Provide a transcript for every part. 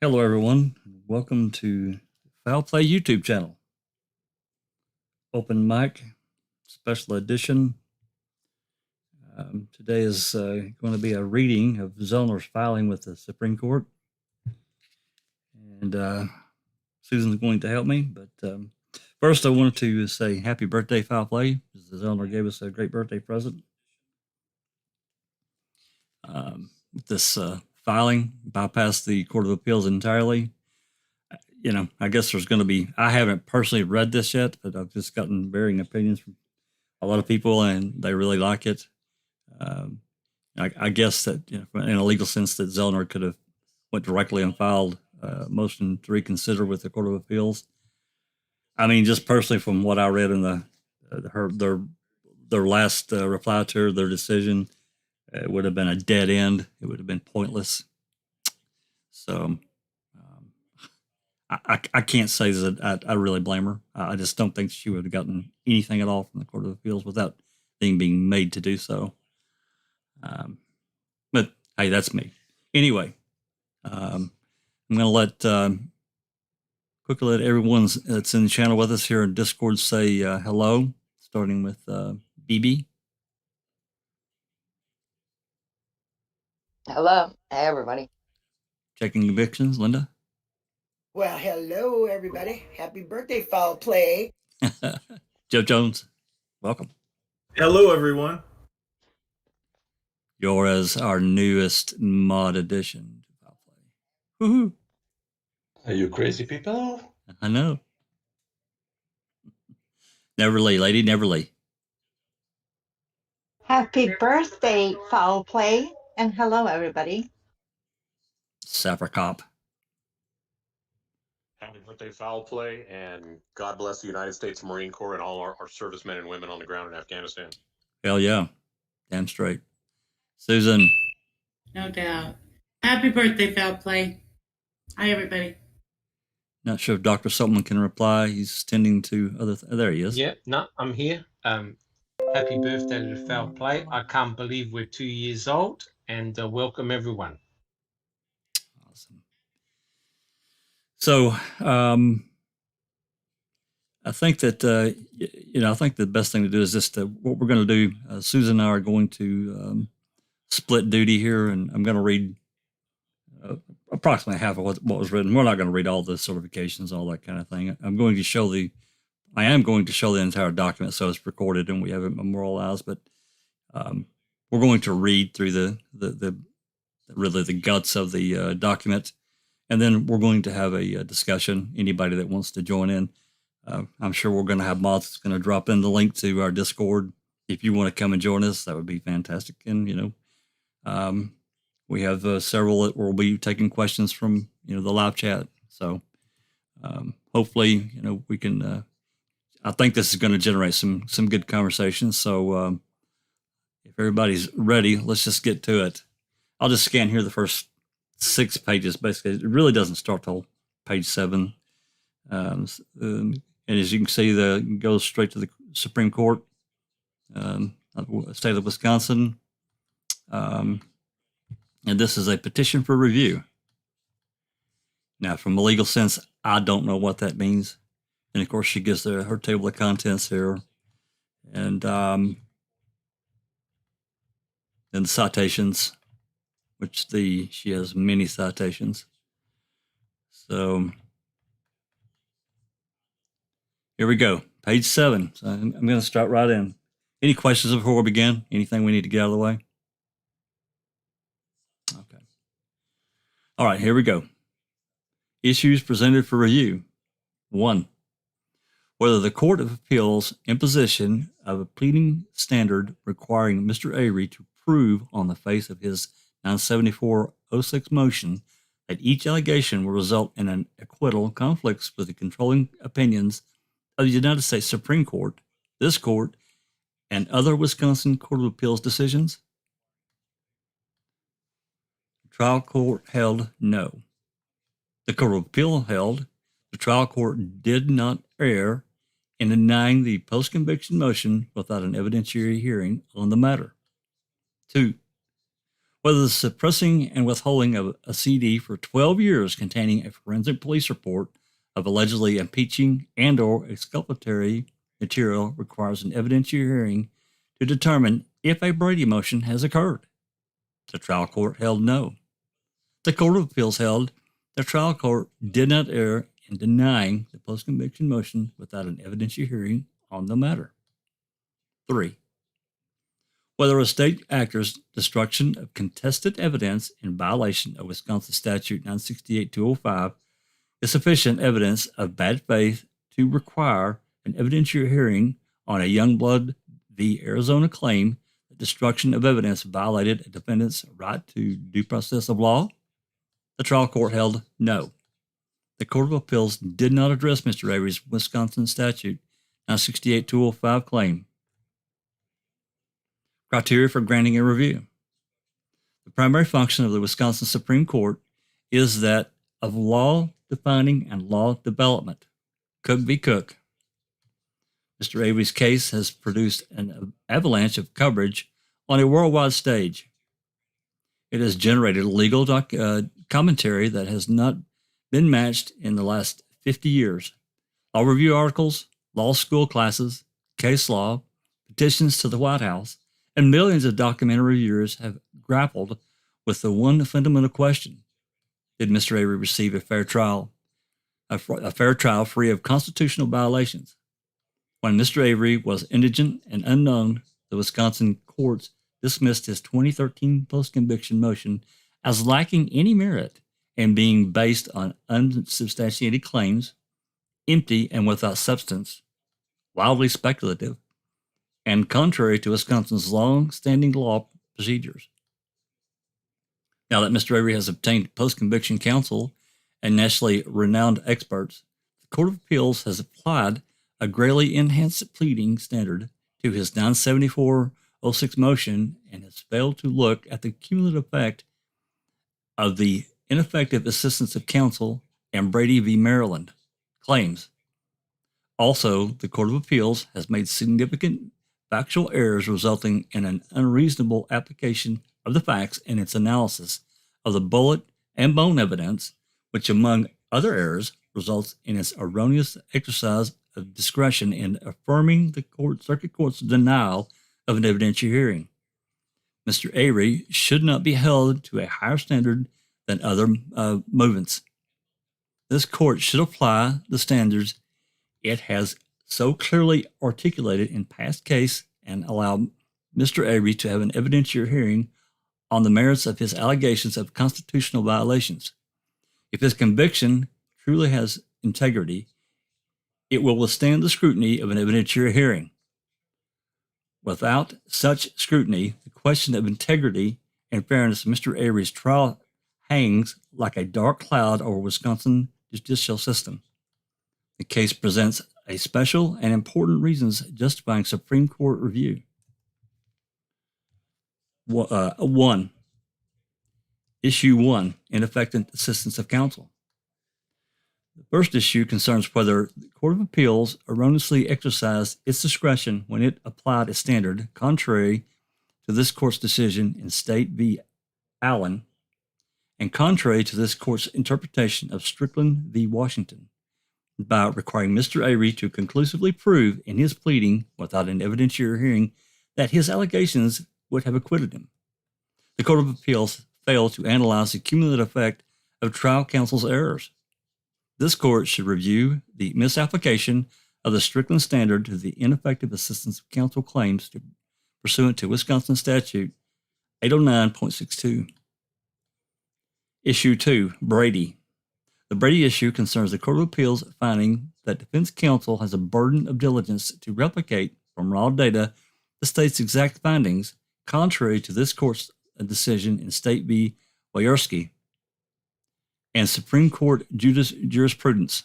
Hello, everyone. Welcome to Foul Play YouTube channel. Open mic, special edition. Today is going to be a reading of Zellner's filing with the Supreme Court. And Susan's going to help me. But first, I wanted to say happy birthday, Foul Play. Zellner gave us a great birthday present. This filing bypassed the Court of Appeals entirely. You know, I guess there's going to be, I haven't personally read this yet, but I've just gotten varying opinions from a lot of people, and they really like it. I guess that, you know, in a legal sense, that Zellner could have went directly and filed a motion to reconsider with the Court of Appeals. I mean, just personally from what I read in their last reply to their decision, it would have been a dead end. It would have been pointless. So I can't say that I really blame her. I just don't think she would have gotten anything at all from the Court of Appeals without being made to do so. But hey, that's me. Anyway, I'm going to quickly let everyone that's in the channel with us here in Discord say hello, starting with BB. Hello. Hey, everybody. Checking convictions, Linda. Well, hello, everybody. Happy birthday, Foul Play. Joe Jones, welcome. Hello, everyone. You're as our newest mod addition to Foul Play. Woohoo! Are you crazy people? I know. Neverly, Lady Neverly. Happy birthday, Foul Play, and hello, everybody. Sapper Cop. Happy birthday, Foul Play, and God bless the United States Marine Corps and all our servicemen and women on the ground in Afghanistan. Hell yeah. Damn straight. Susan. No doubt. Happy birthday, Foul Play. Hi, everybody. Not sure if Dr. Silkman can reply. He's tending to other... there he is. Yeah, no, I'm here. Happy birthday to the Foul Play. I can't believe we're 2 years old, and welcome everyone. Awesome. So, I think that, I think the best thing to do is just what we're going to do. Susan and I are going to split duty here, and I'm going to read approximately half of what was written. We're not going to read all the certifications, all that kind of thing. I am going to show the entire document, so it's recorded and we have it memorialized, but we're going to read through the guts of the document. And then we're going to have a discussion. Anybody that wants to join in, I'm sure we're going to have mods that's going to drop in the link to our Discord. If you want to come and join us, that would be fantastic. And, we have several that will be taking questions from, the live chat. So hopefully, we can, I think this is going to generate some good conversations. So if everybody's ready, let's just get to it. I'll just scan here the first 6 pages. Basically, it really doesn't start till page 7. And as you can see, it goes straight to the Supreme Court, state of Wisconsin. And this is a petition for review. Now, from a legal sense, I don't know what that means. And of course, she gives her table of contents here. And then the citations, which she has many citations. So here we go, page 7. So I'm going to start right in. Any questions before we begin? Anything we need to get out of the way? Okay. All right, here we go. Issues presented for review. 1. Whether the Court of Appeals imposition of a pleading standard requiring Mr. Avery to prove on the face of his 974-06 motion that each allegation will result in an acquittal conflicts with the controlling opinions of the United States Supreme Court, this court, and other Wisconsin Court of Appeals decisions. The trial court held no. The Court of Appeal held the trial court did not err in denying the post-conviction motion without an evidentiary hearing on the matter. 2. whether the suppressing and withholding of a CD for 12 years containing a forensic police report of allegedly impeaching and or exculpatory material requires an evidentiary hearing to determine if a Brady motion has occurred. The trial court held no. The Court of Appeals held the trial court did not err in denying the post-conviction motion without an evidentiary hearing on the matter. 3. Whether a state actor's destruction of contested evidence in violation of Wisconsin Statute 968-205 is sufficient evidence of bad faith to require an evidentiary hearing on a Youngblood v. Arizona claim that destruction of evidence violated a defendant's right to due process of law. The trial court held no. The Court of Appeals did not address Mr. Avery's Wisconsin Statute 968-205 claim. Criteria for granting a review. The primary function of the Wisconsin Supreme Court is that of law defining and law development. Cook v. Cook. Mr. Avery's case has produced an avalanche of coverage on a worldwide stage. It has generated legal commentary that has not been matched in the last 50 years. Law review articles, law school classes, case law, petitions to the White House, and millions of documentary reviewers have grappled with the one fundamental question: did Mr. Avery receive a fair trial? A fair trial free of constitutional violations? When Mr. Avery was indigent and unknown, the Wisconsin courts dismissed his 2013 post-conviction motion as lacking any merit and being based on unsubstantiated claims, empty and without substance, wildly speculative, and contrary to Wisconsin's long-standing law procedures. Now that Mr. Avery has obtained post-conviction counsel and nationally renowned experts, the Court of Appeals has applied a greatly enhanced pleading standard to his 974-06 motion and has failed to look at the cumulative effect of the ineffective assistance of counsel and Brady v. Maryland claims. Also, the Court of Appeals has made significant factual errors resulting in an unreasonable application of the facts in its analysis of the bullet and bone evidence, which, among other errors, results in its erroneous exercise of discretion in affirming the circuit court's denial of an evidentiary hearing. Mr. Avery should not be held to a higher standard than other movements. This court should apply the standards it has so clearly articulated in past case and allow Mr. Avery to have an evidentiary hearing on the merits of his allegations of constitutional violations. If his conviction truly has integrity, it will withstand the scrutiny of an evidentiary hearing. Without such scrutiny, the question of integrity and fairness of Mr. Avery's trial hangs like a dark cloud over Wisconsin judicial system. The case presents a special and important reasons justifying Supreme Court review. 1. Issue 1, ineffective assistance of counsel. The first issue concerns whether the Court of Appeals erroneously exercised its discretion when it applied a standard contrary to this court's decision in State v. Allen and contrary to this court's interpretation of Strickland v. Washington by requiring Mr. Avery to conclusively prove in his pleading without an evidentiary hearing that his allegations would have acquitted him. The Court of Appeals failed to analyze the cumulative effect of trial counsel's errors. This court should review the misapplication of the Strickland standard to the ineffective assistance of counsel claims pursuant to Wisconsin Statute 809.62. Issue 2, Brady. The Brady issue concerns the Court of Appeals finding that defense counsel has a burden of diligence to replicate from raw data the state's exact findings, contrary to this court's decision in State v. Wierski and Supreme Court jurisprudence.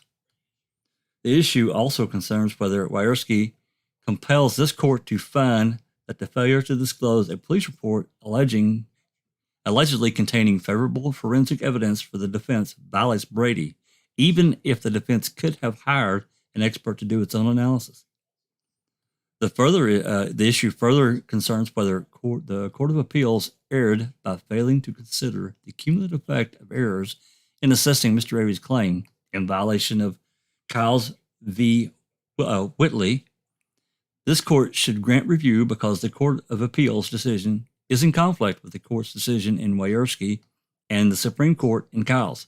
The issue also concerns whether Wierski compels this court to find that the failure to disclose a police report allegedly containing favorable forensic evidence for the defense violates Brady, even if the defense could have hired an expert to do its own analysis. The issue further concerns whether the Court of Appeals erred by failing to consider the cumulative effect of errors in assessing Mr. Avery's claim in violation of Kyles v. Whitley. This court should grant review because the Court of Appeals decision is in conflict with the court's decision in Wierski and the Supreme Court in Kyles.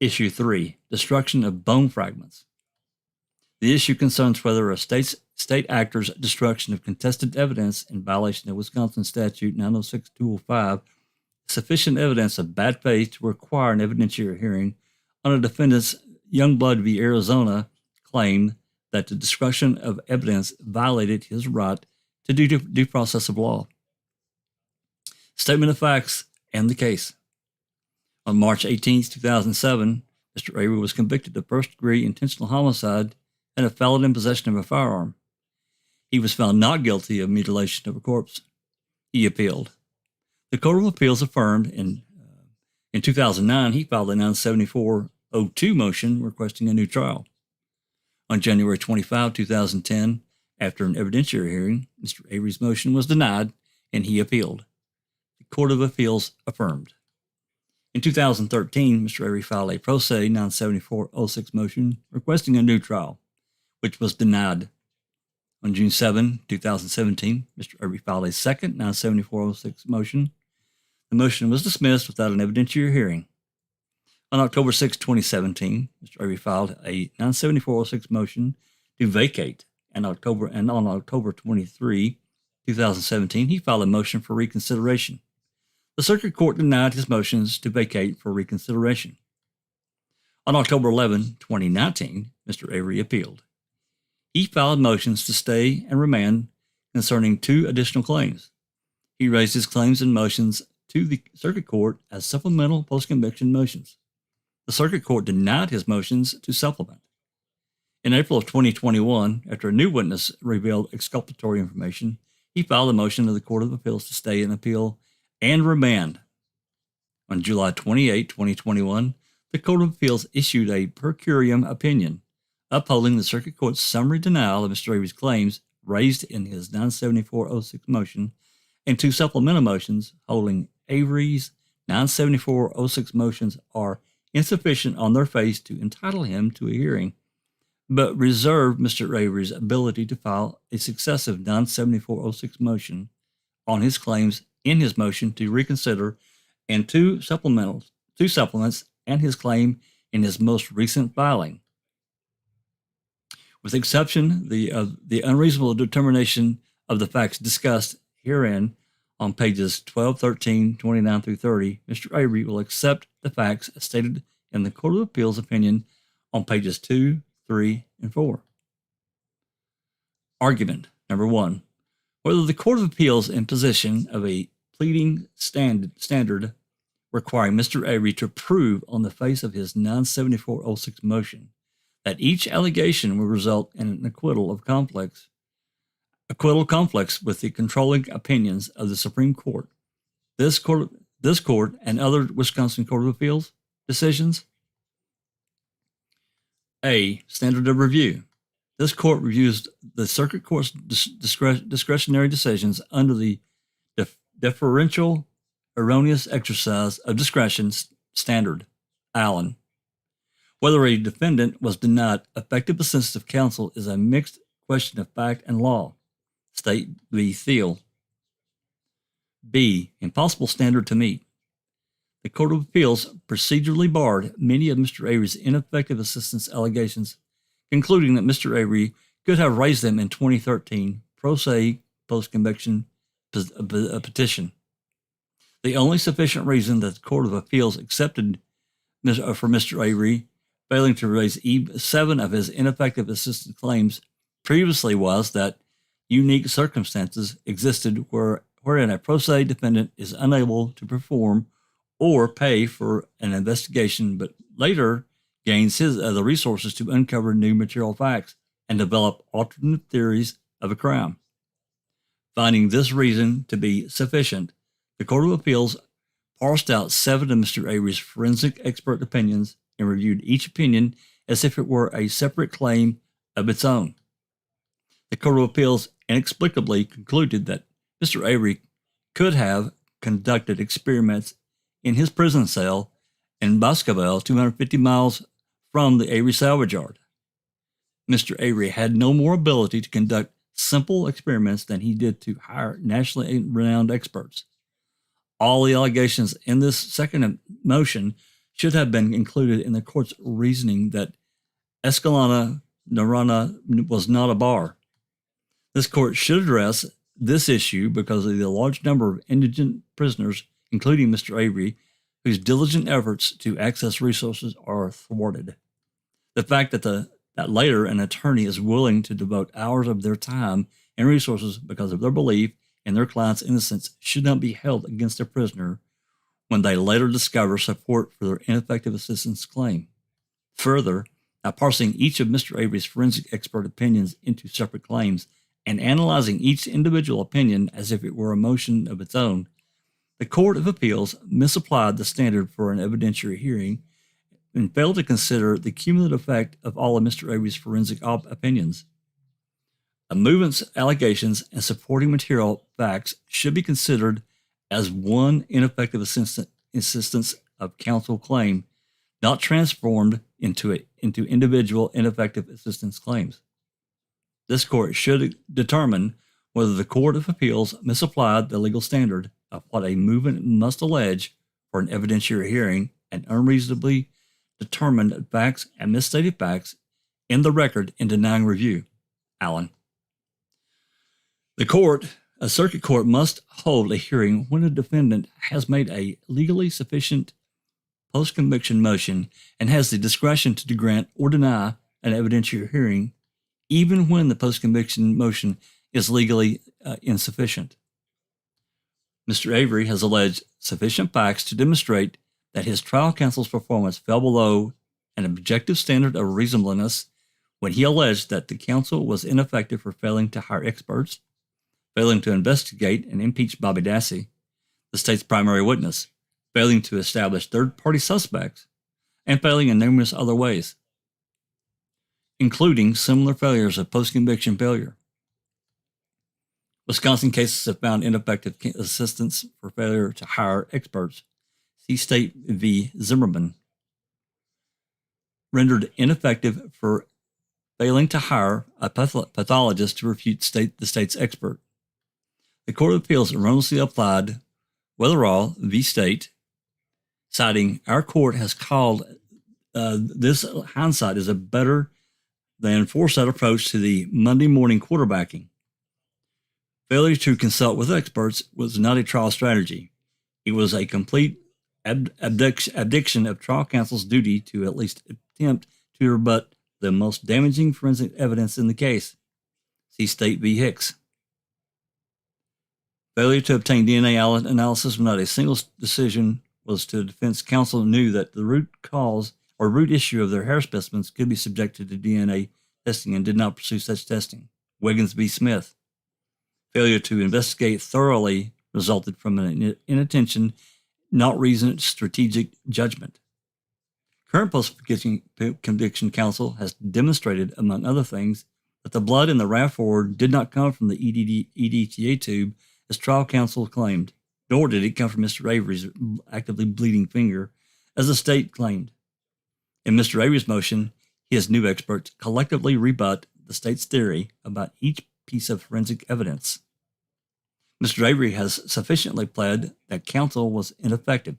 Issue 3, destruction of bone fragments. The issue concerns whether a state actor's destruction of contested evidence in violation of Wisconsin Statute 906-205 is sufficient evidence of bad faith to require an evidentiary hearing on a defendant's Youngblood v. Arizona claim that the destruction of evidence violated his right to due process of law. Statement of facts and the case. On March 18, 2007, Mr. Avery was convicted of first-degree intentional homicide and a felon in possession of a firearm. He was found not guilty of mutilation of a corpse. He appealed. The Court of Appeals affirmed in 2009 he filed a 974-02 motion requesting a new trial. On January 25, 2010, after an evidentiary hearing, Mr. Avery's motion was denied and he appealed. The Court of Appeals affirmed. In 2013, Mr. Avery filed a pro se 974-06 motion requesting a new trial, which was denied. On June 7, 2017, Mr. Avery filed a second 974-06 motion. The motion was dismissed without an evidentiary hearing. On October 6, 2017, Mr. Avery filed a 974-06 motion to vacate, and on October 23, 2017, he filed a motion for reconsideration. The Circuit Court denied his motions to vacate for reconsideration. On October 11, 2019, Mr. Avery appealed. He filed motions to stay and remand concerning 2 additional claims. He raised his claims and motions to the Circuit Court as supplemental post-conviction motions. The Circuit Court denied his motions to supplement. In April of 2021, after a new witness revealed exculpatory information, he filed a motion to the Court of Appeals to stay and appeal and remand. On July 28, 2021, the Court of Appeals issued a per curiam opinion upholding the Circuit Court's summary denial of Mr. Avery's claims raised in his 974-06 motion and 2 supplemental motions holding Avery's 974-06 motions are insufficient on their face to entitle him to a hearing, but reserve Mr. Avery's ability to file a successive 974-06 motion on his claims in his motion to reconsider and 2 supplements and his claim in his most recent filing. With exception of the unreasonable determination of the facts discussed herein on pages 12, 13, 29 through 30, Mr. Avery will accept the facts stated in the Court of Appeals opinion on pages 2, 3, and 4. Argument number 1. Whether the Court of Appeals imposition of a pleading standard requiring Mr. Avery to prove on the face of his 974-06 motion that each allegation will result in an acquittal conflicts with the controlling opinions of the Supreme Court. This court and other Wisconsin Court of Appeals decisions. A. Standard of review. This court reviews the Circuit Court's discretionary decisions under the deferential erroneous exercise of discretion standard, Allen. Whether a defendant was denied effective assistance of counsel is a mixed question of fact and law, State v. Thiel. B. Impossible standard to meet. The Court of Appeals procedurally barred many of Mr. Avery's ineffective assistance allegations, concluding that Mr. Avery could have raised them in 2013 pro se post-conviction petition. The only sufficient reason that the Court of Appeals accepted for Mr. Avery failing to raise 7 of his ineffective assistance claims previously was that unique circumstances existed wherein a pro se defendant is unable to perform or pay for an investigation, but later gains the resources to uncover new material facts and develop alternate theories of a crime. Finding this reason to be sufficient, the Court of Appeals parsed out 7 of Mr. Avery's forensic expert opinions and reviewed each opinion as if it were a separate claim of its own. The Court of Appeals inexplicably concluded that Mr. Avery could have conducted experiments in his prison cell in Boscobel, 250 miles from the Avery salvage yard. Mr. Avery had no more ability to conduct simple experiments than he did to hire nationally renowned experts. All the allegations in this second motion should have been included in the court's reasoning that Escalona Narana was not a bar. This court should address this issue because of the large number of indigent prisoners, including Mr. Avery, whose diligent efforts to access resources are thwarted. The fact that later an attorney is willing to devote hours of their time and resources because of their belief in their client's innocence should not be held against a prisoner when they later discover support for their ineffective assistance claim. Further, by parsing each of Mr. Avery's forensic expert opinions into separate claims and analyzing each individual opinion as if it were a motion of its own, the Court of Appeals misapplied the standard for an evidentiary hearing and failed to consider the cumulative effect of all of Mr. Avery's forensic opinions. A movement's allegations and supporting material facts should be considered as one ineffective assistance of counsel claim, not transformed into individual ineffective assistance claims. This court should determine whether the Court of Appeals misapplied the legal standard of what a movement must allege for an evidentiary hearing and unreasonably determined facts and misstated facts in the record in denying review. Allen. A circuit court must hold a hearing when a defendant has made a legally sufficient post-conviction motion and has the discretion to grant or deny an evidentiary hearing, even when the post-conviction motion is legally insufficient. Mr. Avery has alleged sufficient facts to demonstrate that his trial counsel's performance fell below an objective standard of reasonableness when he alleged that the counsel was ineffective for failing to hire experts, failing to investigate and impeach Bobby Dassey, the state's primary witness, failing to establish third-party suspects, and failing in numerous other ways, including similar failures of post-conviction failure. Wisconsin cases have found ineffective assistance for failure to hire experts. See State v. Zimmerman. Rendered ineffective for failing to hire a pathologist to refute the state's expert. The Court of Appeals erroneously applied Weatherall v. State, citing our court has called this hindsight is a better than foresight approach to the Monday morning quarterbacking. Failure to consult with experts was not a trial strategy. It was a complete abdiction of trial counsel's duty to at least attempt to rebut the most damaging forensic evidence in the case. See State v. Hicks. Failure to obtain DNA analysis from not a single decision was to defense counsel knew that the root cause or root issue of their hair specimens could be subjected to DNA testing and did not pursue such testing. Wiggins v. Smith. Failure to investigate thoroughly resulted from an inattention, not reasoned strategic judgment. Current post-conviction counsel has demonstrated, among other things, that the blood in the RAV4 did not come from the EDTA tube as trial counsel claimed, nor did it come from Mr. Avery's actively bleeding finger, as the state claimed. In Mr. Avery's motion, his new experts collectively rebut the state's theory about each piece of forensic evidence. Mr. Avery has sufficiently pled that counsel was ineffective.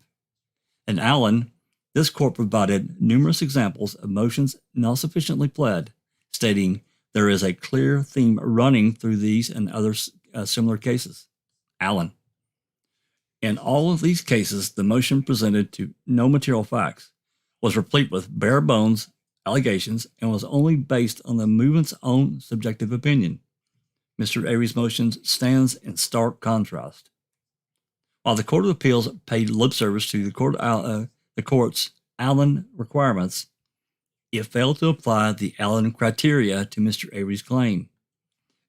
In Allen, this court provided numerous examples of motions not sufficiently pled, stating there is a clear theme running through these and other similar cases. Allen. In all of these cases, the motion presented to no material facts, was replete with bare bones allegations, and was only based on the movement's own subjective opinion. Mr. Avery's motion stands in stark contrast. While the Court of Appeals paid lip service to the court's Allen requirements, it failed to apply the Allen criteria to Mr. Avery's claim.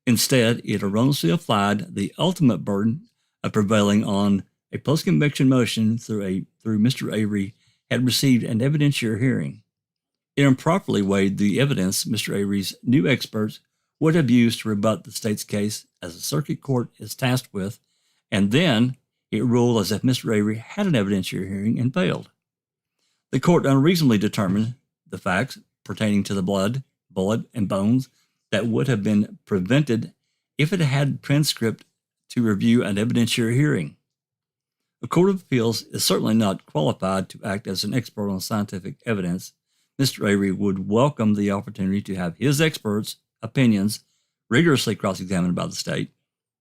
Instead, it erroneously applied the ultimate burden of prevailing on a post-conviction motion through Mr. Avery had received an evidentiary hearing. It improperly weighed the evidence Mr. Avery's new experts would have used to rebut the state's case as the circuit court is tasked with, and then it ruled as if Mr. Avery had an evidentiary hearing and failed. The court unreasonably determined the facts pertaining to the blood, bullet, and bones that would have been prevented if it had transcript to review an evidentiary hearing. A court of appeals is certainly not qualified to act as an expert on scientific evidence. Mr. Avery would welcome the opportunity to have his experts' opinions rigorously cross-examined by the state.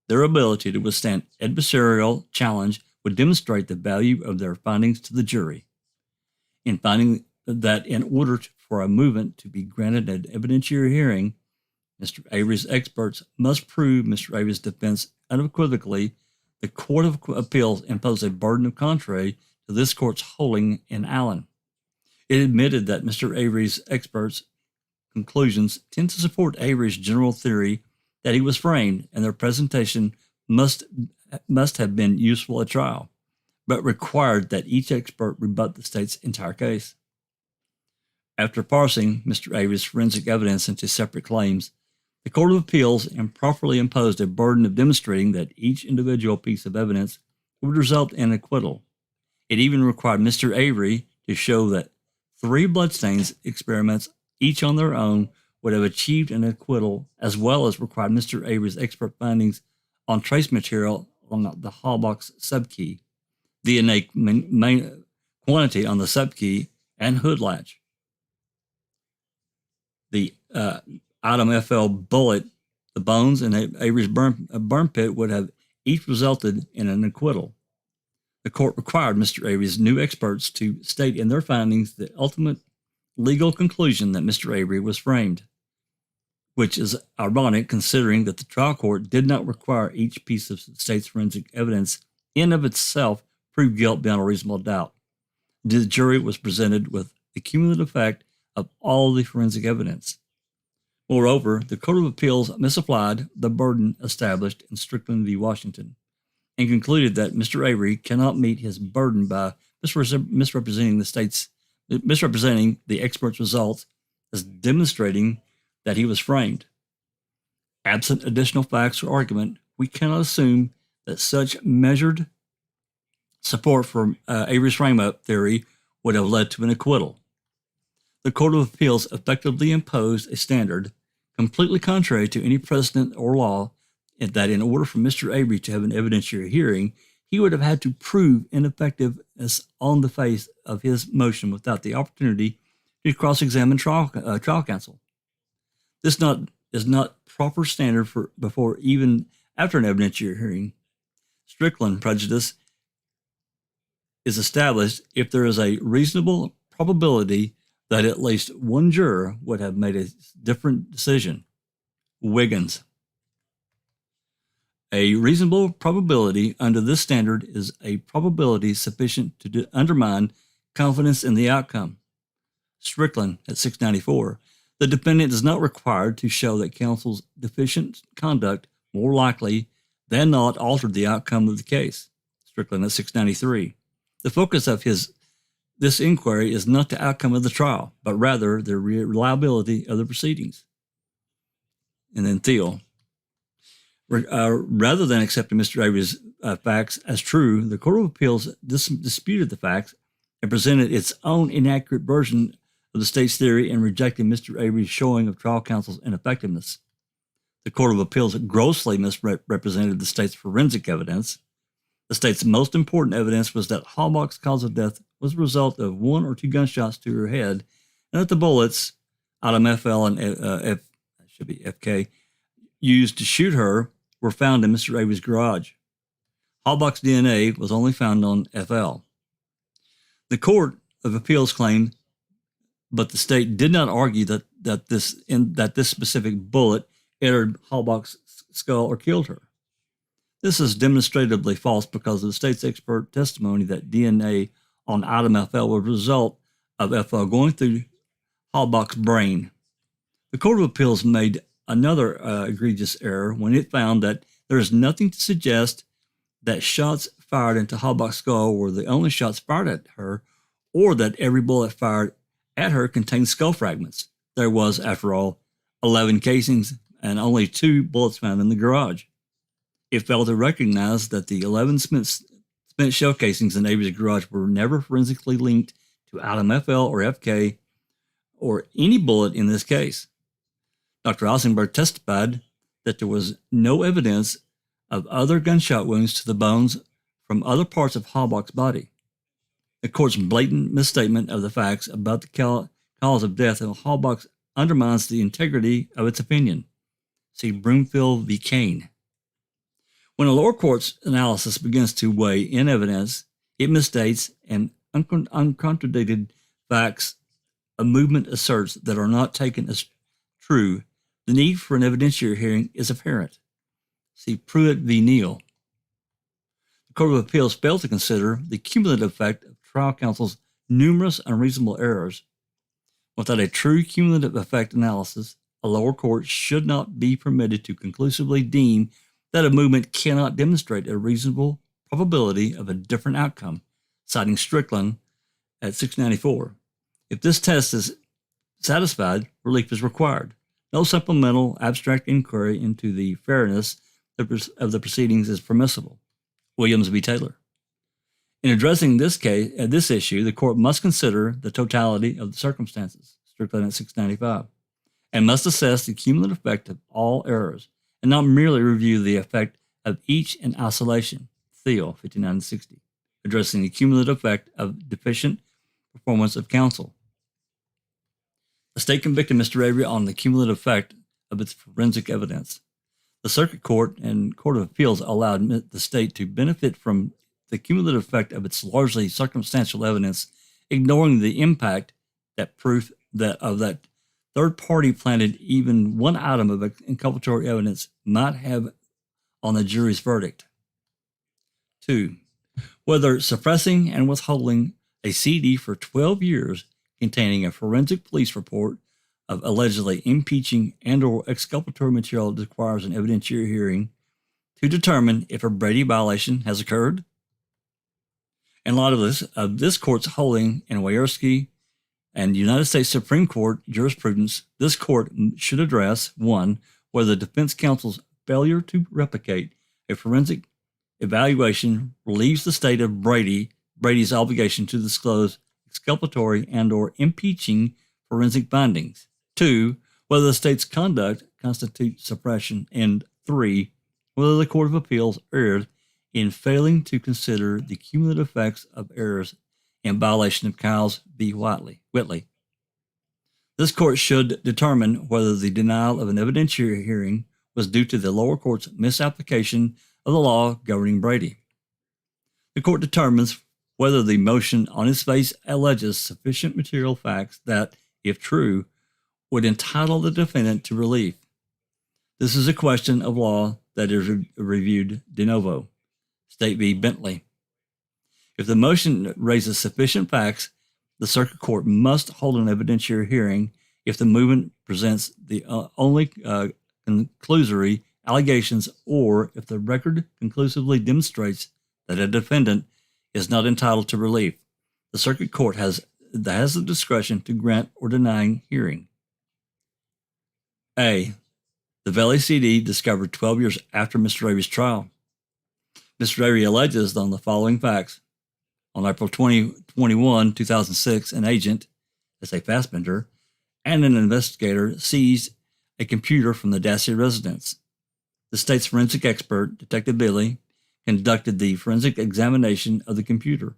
Their ability to withstand adversarial challenge would demonstrate the value of their findings to the jury. In finding that in order for a movement to be granted an evidentiary hearing, Mr. Avery's experts must prove Mr. Avery's defense unequivocally, the Court of Appeals imposed a burden of contrary to this court's holding in Allen. It admitted that Mr. Avery's experts' conclusions tend to support Avery's general theory that he was framed, and their presentation must have been useful at trial, but required that each expert rebut the state's entire case. After parsing Mr. Avery's forensic evidence into separate claims, the Court of Appeals improperly imposed a burden of demonstrating that each individual piece of evidence would result in acquittal. It even required Mr. Avery to show that 3 bloodstains experiments, each on their own, would have achieved an acquittal, as well as required Mr. Avery's expert findings on trace material along the Hallbox subkey, DNA quantity on the subkey, and hood latch. The item FL bullet, the bones, and Avery's burn pit would have each resulted in an acquittal. The court required Mr. Avery's new experts to state in their findings the ultimate legal conclusion that Mr. Avery was framed, which is ironic considering that the trial court did not require each piece of the state's forensic evidence in of itself prove guilt beyond a reasonable doubt. The jury was presented with the cumulative effect of all the forensic evidence. Moreover, the Court of Appeals misapplied the burden established in Strickland v. Washington and concluded that Mr. Avery cannot meet his burden by misrepresenting the expert's results as demonstrating that he was framed. Absent additional facts or argument, we cannot assume that such measured support for Avery's frame-up theory would have led to an acquittal. The Court of Appeals effectively imposed a standard completely contrary to any precedent or law that in order for Mr. Avery to have an evidentiary hearing, he would have had to prove ineffectiveness on the face of his motion without the opportunity to cross-examine trial counsel. This is not proper standard for before even after an evidentiary hearing. Strickland prejudice is established if there is a reasonable probability that at least one juror would have made a different decision. Wiggins. A reasonable probability under this standard is a probability sufficient to undermine confidence in the outcome. Strickland at 694. The defendant is not required to show that counsel's deficient conduct more likely than not altered the outcome of the case. Strickland at 693. The focus of this inquiry is not the outcome of the trial, but rather the reliability of the proceedings. And then Thiel. Rather than accepting Mr. Avery's facts as true, the Court of Appeals disputed the facts and presented its own inaccurate version of the state's theory and rejected Mr. Avery's showing of trial counsel's ineffectiveness. The Court of Appeals grossly misrepresented the state's forensic evidence. The state's most important evidence was that Hallbox's cause of death was the result of 1 or 2 gunshots to her head, and that the bullets, item FL and FK, used to shoot her were found in Mr. Avery's garage. Hallbox's DNA was only found on FL. The Court of Appeals claimed, but the state did not argue that this specific bullet entered Hallbox's skull or killed her. This is demonstratively false because of the state's expert testimony that DNA on item FL was a result of FL going through Hallbox's brain. The Court of Appeals made another egregious error when it found that there is nothing to suggest that shots fired into Hallbox's skull were the only shots fired at her, or that every bullet fired at her contained skull fragments. There was, after all, 11 casings and only 2 bullets found in the garage. It failed to recognize that the 11 spent shell casings in Avery's garage were never forensically linked to item FL or FK or any bullet in this case. Dr. Eisenberg testified that there was no evidence of other gunshot wounds to the bones from other parts of Halbach's body. The court's blatant misstatement of the facts about the cause of death of Halbach undermines the integrity of its opinion. See Broomfield v. Kane. When a lower court's analysis begins to weigh in evidence, it misstates and uncontradicted facts a movement asserts that are not taken as true. The need for an evidentiary hearing is apparent. See Pruitt v. Neal. The Court of Appeals failed to consider the cumulative effect of trial counsel's numerous unreasonable errors. Without a true cumulative effect analysis, a lower court should not be permitted to conclusively deem that a movement cannot demonstrate a reasonable probability of a different outcome, citing Strickland at 694. If this test is satisfied, relief is required. No supplemental abstract inquiry into the fairness of the proceedings is permissible. Williams v. Taylor. In addressing this issue, the court must consider the totality of the circumstances, Strickland at 695, and must assess the cumulative effect of all errors, and not merely review the effect of each in isolation, Thiel, 5960, addressing the cumulative effect of deficient performance of counsel. The state convicted Mr. Avery on the cumulative effect of its forensic evidence. The Circuit Court and Court of Appeals allowed the state to benefit from the cumulative effect of its largely circumstantial evidence, ignoring the impact that proof that third party planted even one item of inculpatory evidence might have on the jury's verdict. 2. Whether suppressing and withholding a CD for 12 years containing a forensic police report of allegedly impeaching and or exculpatory material requires an evidentiary hearing to determine if a Brady violation has occurred. In light of this court's holding in Wierski and United States Supreme Court jurisprudence, this court should address 1. Whether the defense counsel's failure to replicate a forensic evaluation relieves the state of Brady's obligation to disclose exculpatory and or impeaching forensic findings. 2. Whether the state's conduct constitutes suppression. And 3. Whether the Court of Appeals erred in failing to consider the cumulative effects of errors in violation of Kyles v. Whitley. This court should determine whether the denial of an evidentiary hearing was due to the lower court's misapplication of the law governing Brady. The court determines whether the motion on its face alleges sufficient material facts that, if true, would entitle the defendant to relief. This is a question of law that is reviewed de novo. State v. Bentley. If the motion raises sufficient facts, the circuit court must hold an evidentiary hearing if the movement presents the only conclusory allegations or if the record conclusively demonstrates that a defendant is not entitled to relief. The circuit court has the discretion to grant or deny hearing. A. The Valley CD discovered 12 years after Mr. Avery's trial. Mr. Avery alleges on the following facts. On April 21, 2006, an agent, S.A. Fassbender, and an investigator seized a computer from the Dassey residence. The state's forensic expert, Detective Billy, conducted the forensic examination of the computer.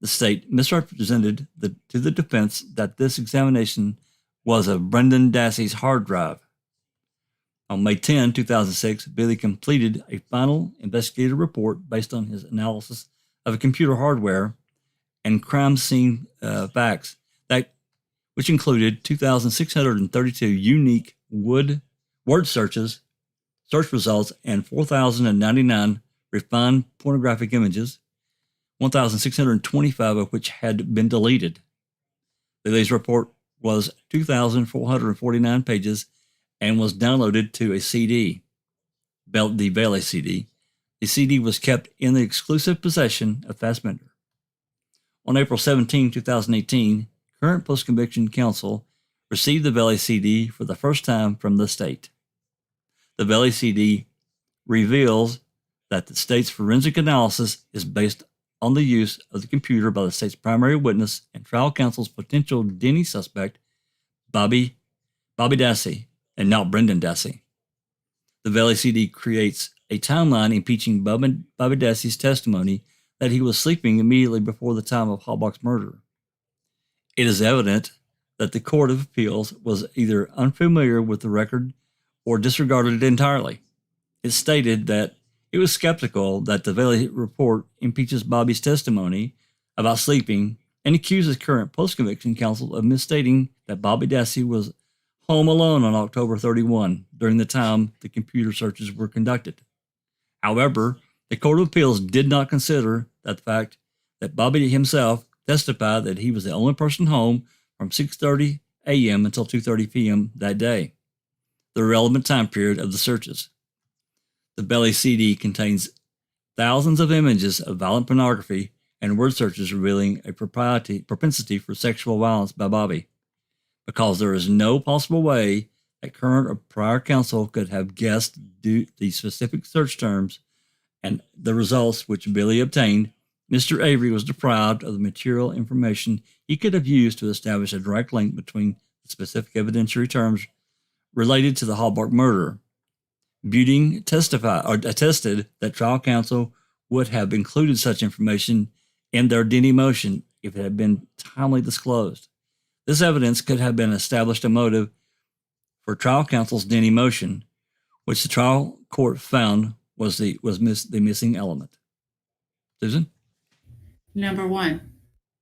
The state misrepresented to the defense that this examination was of Brendan Dassey's hard drive. On May 10, 2006, Billy completed a final investigative report based on his analysis of computer hardware and crime scene facts, which included 2,632 unique word search results, and 4,099 refined pornographic images, 1,625 of which had been deleted. Billy's report was 2,449 pages and was downloaded to a CD, the Bailey CD. The CD was kept in the exclusive possession of Fassbender. On April 17, 2018, current post-conviction counsel received the Bailey CD for the first time from the state. the LCD reveals that the state's forensic analysis is based on the use of the computer by the state's primary witness and trial counsel's potential Denny suspect, Bobby Dassey, and not Brendan Dassey. The LCD creates a timeline impeaching Bobby Dassey's testimony that he was sleeping immediately before the time of Halbach's murder. It is evident that the Court of Appeals was either unfamiliar with the record or disregarded it entirely. It stated that it was skeptical that the Valley report impeaches Bobby's testimony about sleeping and accuses current post-conviction counsel of misstating that Bobby Dassey was home alone on October 31 during the time the computer searches were conducted. However, the Court of Appeals did not consider that the fact that Bobby himself testified that he was the only person home from 6:30 a.m. until 2:30 p.m. that day, the relevant time period of the searches. The Belly CD contains thousands of images of violent pornography and word searches revealing a propensity for sexual violence by Bobby, because there is no possible way that current or prior counsel could have guessed the specific search terms and the results which Billy obtained. Mr. Avery was deprived of the material information he could have used to establish a direct link between the specific evidentiary terms related to the Halbach murder. Buting attested that trial counsel would have included such information in their Denny motion if it had been timely disclosed. This evidence could have been established a motive for trial counsel's Denny motion, which the trial court found was the missing element. Susan? Number 1.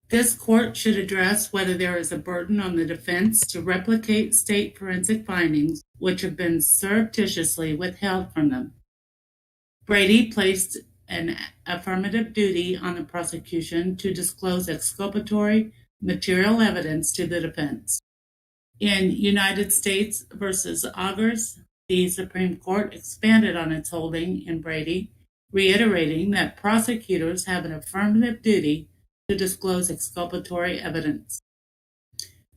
This court should address whether there is a burden on the defense to replicate state forensic findings which have been surreptitiously withheld from them. Brady placed an affirmative duty on the prosecution to disclose exculpatory material evidence to the defense. In United States versus Augers, the Supreme Court expanded on its holding in Brady, reiterating that prosecutors have an affirmative duty to disclose exculpatory evidence.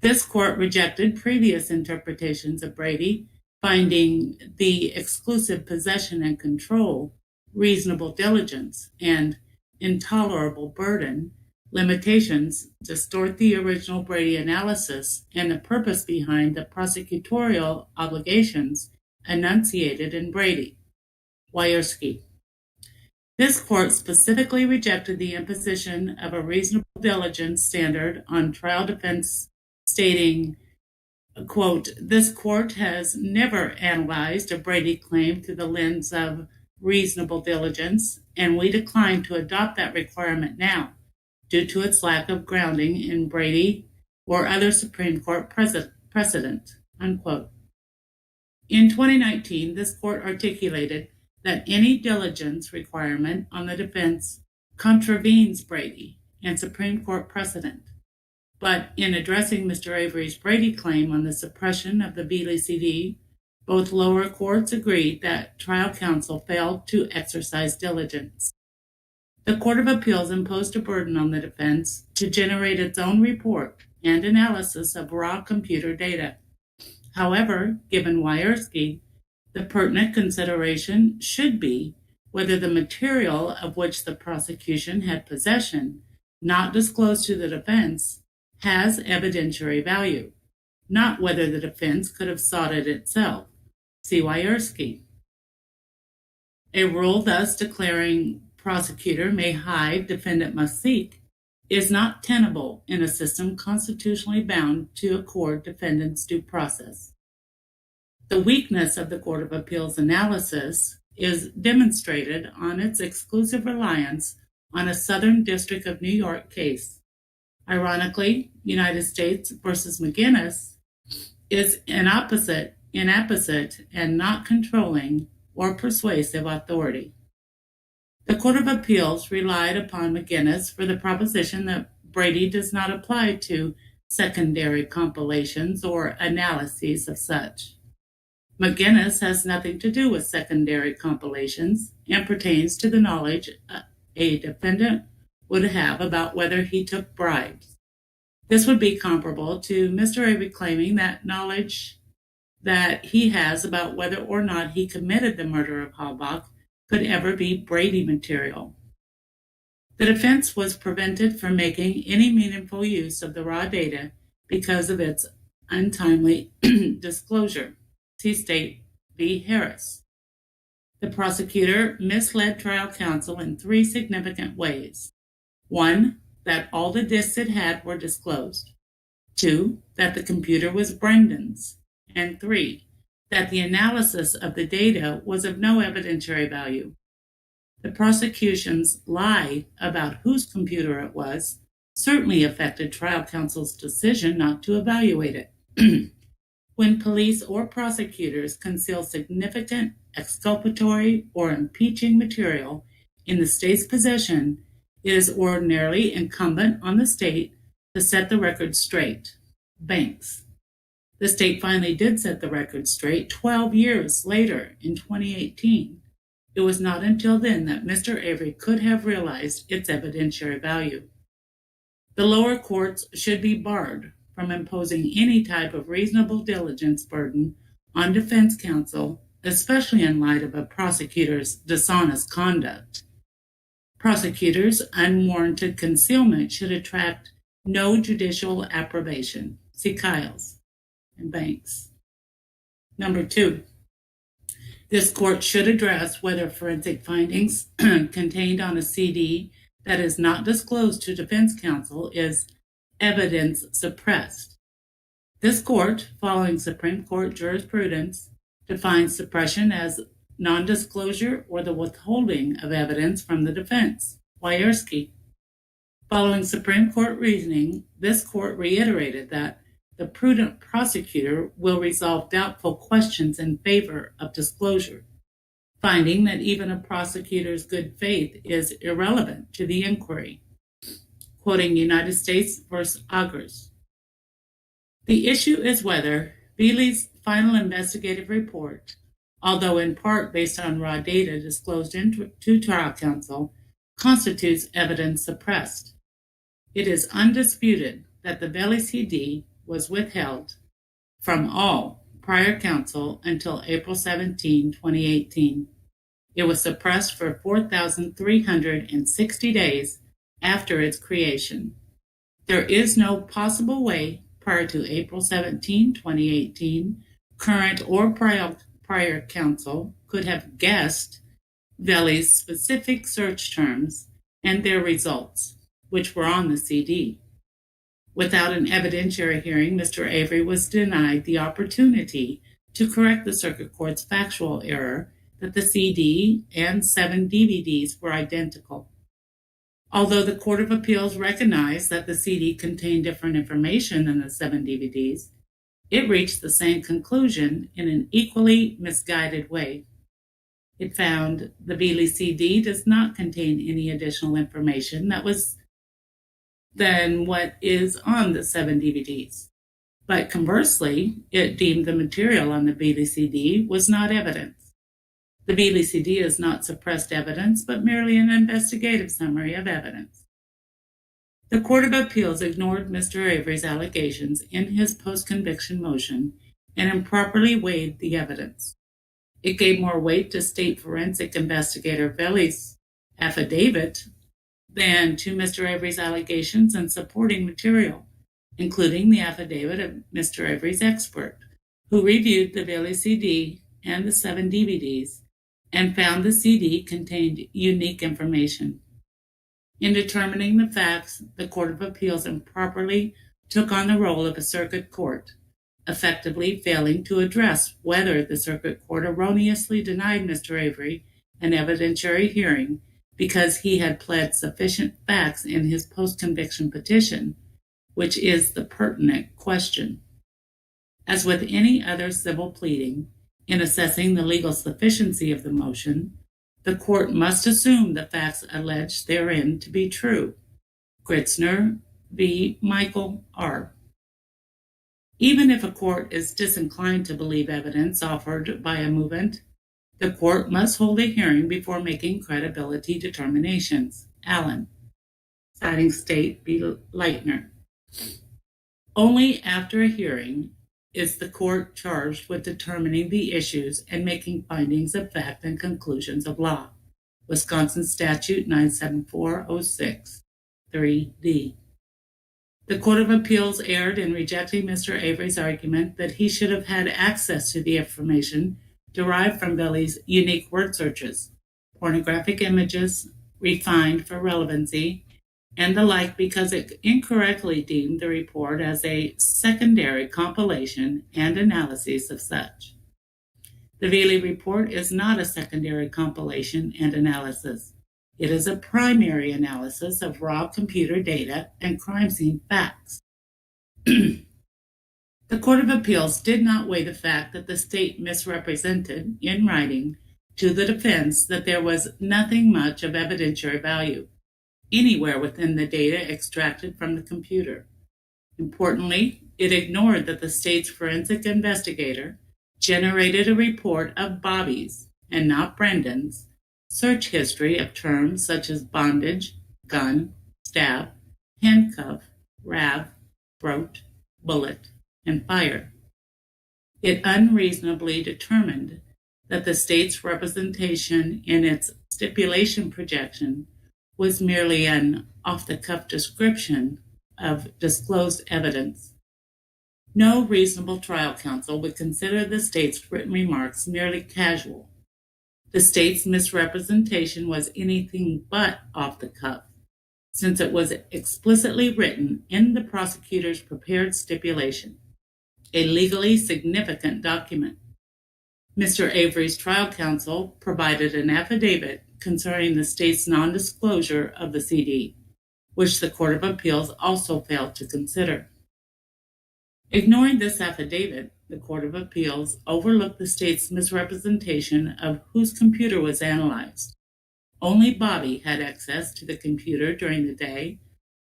This court rejected previous interpretations of Brady, finding the exclusive possession and control, reasonable diligence, and intolerable burden limitations distort the original Brady analysis and the purpose behind the prosecutorial obligations enunciated in Brady. Wierski. This court specifically rejected the imposition of a reasonable diligence standard on trial defense, stating, quote, "This court has never analyzed a Brady claim through the lens of reasonable diligence, and we decline to adopt that requirement now due to its lack of grounding in Brady or other Supreme Court precedent," unquote. In 2019, this court articulated that any diligence requirement on the defense contravenes Brady and Supreme Court precedent. But in addressing Mr. Avery's Brady claim on the suppression of the BLCD, both lower courts agreed that trial counsel failed to exercise diligence. The Court of Appeals imposed a burden on the defense to generate its own report and analysis of raw computer data. However, given Wierski, the pertinent consideration should be whether the material of which the prosecution had possession, not disclosed to the defense, has evidentiary value, not whether the defense could have sought it itself. See Wierski. A rule thus declaring prosecutor may hide, defendant must seek, is not tenable in a system constitutionally bound to accord defendants due process. The weakness of the Court of Appeals analysis is demonstrated on its exclusive reliance on a Southern District of New York case. Ironically, United States versus McGinnis is inapposite and not controlling or persuasive authority. The Court of Appeals relied upon McGinnis for the proposition that Brady does not apply to secondary compilations or analyses of such. McGinnis has nothing to do with secondary compilations and pertains to the knowledge a defendant would have about whether he took bribes. This would be comparable to Mr. Avery claiming that knowledge that he has about whether or not he committed the murder of Halbach could ever be Brady material. The defense was prevented from making any meaningful use of the raw data because of its untimely disclosure. See State v. Harris. The prosecutor misled trial counsel in 3 significant ways. 1, that all the disks it had were disclosed. 2, that the computer was Brendan's. And 3, that the analysis of the data was of no evidentiary value. The prosecution's lie about whose computer it was certainly affected trial counsel's decision not to evaluate it. When police or prosecutors conceal significant exculpatory or impeaching material in the state's possession, it is ordinarily incumbent on the state to set the record straight. Banks. The state finally did set the record straight 12 years later in 2018. It was not until then that Mr. Avery could have realized its evidentiary value. The lower courts should be barred from imposing any type of reasonable diligence burden on defense counsel, especially in light of a prosecutor's dishonest conduct. Prosecutors' unwarranted concealment should attract no judicial approbation. See Kiles and Banks. Number 2. This court should address whether forensic findings contained on a CD that is not disclosed to defense counsel is evidence suppressed. This court, following Supreme Court jurisprudence, defines suppression as non-disclosure or the withholding of evidence from the defense. Wierski. Following Supreme Court reasoning, this court reiterated that the prudent prosecutor will resolve doubtful questions in favor of disclosure, finding that even a prosecutor's good faith is irrelevant to the inquiry. Quoting United States v. Augers. The issue is whether Beeley's final investigative report, although in part based on raw data disclosed to trial counsel, constitutes evidence suppressed. It is undisputed that the Veli CD was withheld from all prior counsel until April 17, 2018. It was suppressed for 4,360 days after its creation. There is no possible way prior to April 17, 2018, current or prior counsel could have guessed Veli's specific search terms and their results, which were on the CD. Without an evidentiary hearing, Mr. Avery was denied the opportunity to correct the circuit court's factual error that the CD and 7 DVDs were identical. Although the Court of Appeals recognized that the CD contained different information than the 7 DVDs, it reached the same conclusion in an equally misguided way. It found the Beeley CD does not contain any additional information than what is on the 7 DVDs. But conversely, it deemed the material on the Beeley CD was not evidence. The Beeley CD is not suppressed evidence, but merely an investigative summary of evidence. The Court of Appeals ignored Mr. Avery's allegations in his post-conviction motion and improperly weighed the evidence. It gave more weight to state forensic investigator Veli's affidavit than to Mr. Avery's allegations and supporting material, including the affidavit of Mr. Avery's expert, who reviewed the Veli CD and the 7 DVDs and found the CD contained unique information. In determining the facts, the Court of Appeals improperly took on the role of a circuit court, effectively failing to address whether the circuit court erroneously denied Mr. Avery an evidentiary hearing because he had pled sufficient facts in his post-conviction petition, which is the pertinent question. As with any other civil pleading, in assessing the legal sufficiency of the motion, the court must assume the facts alleged therein to be true. Gritzner v. Michael R. Even if a court is disinclined to believe evidence offered by a movement, the court must hold a hearing before making credibility determinations. Allen, citing State v. Leitner. Only after a hearing is the court charged with determining the issues and making findings of fact and conclusions of law. Wisconsin Statute 97406, 3D. The Court of Appeals erred in rejecting Mr. Avery's argument that he should have had access to the information derived from Billy's unique word searches, pornographic images, refined for relevancy, and the like, because it incorrectly deemed the report as a secondary compilation and analysis of such. The Veely report is not a secondary compilation and analysis. It is a primary analysis of raw computer data and crime scene facts. The Court of Appeals did not weigh the fact that the state misrepresented in writing to the defense that there was nothing much of evidentiary value anywhere within the data extracted from the computer. Importantly, it ignored that the state's forensic investigator generated a report of Bobby's, and not Brendan's, search history of terms such as bondage, gun, stab, handcuff, rab, throat, bullet, and fire. It unreasonably determined that the state's representation in its stipulation projection was merely an off-the-cuff description of disclosed evidence. No reasonable trial counsel would consider the state's written remarks merely casual. The state's misrepresentation was anything but off the cuff, since it was explicitly written in the prosecutor's prepared stipulation, a legally significant document. Mr. Avery's trial counsel provided an affidavit concerning the state's non-disclosure of the CD, which the Court of Appeals also failed to consider. Ignoring this affidavit, the Court of Appeals overlooked the state's misrepresentation of whose computer was analyzed. Only Bobby had access to the computer during the day,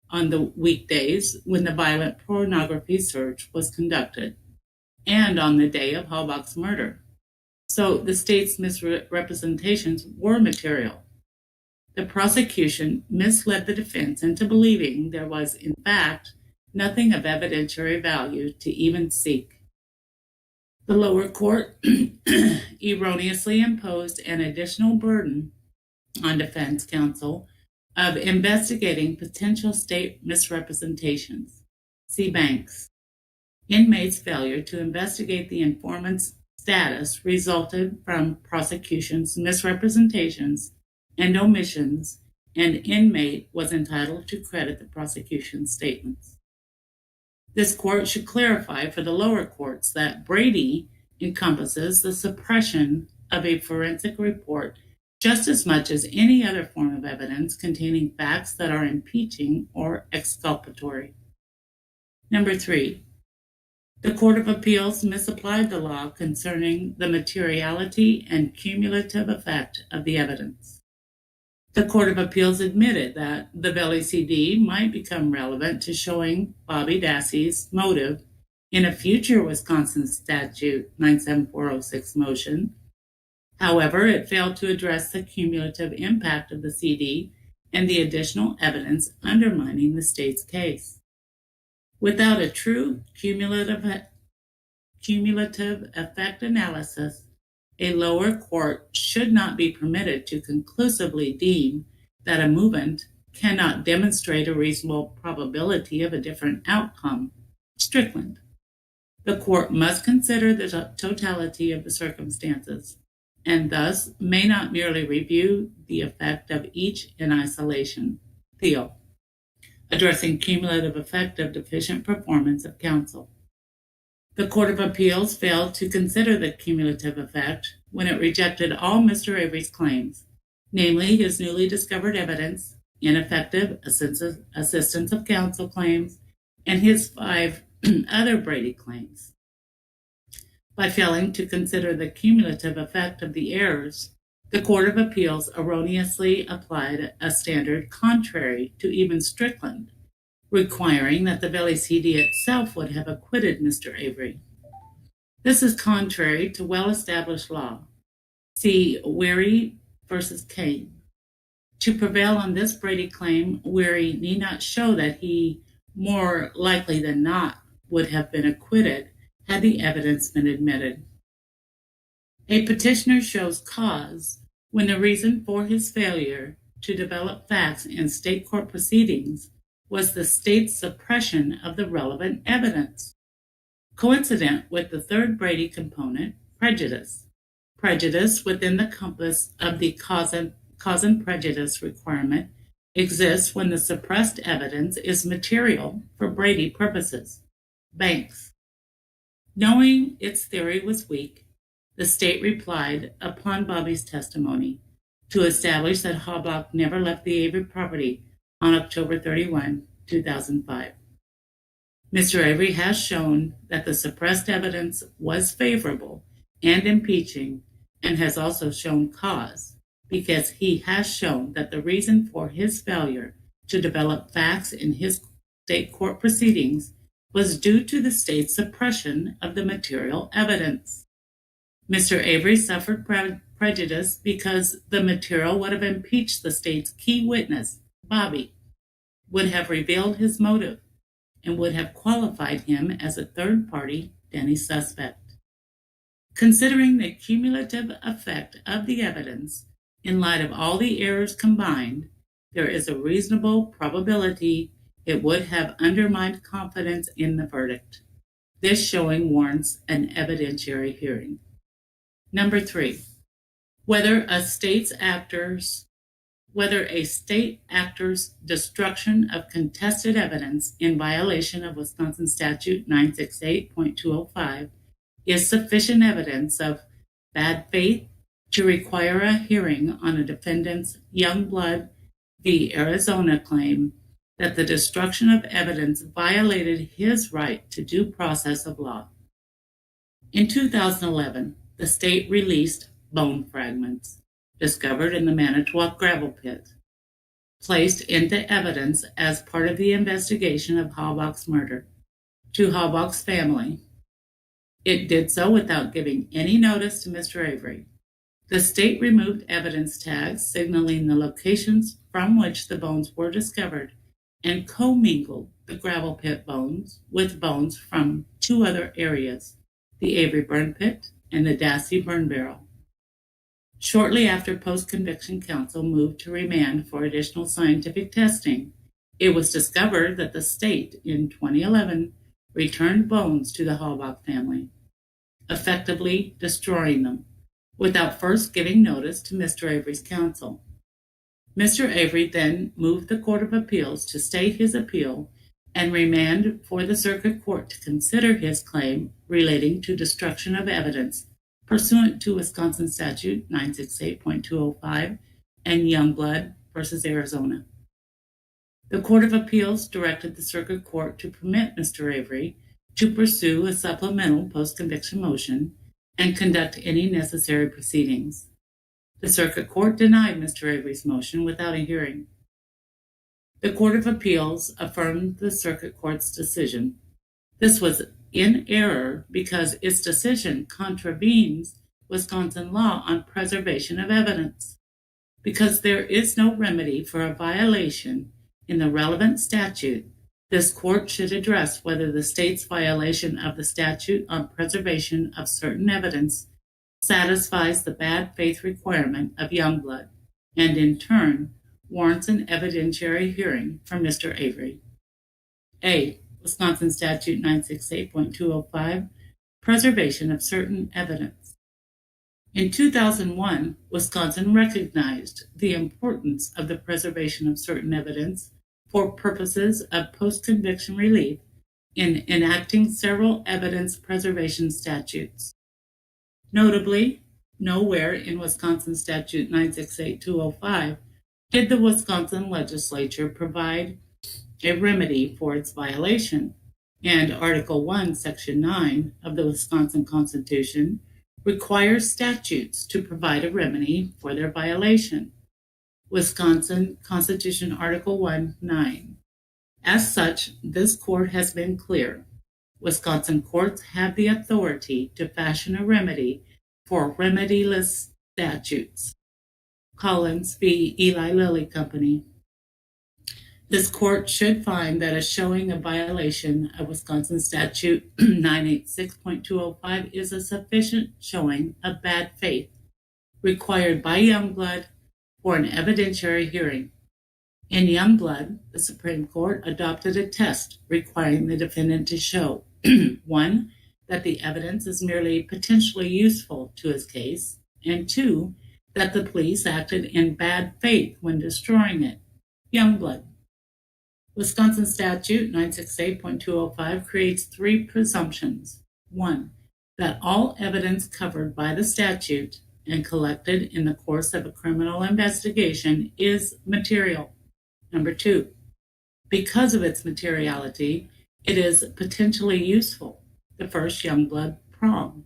on the weekdays when the violent pornography search was conducted, and on the day of Halbach's murder. So the state's misrepresentations were material. The prosecution misled the defense into believing there was, in fact, nothing of evidentiary value to even seek. The lower court erroneously imposed an additional burden on defense counsel of investigating potential state misrepresentations. See Banks. Inmates' failure to investigate the informant's status resulted from prosecution's misrepresentations and omissions, and inmate was entitled to credit the prosecution's statements. This court should clarify for the lower courts that Brady encompasses the suppression of a forensic report just as much as any other form of evidence containing facts that are impeaching or exculpatory. Number 3, the Court of Appeals misapplied the law concerning the materiality and cumulative effect of the evidence. The Court of Appeals admitted that the Belly CD might become relevant to showing Bobby Dassey's motive in a future Wisconsin Statute 97406 motion. However, it failed to address the cumulative impact of the CD and the additional evidence undermining the state's case. Without a true cumulative effect analysis, a lower court should not be permitted to conclusively deem that a movement cannot demonstrate a reasonable probability of a different outcome. Strickland. The court must consider the totality of the circumstances, and thus may not merely review the effect of each in isolation. Theo. Addressing cumulative effect of deficient performance of counsel. The Court of Appeals failed to consider the cumulative effect when it rejected all Mr. Avery's claims, namely his newly discovered evidence, ineffective assistance of counsel claims, and his 5 other Brady claims. By failing to consider the cumulative effect of the errors, the Court of Appeals erroneously applied a standard contrary to even Strickland, requiring that the Belly CD itself would have acquitted Mr. Avery. This is contrary to well-established law. See Weary versus Kane. To prevail on this Brady claim, Weary need not show that he more likely than not would have been acquitted had the evidence been admitted. A petitioner shows cause when the reason for his failure to develop facts in state court proceedings was the state's suppression of the relevant evidence. Coincident with the third Brady component, prejudice. Prejudice within the compass of the cause and prejudice requirement exists when the suppressed evidence is material for Brady purposes. Banks. Knowing its theory was weak, the state replied upon Bobby's testimony to establish that Halbach never left the Avery property on October 31, 2005. Mr. Avery has shown that the suppressed evidence was favorable and impeaching, and has also shown cause because he has shown that the reason for his failure to develop facts in his state court proceedings was due to the state's suppression of the material evidence. Mr. Avery suffered prejudice because the material would have impeached the state's key witness, Bobby, would have revealed his motive, and would have qualified him as a third-party Denny suspect. Considering the cumulative effect of the evidence, in light of all the errors combined, there is a reasonable probability it would have undermined confidence in the verdict. This showing warrants an evidentiary hearing. Number 3, whether a state actor's destruction of contested evidence in violation of Wisconsin Statute 968.205 is sufficient evidence of bad faith to require a hearing on a defendant's Youngblood v. Arizona claim that the destruction of evidence violated his right to due process of law. In 2011, the state released bone fragments discovered in the Manitowoc gravel pit, placed into evidence as part of the investigation of Halbach's murder, to Halbach's family. It did so without giving any notice to Mr. Avery. The state removed evidence tags signaling the locations from which the bones were discovered and commingled the gravel pit bones with bones from 2 other areas, the Avery burn pit and the Dassey burn barrel. Shortly after post-conviction counsel moved to remand for additional scientific testing, it was discovered that the state in 2011 returned bones to the Halbach family, effectively destroying them, without first giving notice to Mr. Avery's counsel. Mr. Avery then moved the Court of Appeals to stay his appeal and remand for the Circuit Court to consider his claim relating to destruction of evidence pursuant to Wisconsin Statute 968.205 and Youngblood v. Arizona. The Court of Appeals directed the Circuit Court to permit Mr. Avery to pursue a supplemental post-conviction motion and conduct any necessary proceedings. The Circuit Court denied Mr. Avery's motion without a hearing. The Court of Appeals affirmed the Circuit Court's decision. This was in error because its decision contravenes Wisconsin law on preservation of evidence. Because there is no remedy for a violation in the relevant statute, this court should address whether the state's violation of the statute on preservation of certain evidence satisfies the bad faith requirement of Youngblood, and in turn warrants an evidentiary hearing for Mr. Avery. A. Wisconsin Statute 968.205, preservation of certain evidence. In 2001, Wisconsin recognized the importance of the preservation of certain evidence for purposes of post-conviction relief in enacting several evidence preservation statutes. Notably, nowhere in Wisconsin Statute 968.205 did the Wisconsin legislature provide a remedy for its violation, and Article 1, Section 9 of the Wisconsin Constitution requires statutes to provide a remedy for their violation. Wisconsin Constitution Article 1, 9. As such, this court has been clear. Wisconsin courts have the authority to fashion a remedy for remediless statutes. Collins v. Eli Lilly Company. This court should find that a showing of violation of Wisconsin Statute 986.205 is a sufficient showing of bad faith required by Youngblood for an evidentiary hearing. In Youngblood, the Supreme Court adopted a test requiring the defendant to show 1. That the evidence is merely potentially useful to his case, and 2. That the police acted in bad faith when destroying it. Youngblood. Wisconsin Statute 968.205 creates 3 presumptions. 1. That all evidence covered by the statute and collected in the course of a criminal investigation is material. Number 2. Because of its materiality, it is potentially useful, the first Youngblood prong.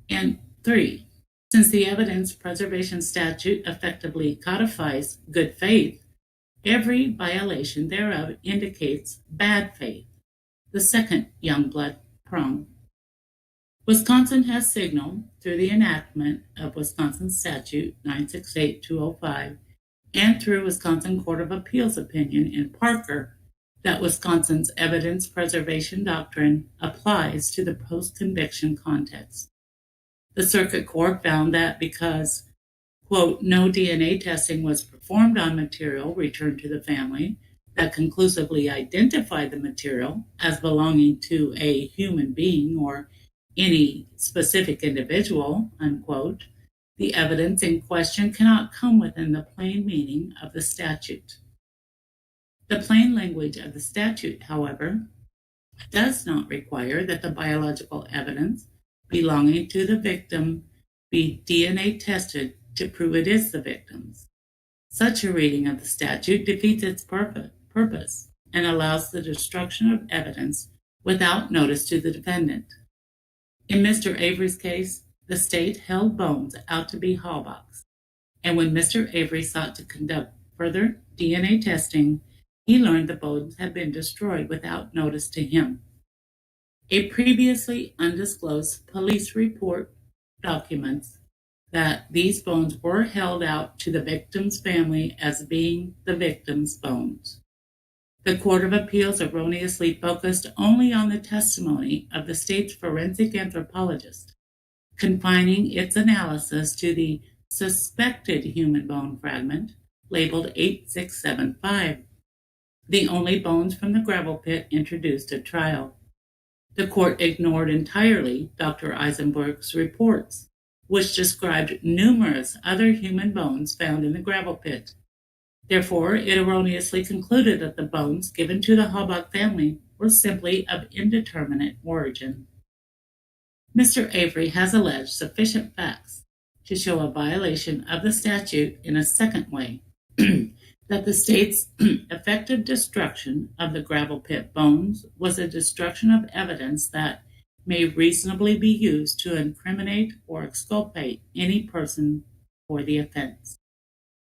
And 3. Since the evidence preservation statute effectively codifies good faith, every violation thereof indicates bad faith, the second Youngblood prong. Wisconsin has signaled through the enactment of Wisconsin Statute 968.205 and through Wisconsin Court of Appeals opinion in Parker that Wisconsin's evidence preservation doctrine applies to the post-conviction context. The circuit court found that because, quote, no DNA testing was performed on material returned to the family that conclusively identified the material as belonging to a human being or any specific individual, unquote, the evidence in question cannot come within the plain meaning of the statute. The plain language of the statute, however, does not require that the biological evidence belonging to the victim be DNA tested to prove it is the victim's. Such a reading of the statute defeats its purpose and allows the destruction of evidence without notice to the defendant. In Mr. Avery's case, the state held bones out to be Halbach's, and when Mr. Avery sought to conduct further DNA testing, he learned the bones had been destroyed without notice to him. A previously undisclosed police report documents that these bones were held out to the victim's family as being the victim's bones. The Court of Appeals erroneously focused only on the testimony of the state's forensic anthropologist, confining its analysis to the suspected human bone fragment labeled 8675, the only bones from the gravel pit introduced at trial. The court ignored entirely Dr. Eisenberg's reports, which described numerous other human bones found in the gravel pit. Therefore, it erroneously concluded that the bones given to the Halbach family were simply of indeterminate origin. Mr. Avery has alleged sufficient facts to show a violation of the statute in a second way, that the state's effective destruction of the gravel pit bones was a destruction of evidence that may reasonably be used to incriminate or exculpate any person for the offense.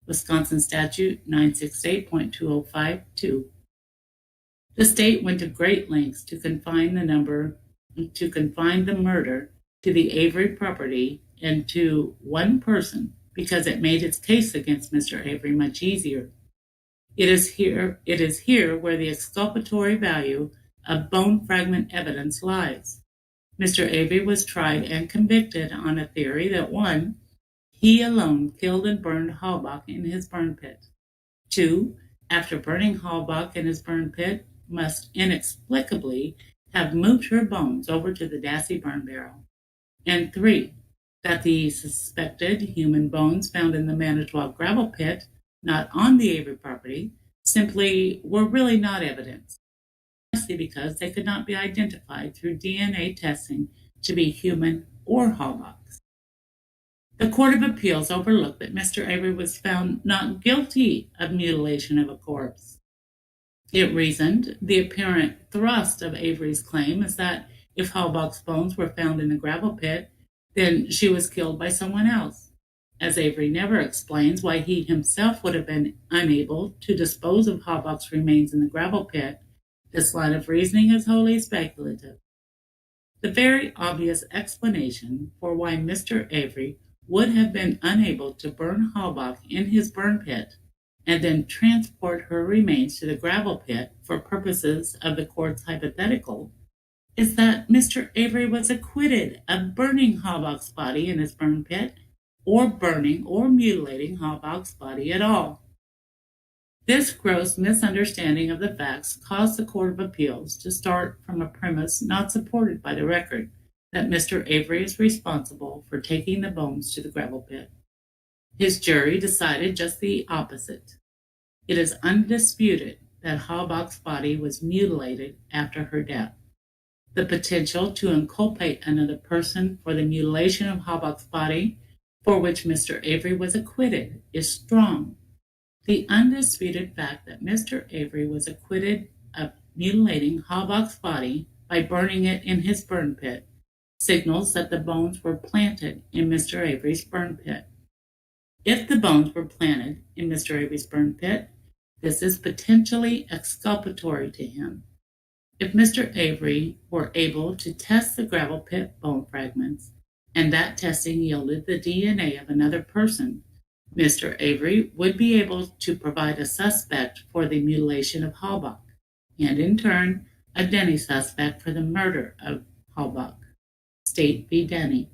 Wisconsin Statute 968.2052. The state went to great lengths to confine the murder to the Avery property and to one person because it made its case against Mr. Avery much easier. It is here where the exculpatory value of bone fragment evidence lies. Mr. Avery was tried and convicted on a theory that 1. He alone killed and burned Halbach in his burn pit. 2. After burning Halbach in his burn pit, must inexplicably have moved her bones over to the Dassey burn barrel. And 3. That the suspected human bones found in the Manitowoc gravel pit, not on the Avery property, simply were really not evidence, precisely because they could not be identified through DNA testing to be human or Halbach's. The Court of Appeals overlooked that Mr. Avery was found not guilty of mutilation of a corpse. It reasoned the apparent thrust of Avery's claim is that if Halbach's bones were found in the gravel pit, then she was killed by someone else. As Avery never explains why he himself would have been unable to dispose of Halbach's remains in the gravel pit, this line of reasoning is wholly speculative. The very obvious explanation for why Mr. Avery would have been unable to burn Halbach in his burn pit and then transport her remains to the gravel pit for purposes of the court's hypothetical is that Mr. Avery was acquitted of burning Halbach's body in his burn pit or burning or mutilating Halbach's body at all. This gross misunderstanding of the facts caused the Court of Appeals to start from a premise not supported by the record that Mr. Avery is responsible for taking the bones to the gravel pit. His jury decided just the opposite. It is undisputed that Halbach's body was mutilated after her death. The potential to inculpate another person for the mutilation of Halbach's body, for which Mr. Avery was acquitted, is strong. The undisputed fact that Mr. Avery was acquitted of mutilating Halbach's body by burning it in his burn pit signals that the bones were planted in Mr. Avery's burn pit. If the bones were planted in Mr. Avery's burn pit, this is potentially exculpatory to him. If Mr. Avery were able to test the gravel pit bone fragments, and that testing yielded the DNA of another person, Mr. Avery would be able to provide a suspect for the mutilation of Halbach, and in turn, a Denny suspect for the murder of Halbach. State v. Denny.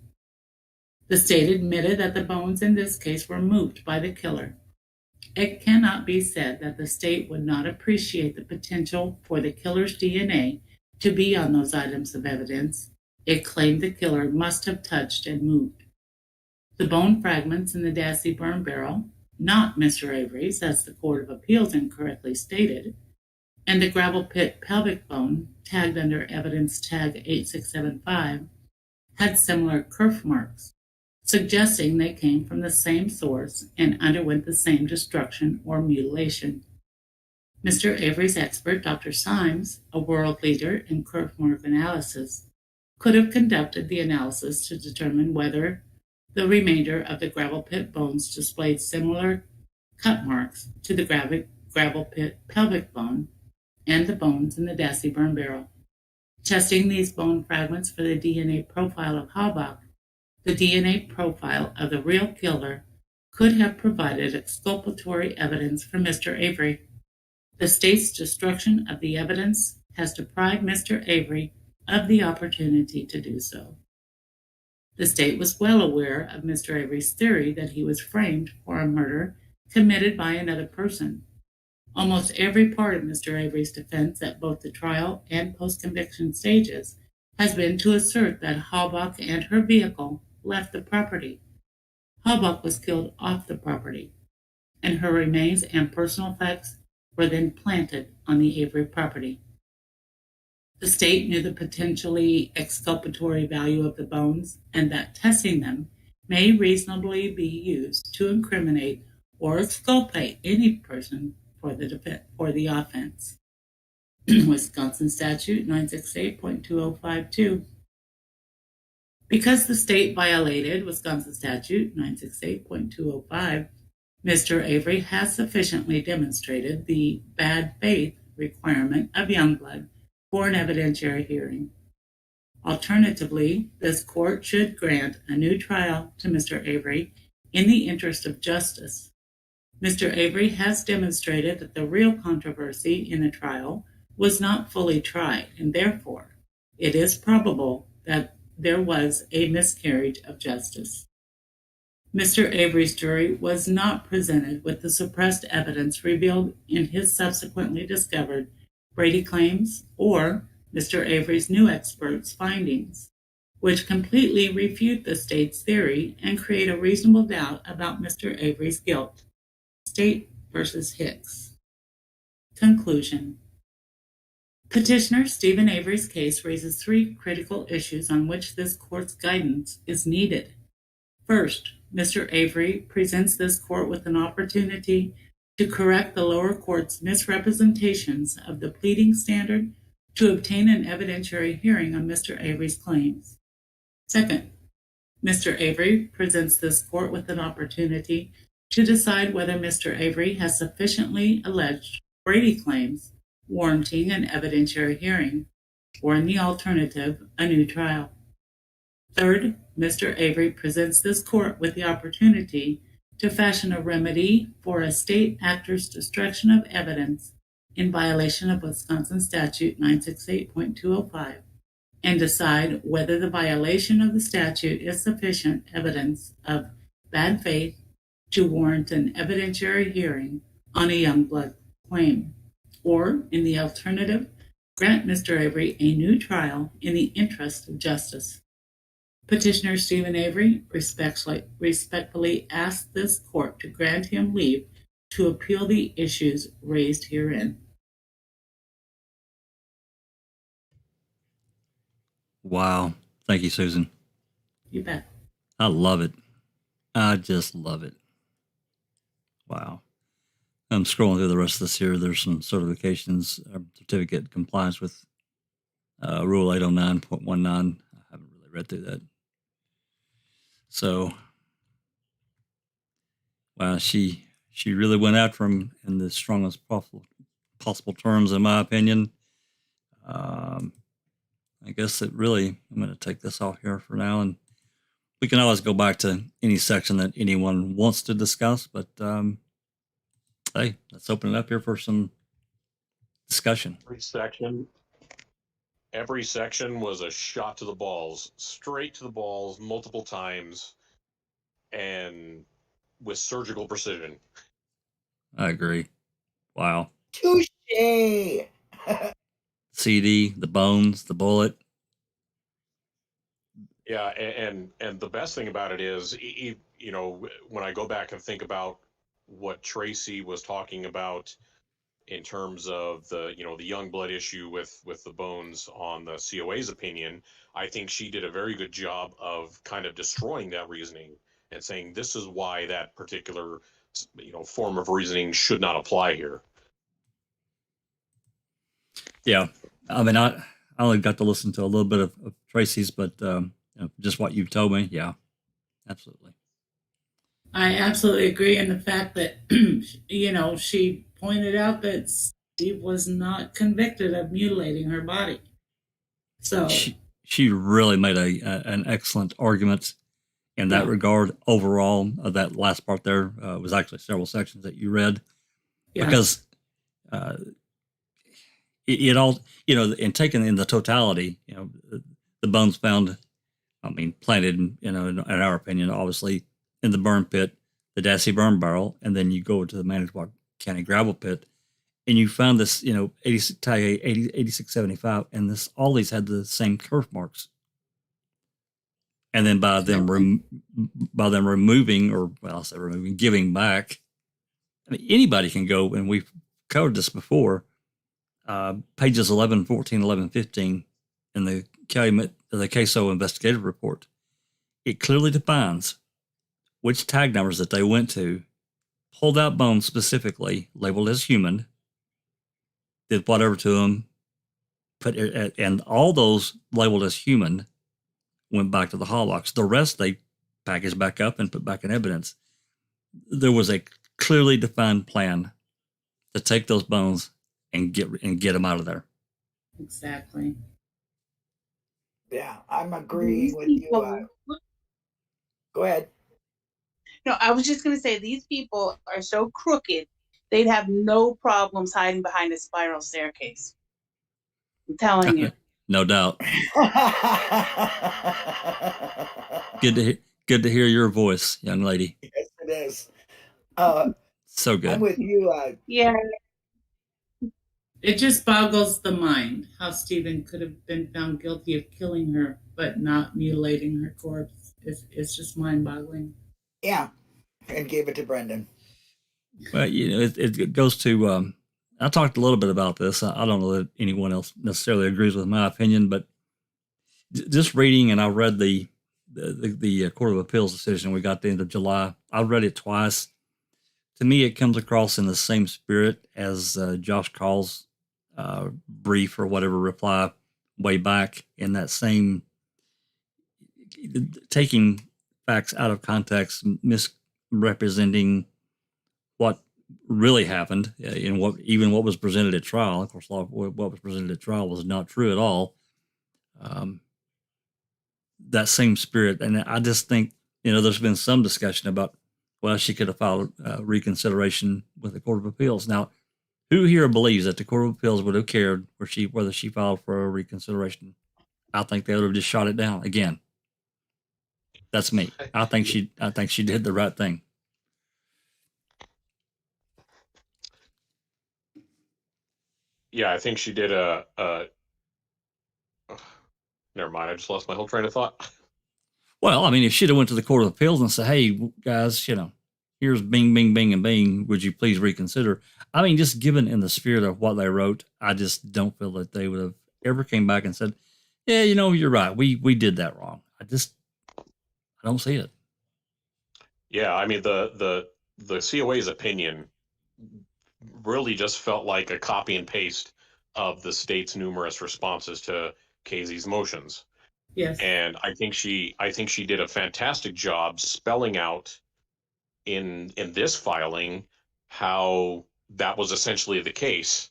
The state admitted that the bones in this case were moved by the killer. It cannot be said that the state would not appreciate the potential for the killer's DNA to be on those items of evidence. It claimed the killer must have touched and moved. The bone fragments in the Dassey burn barrel, not Mr. Avery's, as the Court of Appeals incorrectly stated, and the gravel pit pelvic bone, tagged under evidence tag 8675, had similar kerf marks, suggesting they came from the same source and underwent the same destruction or mutilation. Mr. Avery's expert, Dr. Symes, a world leader in kerf mark analysis, could have conducted the analysis to determine whether the remainder of the gravel pit bones displayed similar cut marks to the gravel pit pelvic bone and the bones in the Dassey burn barrel. Testing these bone fragments for the DNA profile of Halbach, the DNA profile of the real killer could have provided exculpatory evidence for Mr. Avery. The state's destruction of the evidence has deprived Mr. Avery of the opportunity to do so. The state was well aware of Mr. Avery's theory that he was framed for a murder committed by another person. Almost every part of Mr. Avery's defense at both the trial and post-conviction stages has been to assert that Halbach and her vehicle left the property. Halbach was killed off the property, and her remains and personal effects were then planted on the Avery property. The state knew the potentially exculpatory value of the bones and that testing them may reasonably be used to incriminate or exculpate any person for the offense. Wisconsin Statute 968.2052. Because the state violated Wisconsin Statute 968.205, Mr. Avery has sufficiently demonstrated the bad faith requirement of Youngblood for an evidentiary hearing. Alternatively, this court should grant a new trial to Mr. Avery in the interest of justice. Mr. Avery has demonstrated that the real controversy in the trial was not fully tried, and therefore it is probable that there was a miscarriage of justice. Mr. Avery's jury was not presented with the suppressed evidence revealed in his subsequently discovered Brady claims or Mr. Avery's new expert's findings, which completely refute the state's theory and create a reasonable doubt about Mr. Avery's guilt. State versus Hicks. Conclusion. Petitioner Stephen Avery's case raises three critical issues on which this court's guidance is needed. First, Mr. Avery presents this court with an opportunity to correct the lower court's misrepresentations of the pleading standard to obtain an evidentiary hearing on Mr. Avery's claims. Second, Mr. Avery presents this court with an opportunity to decide whether Mr. Avery has sufficiently alleged Brady claims warranting an evidentiary hearing, or in the alternative, a new trial. Third, Mr. Avery presents this court with the opportunity to fashion a remedy for a state actor's destruction of evidence in violation of Wisconsin Statute 968.205 and decide whether the violation of the statute is sufficient evidence of bad faith to warrant an evidentiary hearing on a Youngblood claim, or, in the alternative, grant Mr. Avery a new trial in the interest of justice. Petitioner Stephen Avery respectfully asks this court to grant him leave to appeal the issues raised herein. Wow. Thank you, Susan. You bet. I love it. I just love it. Wow. I'm scrolling through the rest of this here. There's some certifications, certificate compliance with Rule 809.19. I haven't really read through that. So, wow, she really went after him in the strongest possible terms, in my opinion. I guess it really, I'm going to take this off here for now, and we can always go back to any section that anyone wants to discuss, but hey, let's open it up here for some discussion. Every section was a shot to the balls, straight to the balls, multiple times, and with surgical precision. I agree. Wow. Touche. CD, the bones, the bullet. Yeah, and the best thing about it is, you know, when I go back and think about what Tracy was talking about in terms of the, you know, the Youngblood issue with the bones on the COA's opinion, I think she did a very good job of kind of destroying that reasoning and saying this is why that particular, you know, form of reasoning should not apply here. Yeah, I mean, I only got to listen to a little bit of Tracy's, but you know, just what you've told me, yeah, absolutely. I absolutely agree. And the fact that, you know, she pointed out that Steve was not convicted of mutilating her body. So she really made an excellent argument in that regard. Overall, that last part there was actually several sections that you read, because it all, you know, in taking in the totality, you know, the bones found, I mean, planted, you know, in our opinion, obviously, in the burn pit, the Dassey burn barrel, and then you go to the Manitowoc County gravel pit, and you found this, you know, 8675, and this, all these had the same kerf marks. And then by them removing, or well, I'll say removing, giving back, I mean, anybody can go, and we've covered this before, pages 11, 14, 11, 15 in the CASO investigative report. It clearly defines which tag numbers that they went to, pulled out bones specifically, labeled as human, did whatever to them, and all those labeled as human went back to the Holox. The rest they packaged back up and put back in evidence. There was a clearly defined plan to take those bones and get them out of there. exactly. Yeah, I'm agreeing with you. Go ahead. No, I was just going to say, these people are so crooked, they'd have no problems hiding behind a spiral staircase. I'm telling you. No doubt. Good to hear your voice, young lady. Yes, it is. So good. I'm with you. Yeah. It just boggles the mind how Stephen could have been found guilty of killing her, but not mutilating her corpse. It's just mind-boggling. Yeah, and gave it to Brendan. Well, you know, it goes to. I talked a little bit about this. I don't know that anyone else necessarily agrees with my opinion, but just reading, and I read the Court of Appeals decision we got at the end of July. I read it twice. To me, it comes across in the same spirit as Josh Call's brief or whatever reply way back, in that same taking facts out of context, misrepresenting what really happened, in what was presented at trial. Of course, what was presented at trial was not true at all. That same spirit, and I just think, you know, there's been some discussion about well, she could have filed reconsideration with the Court of Appeals. Now, who here believes that the Court of Appeals would have cared whether she filed for a reconsideration? I think they would have just shot it down again. That's me. I think she did the right thing. Yeah, I think she did never mind. I just lost my whole train of thought. Well, I mean, if she'd have went to the Court of Appeals and said, "Hey, guys, here's Bing, Bing, Bing, and Bing. Would you please reconsider?" I mean, just given in the spirit of what they wrote, I just don't feel that they would have ever came back and said, "Yeah, you're right. We did that wrong." I don't see it. Yeah, I mean the COA's opinion really just felt like a copy and paste of the state's numerous responses to Casey's motions. Yes. And I think she did a fantastic job spelling out in this filing how that was essentially the case.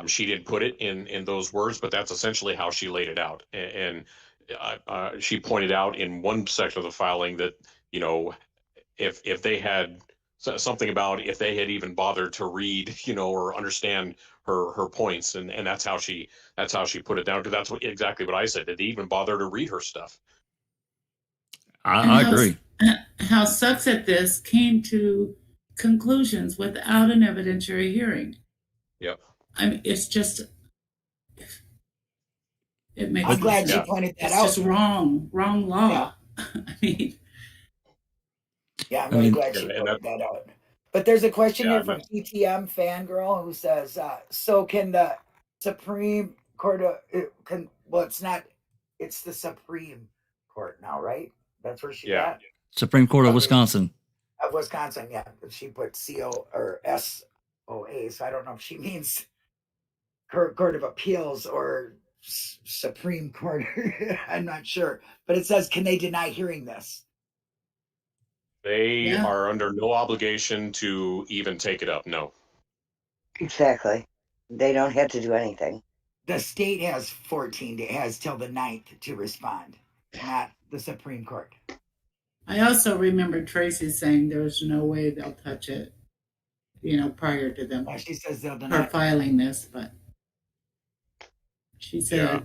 She didn't put it in those words, but that's essentially how she laid it out. And she pointed out in one section of the filing that, if they had something about if they had even bothered to read, or understand her points, and that's how she put it down, because that's exactly what I said. Did they even bother to read her stuff? I agree. House sucks at this came to conclusions without an evidentiary hearing. Yep. I mean, it's just, it makes I'm glad sense. you pointed that It's out. just wrong law. I mean, Yeah, I'm really glad she and pointed that out. But there's a question Yeah, here from ETM Fangirl who says, so can the Supreme Court it's the Supreme Court now, right? That's where she at? Supreme Court of Wisconsin. Of Wisconsin, yeah. She put CO or SOA, so I don't know if she means Court of Appeals or Supreme Court. I'm not sure. But it says, can they deny hearing this? They are under no obligation to even take it up. No. Exactly. They don't have to do anything. The state has 14 days, has till the 9th to respond, not the Supreme Court. I also remember Tracy saying there's no way they'll touch it, prior to them. She says they'll her filing this, but she said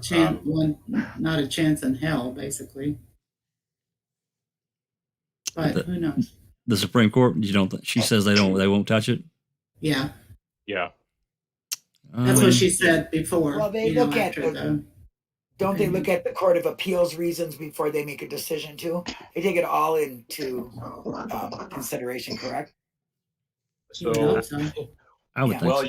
not a chance in hell, basically. But who knows? The Supreme Court, she says they won't touch it. Yeah. Yeah. That's what she said before. Well, they look at don't they look at the Court of Appeals reasons before they make a decision too? They take it all into consideration, correct? So, I would think so.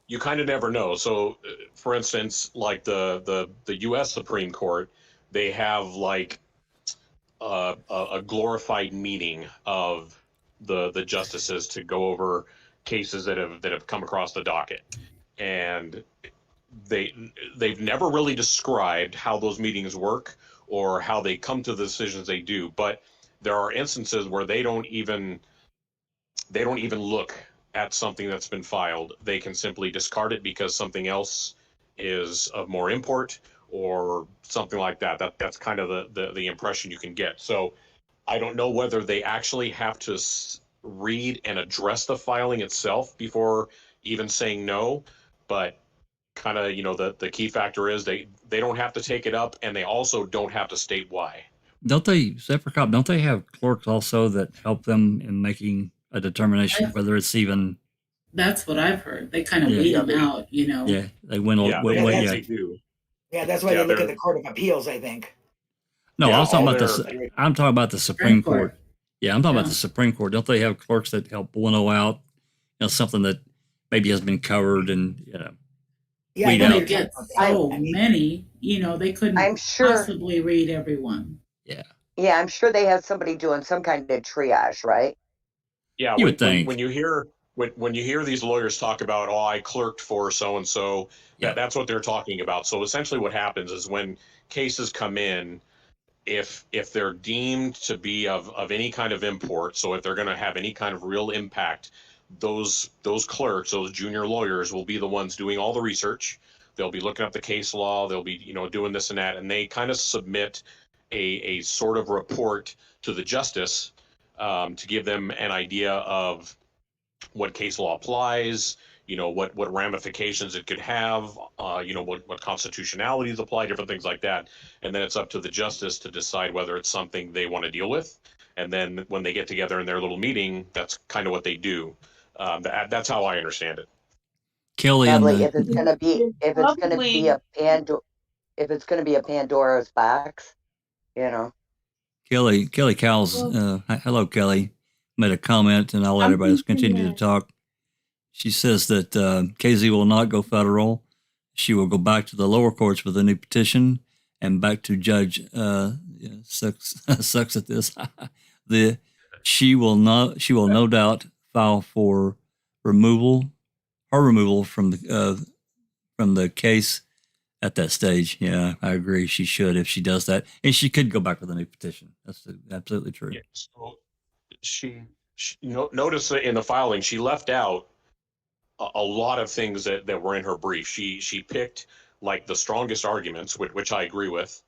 You kind of never know. So, for instance, like the U.S. Supreme Court, they have like a glorified meeting of the justices to go over cases that have come across the docket, and they've never really described how those meetings work or how they come to the decisions they do. But there are instances where they don't even look at something that's been filed. They can simply discard it because something else is of more import or something like that. That's kind of the impression you can get. So I don't know whether they actually have to read and address the filing itself before even saying no, but kind of, the key factor is they don't have to take it up, and they also don't have to state why. Don't they have clerks also that help them in making a determination whether it's even? That's what I've heard. They kind of weed them out, Yeah, they went. They do. Yeah, that's why they look at the Court of Appeals, I think. No, I'm talking about the Supreme Court. Yeah, I'm talking about the Supreme Court. Don't they have clerks that help winnow out, something that maybe has been covered and weed out? They get so many, they couldn't possibly read everyone. Yeah. Yeah, I'm sure they have somebody doing some kind of triage, right? Yeah, you would think. When you hear these lawyers talk about, I clerked for so and so, that's what they're talking about. So essentially, what happens is when cases come in, if they're deemed to be of any kind of import, so if they're going to have any kind of real impact, those clerks, those junior lawyers, will be the ones doing all the research. They'll be looking up the case law. They'll be doing this and that, and they kind of submit a sort of report to the justice to give them an idea of what case law applies, what ramifications it could have, what constitutionalities apply, different things like that. And then it's up to the justice to decide whether it's something they want to deal with. And then when they get together in their little meeting, that's kind of what they do. That's how I understand it. Kelly Probably and if it's gonna be a Pandora's box, Kelly Cowles, hello Kelly, made a comment, and I'll let everybody else continue to talk. She says that KZ will not go federal. She will go back to the lower courts with a new petition and back to Judge sucks at this. She will no doubt file for removal from the case at that stage. Yeah, I agree. She should, if she does that, and she could go back with a new petition. That's absolutely true. Yeah, so she notice that in the filing, she left out a lot of things that were in her brief. She picked like the strongest arguments, which I agree with,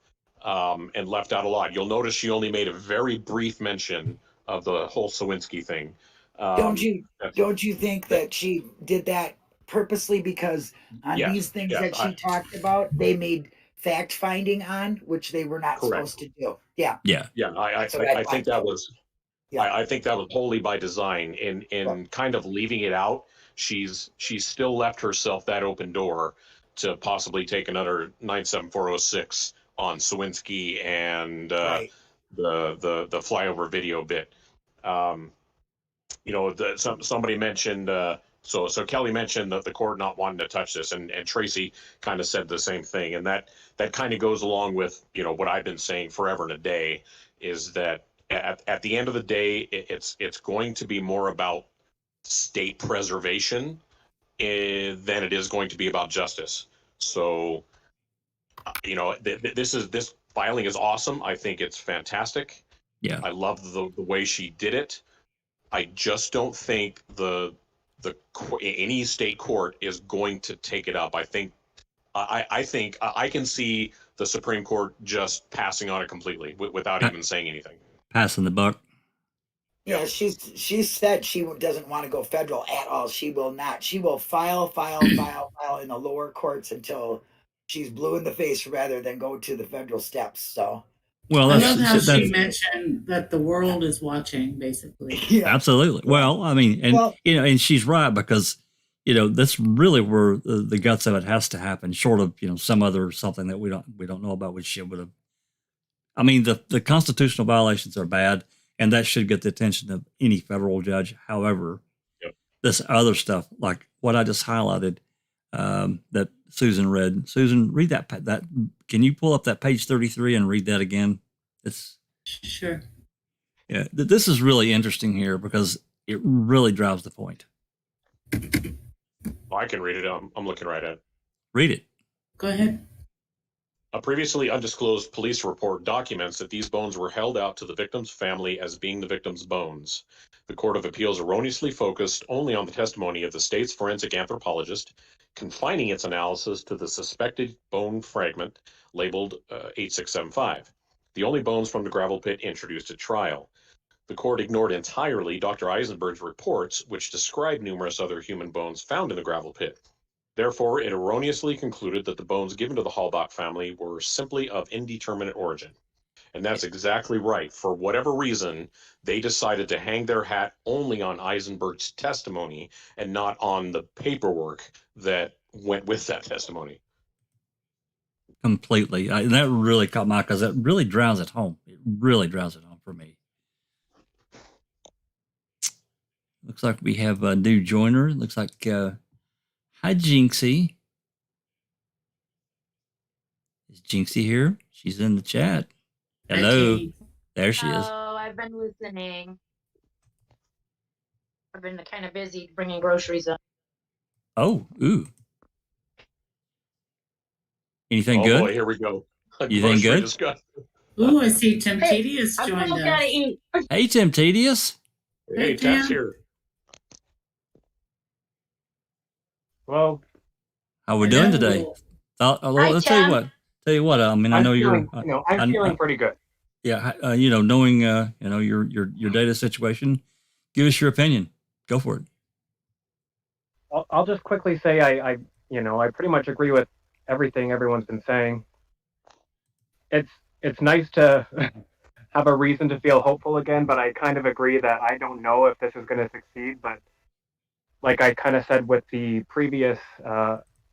and left out a lot. You'll notice she only made a very brief mention of the whole Sawinski thing. Don't you think that she did that purposely, because on these things that she talked about, they made fact finding on which they were not supposed to do? Yeah. I think that was. I think that was wholly by design. In kind of leaving it out, she's still left herself that open door to possibly take another 97406 on Sawinski and the flyover video bit. Somebody mentioned. So Kelly mentioned that the court not wanting to touch this, and Tracy kind of said the same thing, and that kind of goes along with what I've been saying forever and a day, is that at the end of the day, it's going to be more about state preservation than it is going to be about justice. So, this filing is awesome. I think it's fantastic. Yeah, I love the way she did it. I just don't think any state court is going to take it up. I think I can see the Supreme Court just passing on it completely without even saying anything. Passing the buck. Yeah, she said she doesn't want to go federal at all. She will not. She will file in the lower courts until she's blue in the face, rather than go to the federal steps. So, well, I love how she mentioned that the world is watching, basically. Yeah, absolutely. Well, I mean, and she's right, because that's really where the guts of it has to happen, short of some other something that we don't know about, which she would have. I mean, the constitutional violations are bad, and that should get the attention of any federal judge. However, this other stuff, like what I just highlighted, that Susan read. Susan, read that. Can you pull up that page 33 and read that again? It's sure. Yeah, this is really interesting here because it really drives the point. I can read it. I'm looking right at it. Read it. Go ahead. A previously undisclosed police report documents that these bones were held out to the victim's family as being the victim's bones. The Court of Appeals erroneously focused only on the testimony of the state's forensic anthropologist, confining its analysis to the suspected bone fragment labeled 8675, the only bones from the gravel pit introduced at trial. The court ignored entirely Dr. Eisenberg's reports, which describe numerous other human bones found in the gravel pit. Therefore, it erroneously concluded that the bones given to the Halbach family were simply of indeterminate origin. And that's exactly right. For whatever reason, they decided to hang their hat only on Eisenberg's testimony and not on the paperwork that went with that testimony. Completely. And that really caught my eye, because that really drives it home. It really drives it home for me. Looks like we have a new joiner. Looks like... Hi, Jinxie. Is Jinxie here? She's in the chat. Hello. There she is. Oh, I've been listening. I've been kind of busy bringing groceries up. Oh, ooh. Anything good? Boy, here we go. Anything good? Ooh, I see Tim Tedious joined us. Gotta eat. Hey, Tim Tedious. Hey, Tim's here. Well, how we doing today? Let's tell you what. I mean, I know you're. I'm feeling pretty good. Yeah, knowing your data situation, give us your opinion. Go for it. I'll just quickly say I pretty much agree with everything everyone's been saying. It's nice to have a reason to feel hopeful again, but I kind of agree that I don't know if this is going to succeed. But like I kind of said with the previous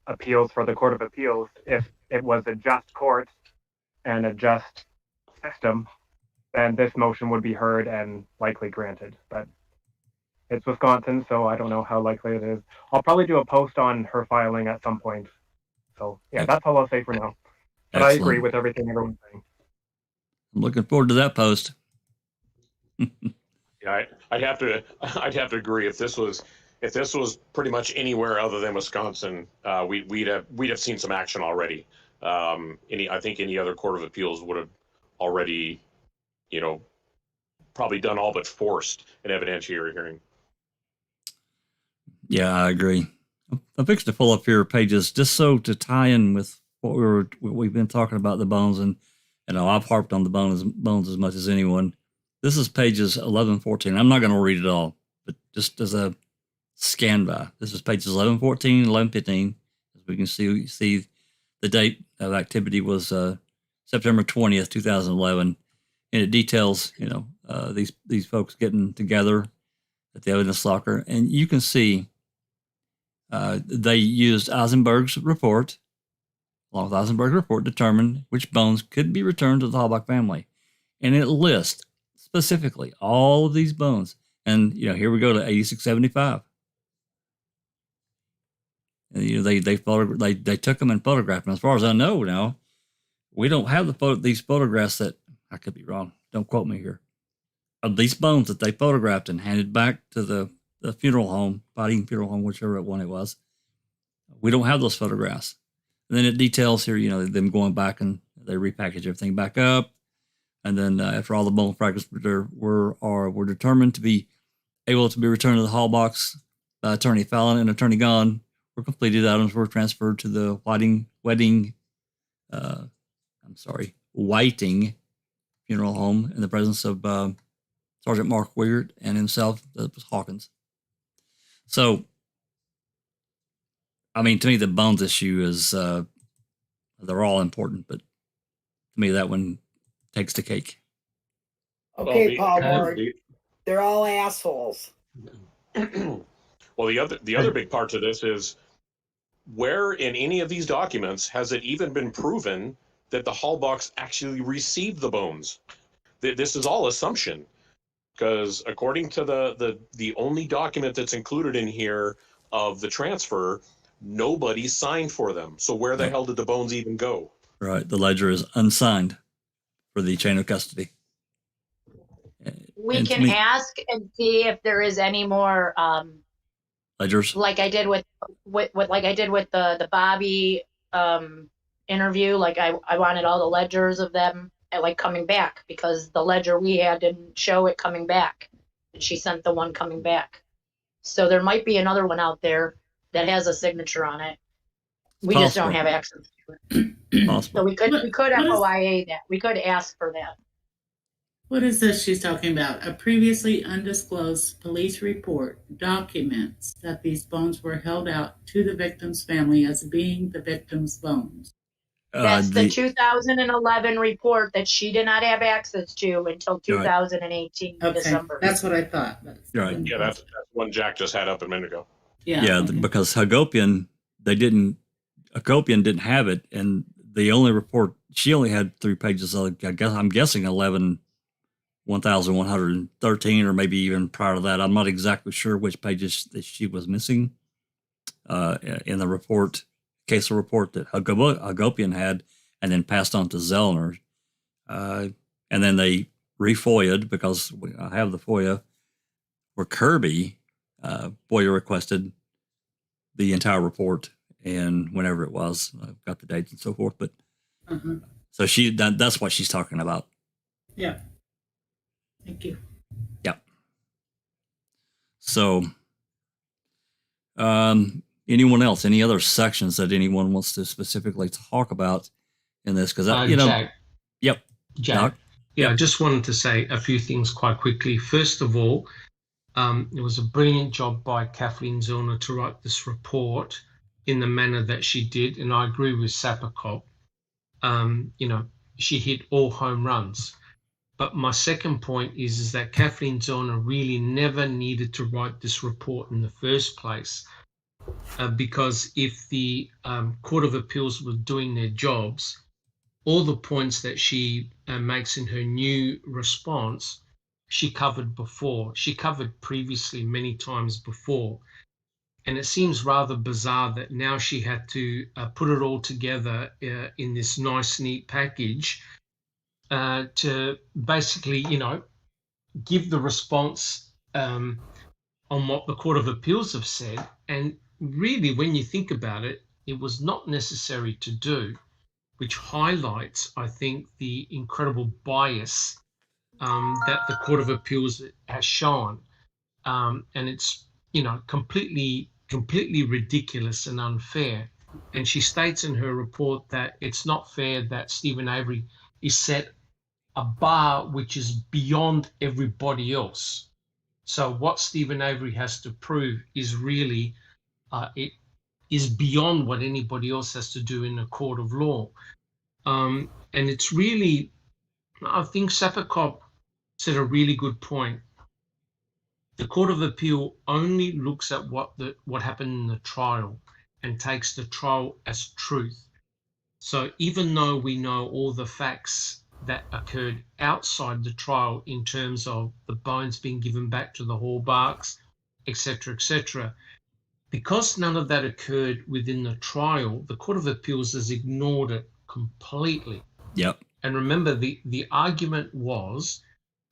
appeals for the Court of Appeals, if it was a just court and a just system, then this motion would be heard and likely granted. But it's Wisconsin, so I don't know how likely it is. I'll probably do a post on her filing at some point. So yeah, that's all I'll say for now. But I agree with everything everyone's saying. I'm looking forward to that post. Yeah, I'd have to agree. If this was pretty much anywhere other than Wisconsin, we'd have seen some action already. I think any other Court of Appeals would have already, probably done all but forced an evidentiary hearing. Yeah, I agree. I fixed to pull up here pages just so to tie in with what we've been talking about, the bones, and I've harped on the bones as much as anyone. This is pages 11, 14. I'm not going to read it all, but just as a scan by, this is pages 11, 14, 11, 15. As we can see the date of activity was September 20th, 2011, and it details these folks getting together at the evidence locker, and you can see they used Eisenberg's report. Along with Eisenberg's report, determined which bones could be returned to the Halbach family, and it lists specifically all of these bones. And here we go to 8675. And, they took them and photographed them. As far as I know now, we don't have these photographs that, I could be wrong, don't quote me here, of these bones that they photographed and handed back to the funeral home, Fighting Funeral Home, whichever one it was. We don't have those photographs. And then it details here, them going back and they repackage everything back up. And then after all the bone fragments were determined to be able to be returned to the Halbachs by Attorney Fallon and Attorney Gahn, were completed. Items were transferred to the Whiting Funeral Home in the presence of Sergeant Mark Wiggert and himself, that was Hawkins. So, I mean, to me, the bones issue is, they're all important, but to me, that one takes the cake. Okay, Paul Ward, they're all assholes. Well, the other big part to this is, where in any of these documents has it even been proven that the Halbachs actually received the bones? This is all assumption, because according to the only document that's included in here of the transfer, nobody signed for them. So where the hell did the bones even go? Right. The ledger is unsigned for the chain of custody. We can ask and see if there is any more ledgers, like I did with the Bobby interview. Like I wanted all the ledgers of them coming back, because the ledger we had didn't show it coming back, and she sent the one coming back. So there might be another one out there that has a signature on it. We just don't have access to it. So we could FOIA that. We could ask for that. What is this she's talking about? A previously undisclosed police report documents that these bones were held out to the victim's family as being the victim's bones. That's the 2011 report that she did not have access to until 2018 December. That's what I thought. Right. Yeah, that's one Jack just had up a minute ago. Because Hagopian didn't have it, and the only report, she only had 3 pages. I'm guessing 1113, or maybe even prior to that. I'm not exactly sure which pages that she was missing in the report, case report that Hagopian had, and then passed on to Zellner. And then they re-FOIA'd, because I have the FOIA where Kirby FOIA requested the entire report, and whenever it was, I've got the dates and so forth. But so that's what she's talking about. Yeah. Thank you. Yep. So, anyone else? Any other sections that anyone wants to specifically talk about in this? Because Jack. Yep. Jack. Yeah, I just wanted to say a few things quite quickly. First of all, it was a brilliant job by Kathleen Zellner to write this report in the manner that she did, and I agree with Sapakop. She hit all home runs. But my second point is that Kathleen Zellner really never needed to write this report in the first place, because if the Court of Appeals were doing their jobs, all the points that she makes in her new response, she covered before. She covered previously many times before. And it seems rather bizarre that now she had to put it all together in this nice, neat package to basically, give the response on what the Court of Appeals have said. And really, when you think about it, it was not necessary to do, which highlights, I think, the incredible bias that the Court of Appeals has shown. And it's, completely ridiculous and unfair. And she states in her report that it's not fair that Stephen Avery is set a bar which is beyond everybody else. So what Stephen Avery has to prove is really, it is beyond what anybody else has to do in a court of law. And it's really, I think Sapakop said a really good point. The Court of Appeal only looks at what happened in the trial and takes the trial as truth. So even though we know all the facts that occurred outside the trial in terms of the bones being given back to the Hallbarks, etc., because none of that occurred within the trial, the Court of Appeals has ignored it completely. Yep. And remember, the argument was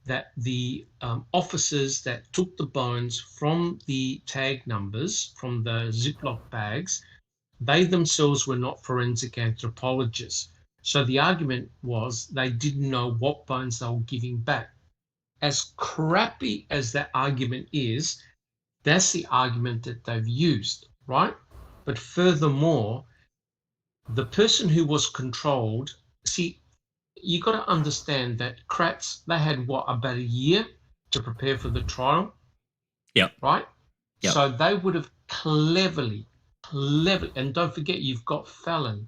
that the officers that took the bones from the tag numbers, from the Ziploc bags, they themselves were not forensic anthropologists. So the argument was they didn't know what bones they were giving back. As crappy as that argument is, that's the argument that they've used, right? But furthermore, the person who was controlled, you got to understand that Kratz, they had about a year to prepare for the trial. Yep. Right? Yep. So they would have cleverly, and don't forget you've got Fallon,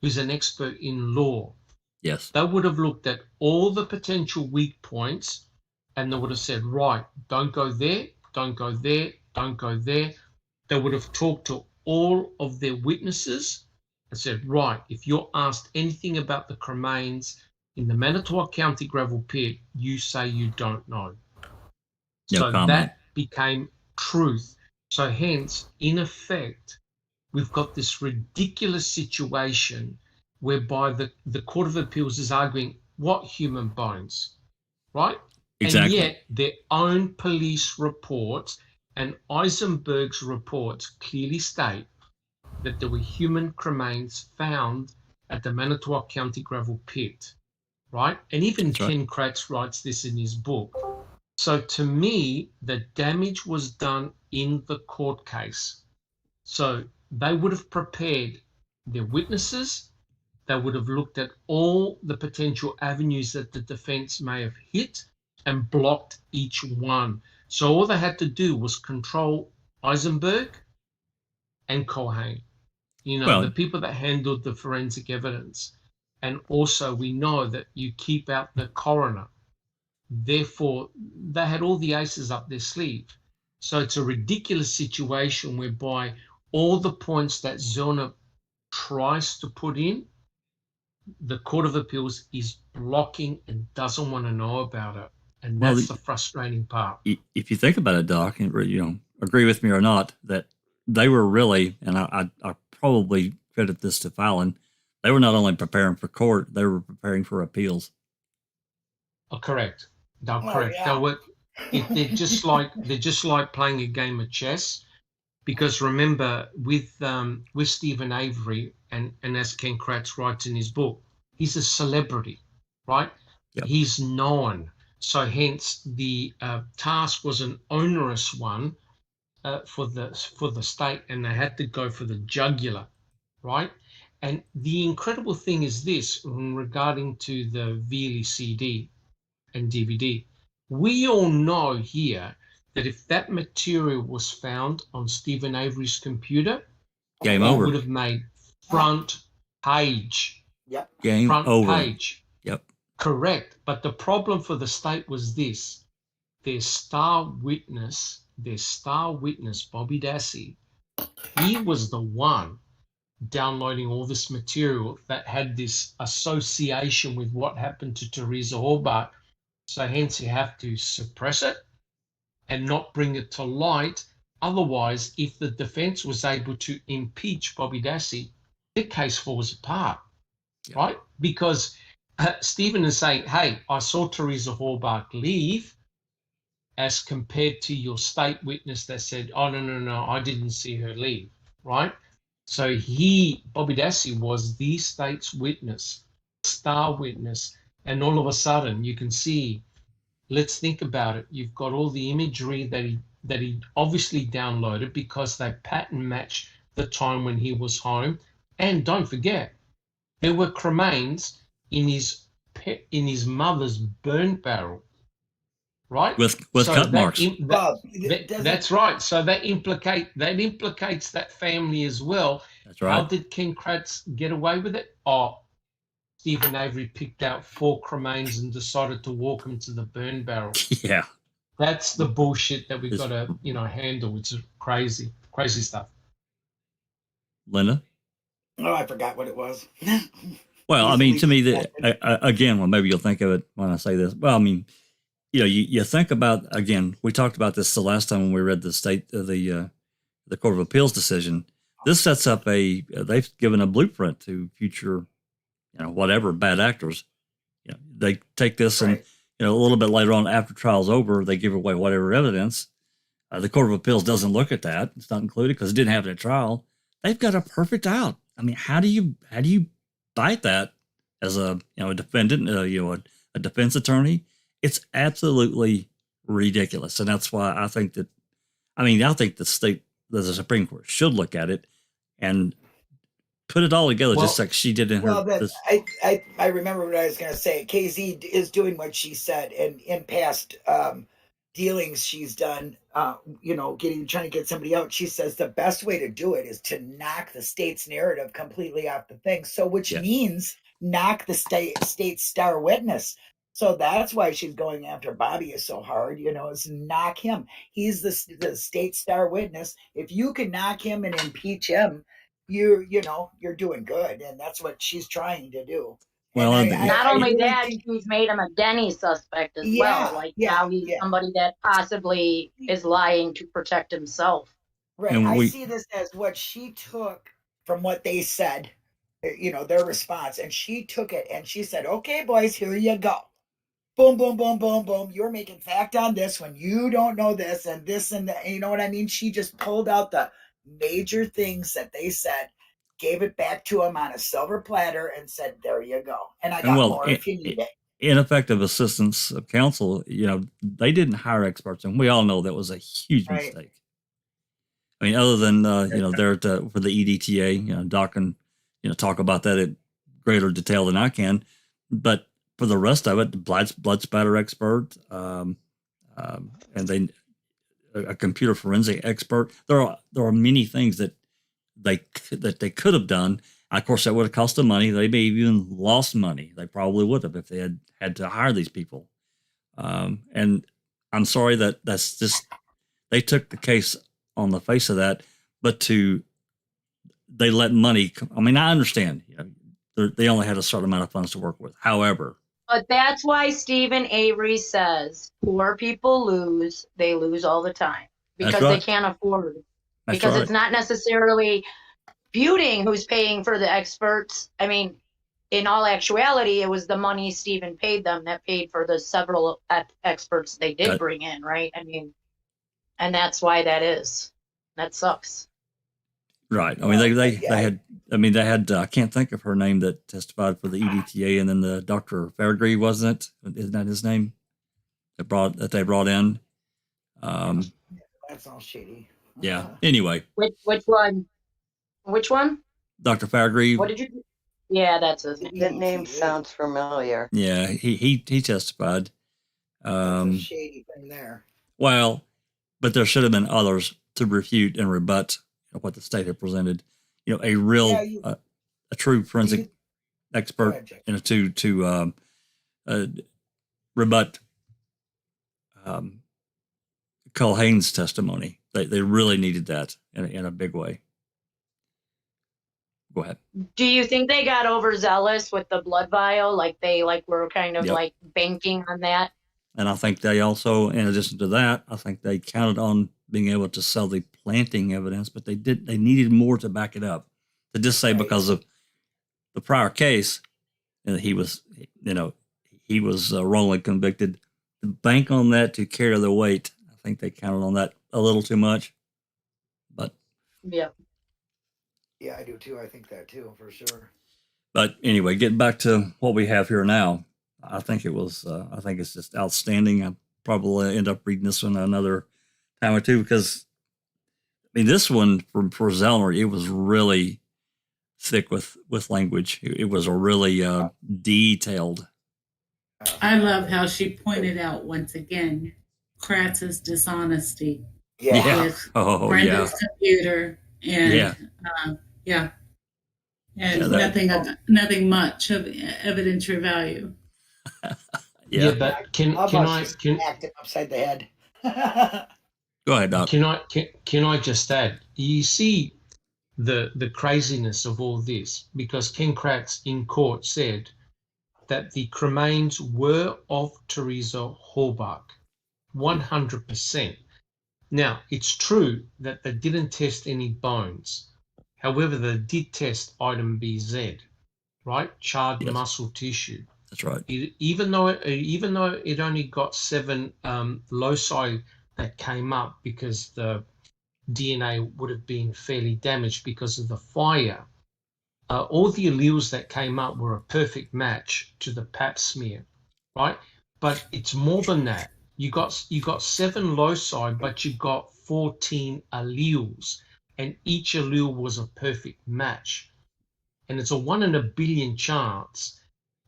who's an expert in law. Yes. They would have looked at all the potential weak points and they would have said, right, don't go there, don't go there, don't go there. They would have talked to all of their witnesses and said, right, if you're asked anything about the cremains in the Manitowoc County gravel pit, you say you don't know. No so comment. That became truth. So hence, in effect, we've got this ridiculous situation whereby the Court of Appeals is arguing what human bones, right? Exactly. And yet their own police reports and Eisenberg's reports clearly state that there were human cremains found at the Manitowoc County gravel pit, right? And even That's right. Ken Kratz writes this in his book. So to me, the damage was done in the court case. So they would have prepared their witnesses. They would have looked at all the potential avenues that the defense may have hit and blocked each one. So all they had to do was control Eisenberg and Cohen, the people that handled the forensic evidence. And also we know that you keep out the coroner. Therefore, they had all the aces up their sleeve. So it's a ridiculous situation whereby all the points that Zellner tries to put in, the Court of Appeals is blocking and doesn't want to know about it. And that's the frustrating part. If you think about it, Doc, and agree with me or not, that they were really, and I probably credit this to Fallon, they were not only preparing for court, they were preparing for appeals. Oh, correct. No, correct. Yeah. They're just like playing a game of chess, because remember with Stephen Avery and as Ken Kratz writes in his book, he's a celebrity, right? Yep. He's known, so hence the task was an onerous one for the state, and they had to go for the jugular, right? And the incredible thing is this, regarding to the Veely CD. and DVD. We all know here that if that material was found on Stephen Avery's computer, Game it over. would have made front page. Yep. Game Front over. page. Yep. Correct. But the problem for the state was this. Their star witness, Bobby Dassey, he was the one downloading all this material that had this association with what happened to Teresa Halbach. So hence you have to suppress it and not bring it to light. Otherwise, if the defense was able to impeach Bobby Dassey, the case falls apart, right? Because Stephen is saying, hey, I saw Teresa Halbach leave, as compared to your state witness that said, oh, no, I didn't see her leave, right? So Bobby Dassey was the state's witness, star witness, and all of a sudden you can see, let's think about it. You've got all the imagery that he obviously downloaded because they pattern match the time when he was home. And don't forget, there were cremains in his mother's burn barrel, right? With cut marks. That's right. So that implicates that family as well. That's right. How did Ken Kratz get away with it? Oh, Stephen Avery picked out 4 cremains and decided to walk them to the burn barrel. Yeah. That's the bullshit that we've got to, handle. It's crazy stuff. Linda? Oh, I forgot what it was. Well, I mean, to me, again, well, maybe you'll think of it when I say this. Well, I mean, you think about, again, we talked about this the last time when we read the Court of Appeals decision. This sets up they've given a blueprint to future, whatever bad actors. They take this and, a little bit later on after trial's over, they give away whatever evidence. The Court of Appeals doesn't look at that. It's not included because it didn't happen at trial. They've got a perfect out. I mean, how do you bite that as a defendant, a defense attorney? It's absolutely ridiculous, and that's why I think the Supreme Court should look at it and put it all together, just like she did in her. I remember what I was going to say. KZ is doing what she said, and in past dealings she's done, trying to get somebody out. She says the best way to do it is to knock the state's narrative completely off the thing. So, which means knock the state's star witness. So that's why she's going after Bobby is so hard, is knock him. He's the state star witness. If you can knock him and impeach him, you're doing good. And that's what she's trying to do. Well, not only that, she's made him a Denny suspect as well. Now he's somebody that possibly is lying to protect himself. Right. And I see this as what she took from what they said, their response. And she took it and she said, okay, boys, here you go. Boom, boom, boom, boom, boom. You're making fact on this when you don't know this and this and that. You know what I mean? She just pulled out the major things that they said, gave it back to him on a silver platter and said, there you go. And I got more if you need it. Ineffective assistance of counsel, they didn't hire experts. And we all know that was a huge mistake. I mean, other than, they're for the EDTA, Doc can, talk about that in greater detail than I can. But for the rest of it, blood spatter expert, and then a computer forensic expert. There are many things that they could have done. Of course, that would have cost them money. They may have even lost money. They probably would have if they had to hire these people. And I'm sorry that's just they took the case on the face of that, but they let money. I mean, I understand. They only had a certain amount of funds to work with. However. But that's why Stephen Avery says poor people lose. They lose all the time because they can't afford it. Because it's not necessarily Buting who's paying for the experts. I mean, in all actuality, it was the money Stephen paid them that paid for the several experts they did bring in, right? I mean, and that's why that is. That sucks. Right. I mean, they had. I can't think of her name that testified for the EDTA, and then the Dr. Fairgree, wasn't it? Isn't that his name? That they brought in. That's all shady. Yeah. Anyway. Which one? Which one? Dr. Fairgree. What did you? Yeah, that's his name. That name sounds familiar. Yeah, he testified, That's a shady thing there. Well, but there should have been others to refute and rebut what the state had presented. A real, a true forensic expert, to rebut Culhane's testimony. They really needed that in a big way. Go ahead. Do you think they got overzealous with the blood vial? Like they were kind of like banking on that? And I think they also, in addition to that, I think they counted on being able to sell the planting evidence, but they needed more to back it up. To just say because of the prior case, he was wrongly convicted. To bank on that to carry the weight, I think they counted on that a little too much. But yeah, I do too. I think that too, for sure. But anyway, getting back to what we have here now, I think it's just outstanding. I'll probably end up reading this one another time or two because, this one for Zellner, it was really thick with language. It was a really detailed. I love how she pointed out once again Kratz's dishonesty with Brenda's computer and nothing much of evidentiary value. But can I smacked him upside the head? Go ahead, Doc. Can I just add? You see the craziness of all this, because Ken Kratz in court said that the cremains were of Teresa Halbach, 100%. Now, it's true that they didn't test any bones. However, they did test item BZ, right? Charred muscle tissue. That's right. Even though it only got 7 loci that came up because the DNA would have been fairly damaged because of the fire. All the alleles that came up were a perfect match to the pap smear, right? But it's more than that. You got 7 loci, but you got 14 alleles, and each allele was a perfect match. And it's a 1 in a billion chance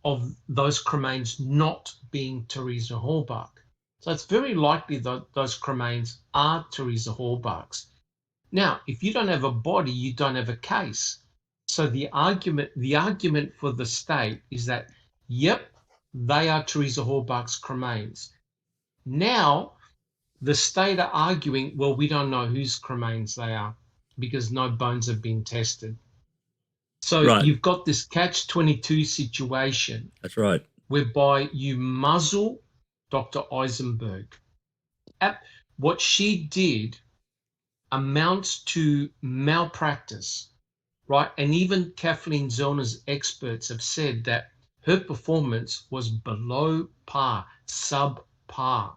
of those cremains not being Teresa Halbach. So it's very likely that those cremains are Teresa Halbach's. Now, if you don't have a body, you don't have a case. So the argument for the state is that, yep, they are Teresa Halbach's cremains. Now, the state are arguing, well, we don't know whose cremains they are because no bones have been tested. So you've got this catch-22 situation. That's right. Whereby you muzzle Dr. Eisenberg. What she did amounts to malpractice, right? And even Kathleen Zellner's experts have said that her performance was below par, subpar.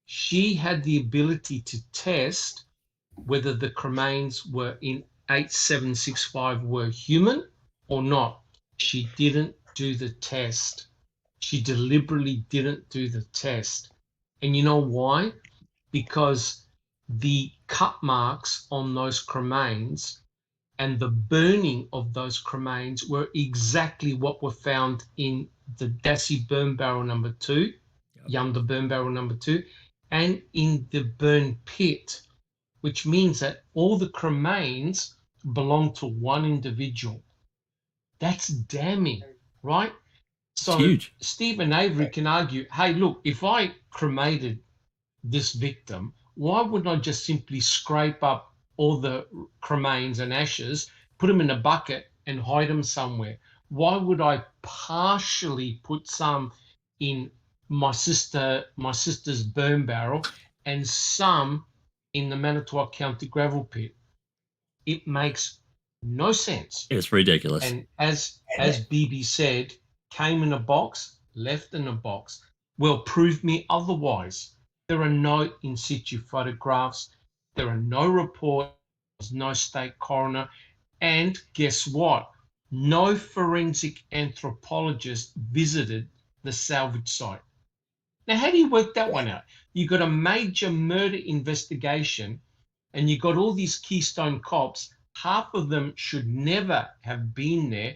She had the ability to test whether the cremains were in 8765 were human or not. She didn't do the test. She deliberately didn't do the test. And you know why? Because the cut marks on those cremains and the burning of those cremains were exactly what were found in the Dassey burn barrel number 2, Yonder burn barrel number 2, and in the burn pit, which means that all the cremains belong to one individual. That's damning, right? So huge. Stephen Avery can argue, hey, look, if I cremated this victim, why wouldn't I just simply scrape up all the cremains and ashes, put them in a bucket and hide them somewhere? Why would I partially put some in my sister's burn barrel and some in the Manitowoc County gravel pit? It makes no sense. It's ridiculous. And as BB said, came in a box, left in a box. Well, prove me otherwise. There are no in situ photographs. There are no reports. There's no state coroner. And guess what? No forensic anthropologist visited the salvage site. Now, how do you work that one out? You got a major murder investigation and you got all these Keystone cops. Half of them should never have been there.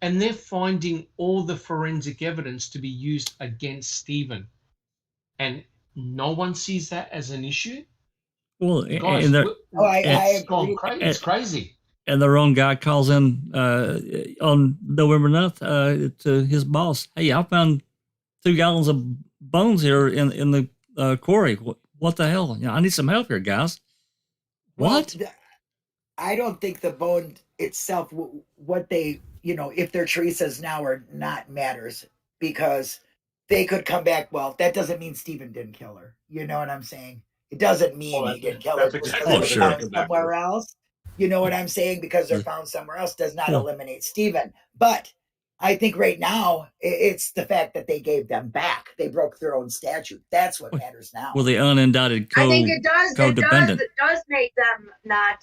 And they're finding all the forensic evidence to be used against Stephen. and no one sees that as an issue. Well, Guys, and I it's agree. gone crazy. It's crazy. and their own guy calls in on November 9th to his boss. Hey, I found 2 gallons of bones here in the quarry. What the hell? I need some help here, guys. What? Well, I don't think the bone itself, what they, if they're traces now or not, matters, because they could come back. Well, that doesn't mean Stephen didn't kill her. You know what I'm saying? It doesn't mean he didn't kill her. That's Just exactly because what they're I'm found back somewhere to. else. You know what I'm saying? Because they're found somewhere else does not eliminate Stephen. But I think right now it's the fact that they gave them back. They broke their own statute. That's what matters now. Well, the unindicted I think it does. codependent. It does make them not.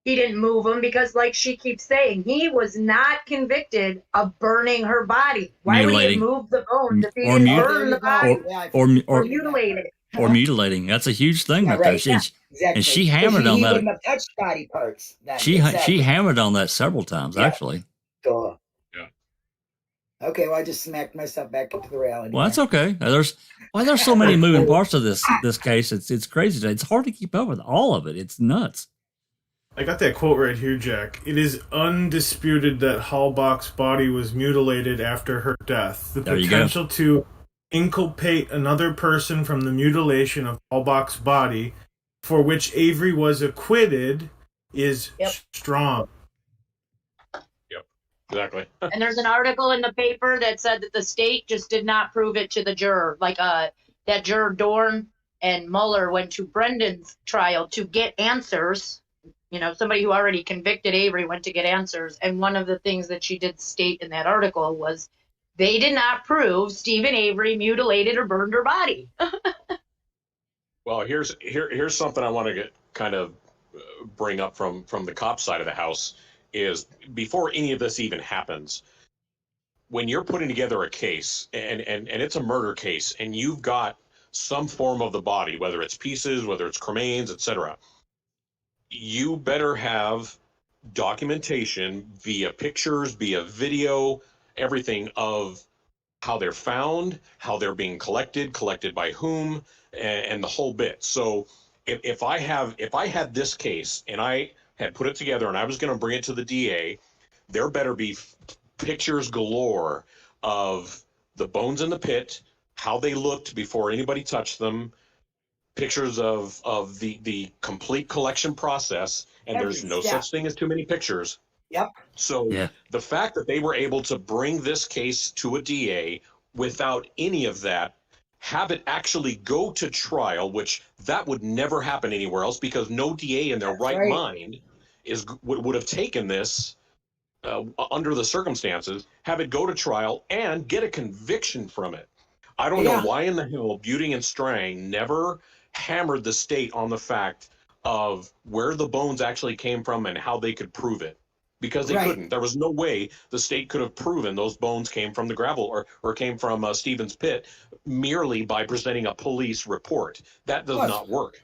He didn't move him because, like she keeps saying, he was not convicted of burning her body. Why would he have Mutilating. moved the bones if he Or didn't mut- burn the body or mutilate it? or mutilating. That's a huge thing Yeah, right there. right. Yeah, exactly. And she hammered on He that. wouldn't have touched body parts. Then. She Exactly. hammered on that several times, Yeah. actually. Duh. Yeah. Okay, well, I just smacked myself back into the reality. Well, that's okay. There's so many moving parts of this case. It's crazy. It's hard to keep up with all of it. It's nuts. I got that quote right here, Jack. It is undisputed that Halbach's body was mutilated after her death. The There you potential to inculpate another person from the mutilation of Halbach's body, for which Avery was acquitted, is strong. Yep, exactly. And there's an article in the paper that said that the state just did not prove it to the juror. Like that juror Dorn and Mueller went to Brendan's trial to get answers. Somebody who already convicted Avery went to get answers. And one of the things that she did state in that article was they did not prove Stephen Avery mutilated or burned her body. Well, here's something I want to get kind of bring up from the cop side of the house is before any of this even happens, when you're putting together a case and it's a murder case and you've got some form of the body, whether it's pieces, whether it's cremains, etc., you better have documentation via pictures, via video, everything of how they're found, how they're being collected by whom, and the whole bit. So if I had this case and I had put it together and I was going to bring it to the DA, there better be pictures galore of the bones in the pit, how they looked before anybody touched them, pictures of the complete collection process, and there's no such thing as too many pictures. Yep. So the fact that they were able to bring this case to a DA without any of that, have it actually go to trial, which that would never happen anywhere else because no DA in their right mind would have taken this under the circumstances, have it go to trial and get a conviction from it. I don't know why in the hell Buting and Strang never hammered the state on the fact of where the bones actually came from and how they could prove it. Because they couldn't. There was no way the state could have proven those bones came from the gravel or came from Stephen's pit merely by presenting a police report. That does not work.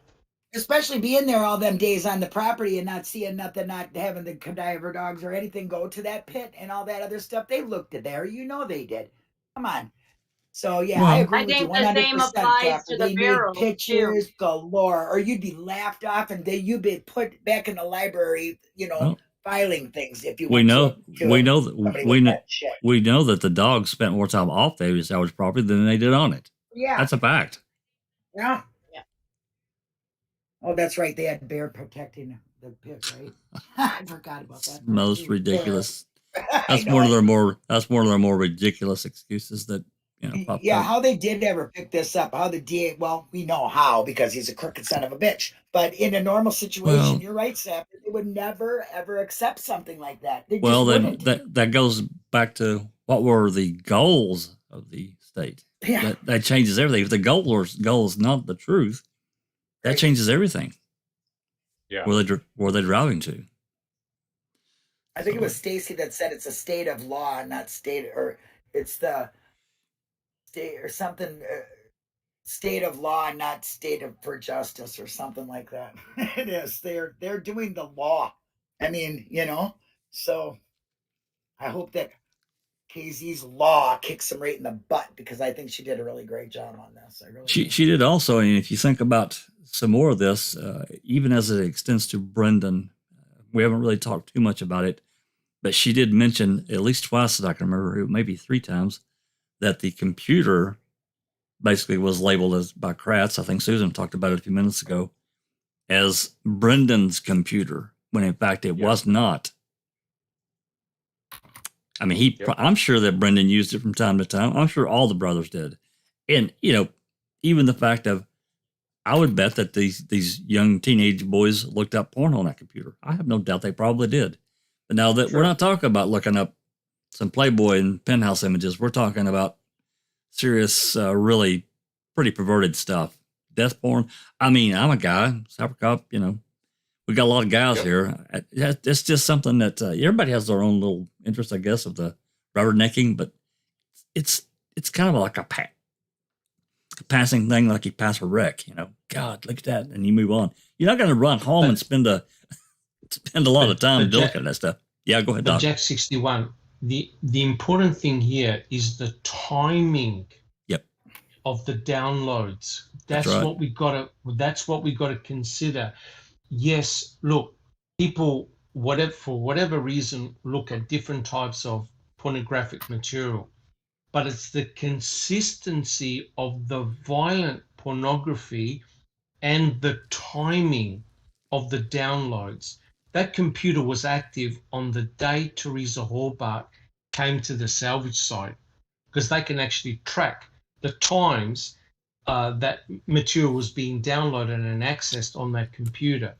Especially being there all them days on the property and not seeing nothing, not having the cadaver dogs or anything go to that pit and all that other stuff. They looked at there. They did. Come on. So, I agree with you 100%. I think the same applies to the barrels, pictures galore, or you'd be laughed off and you'd be put back in the library, filing things if you we know that the dogs spent more time off David Salvage property than they did on it. Yeah, that's a fact. Yeah. Oh, that's right. They had bear protecting the pit, right? I forgot about that. Most ridiculous. That's one of their more ridiculous excuses that popped up. How they did ever pick this up? How the DA? Well, we know how because he's a crooked son of a bitch. But in a normal situation, you're right, Sap. They would never ever accept something like that. They then that goes back to what were the goals of the state. Yeah, that changes everything. If the goal is not the truth, that changes everything. Yeah, where they driving to? I think it was Stacy that said it's a state of law, not state, or it's the state or something. State of law, not state for justice, or something like that. It is. They're doing the law. I mean, So I hope that KZ's law kicks him right in the butt, because I think she did a really great job on this. I really do. She did also, and if you think about some more of this, even as it extends to Brendan, we haven't really talked too much about it, but she did mention at least twice that I can remember, maybe 3 times, that the computer basically was labeled as by Kratz. I think Susan talked about it a few minutes ago, as Brendan's computer, when in fact it was not. I mean, I'm sure that Brendan used it from time to time. I'm sure all the brothers did. And, you know, even the fact of, I would bet that these young teenage boys looked up porn on that computer. I have no doubt they probably did. But now that we're not talking about looking up some Playboy and Penthouse images, we're talking about serious, really pretty perverted stuff. Death porn. I mean, I'm a guy, cyber cop, you know, we got a lot of guys here. It's just something that everybody has their own little interest, I guess, of the rubbernecking, but it's kind of like a passing thing, like you pass a wreck, you know. God, look at that, and you move on. You're not going to run home and spend a lot of time looking at that stuff. Yeah, go ahead, Doc. Jack 61. The important thing here is the timing. Of the downloads. That's right. That's what we got to consider. Yes, look, people, for whatever reason, look at different types of pornographic material, but it's the consistency of the violent pornography and the timing of the downloads. That computer was active on the day Teresa Hallbart came to the salvage site, because they can actually track the times that material was being downloaded and accessed on that computer.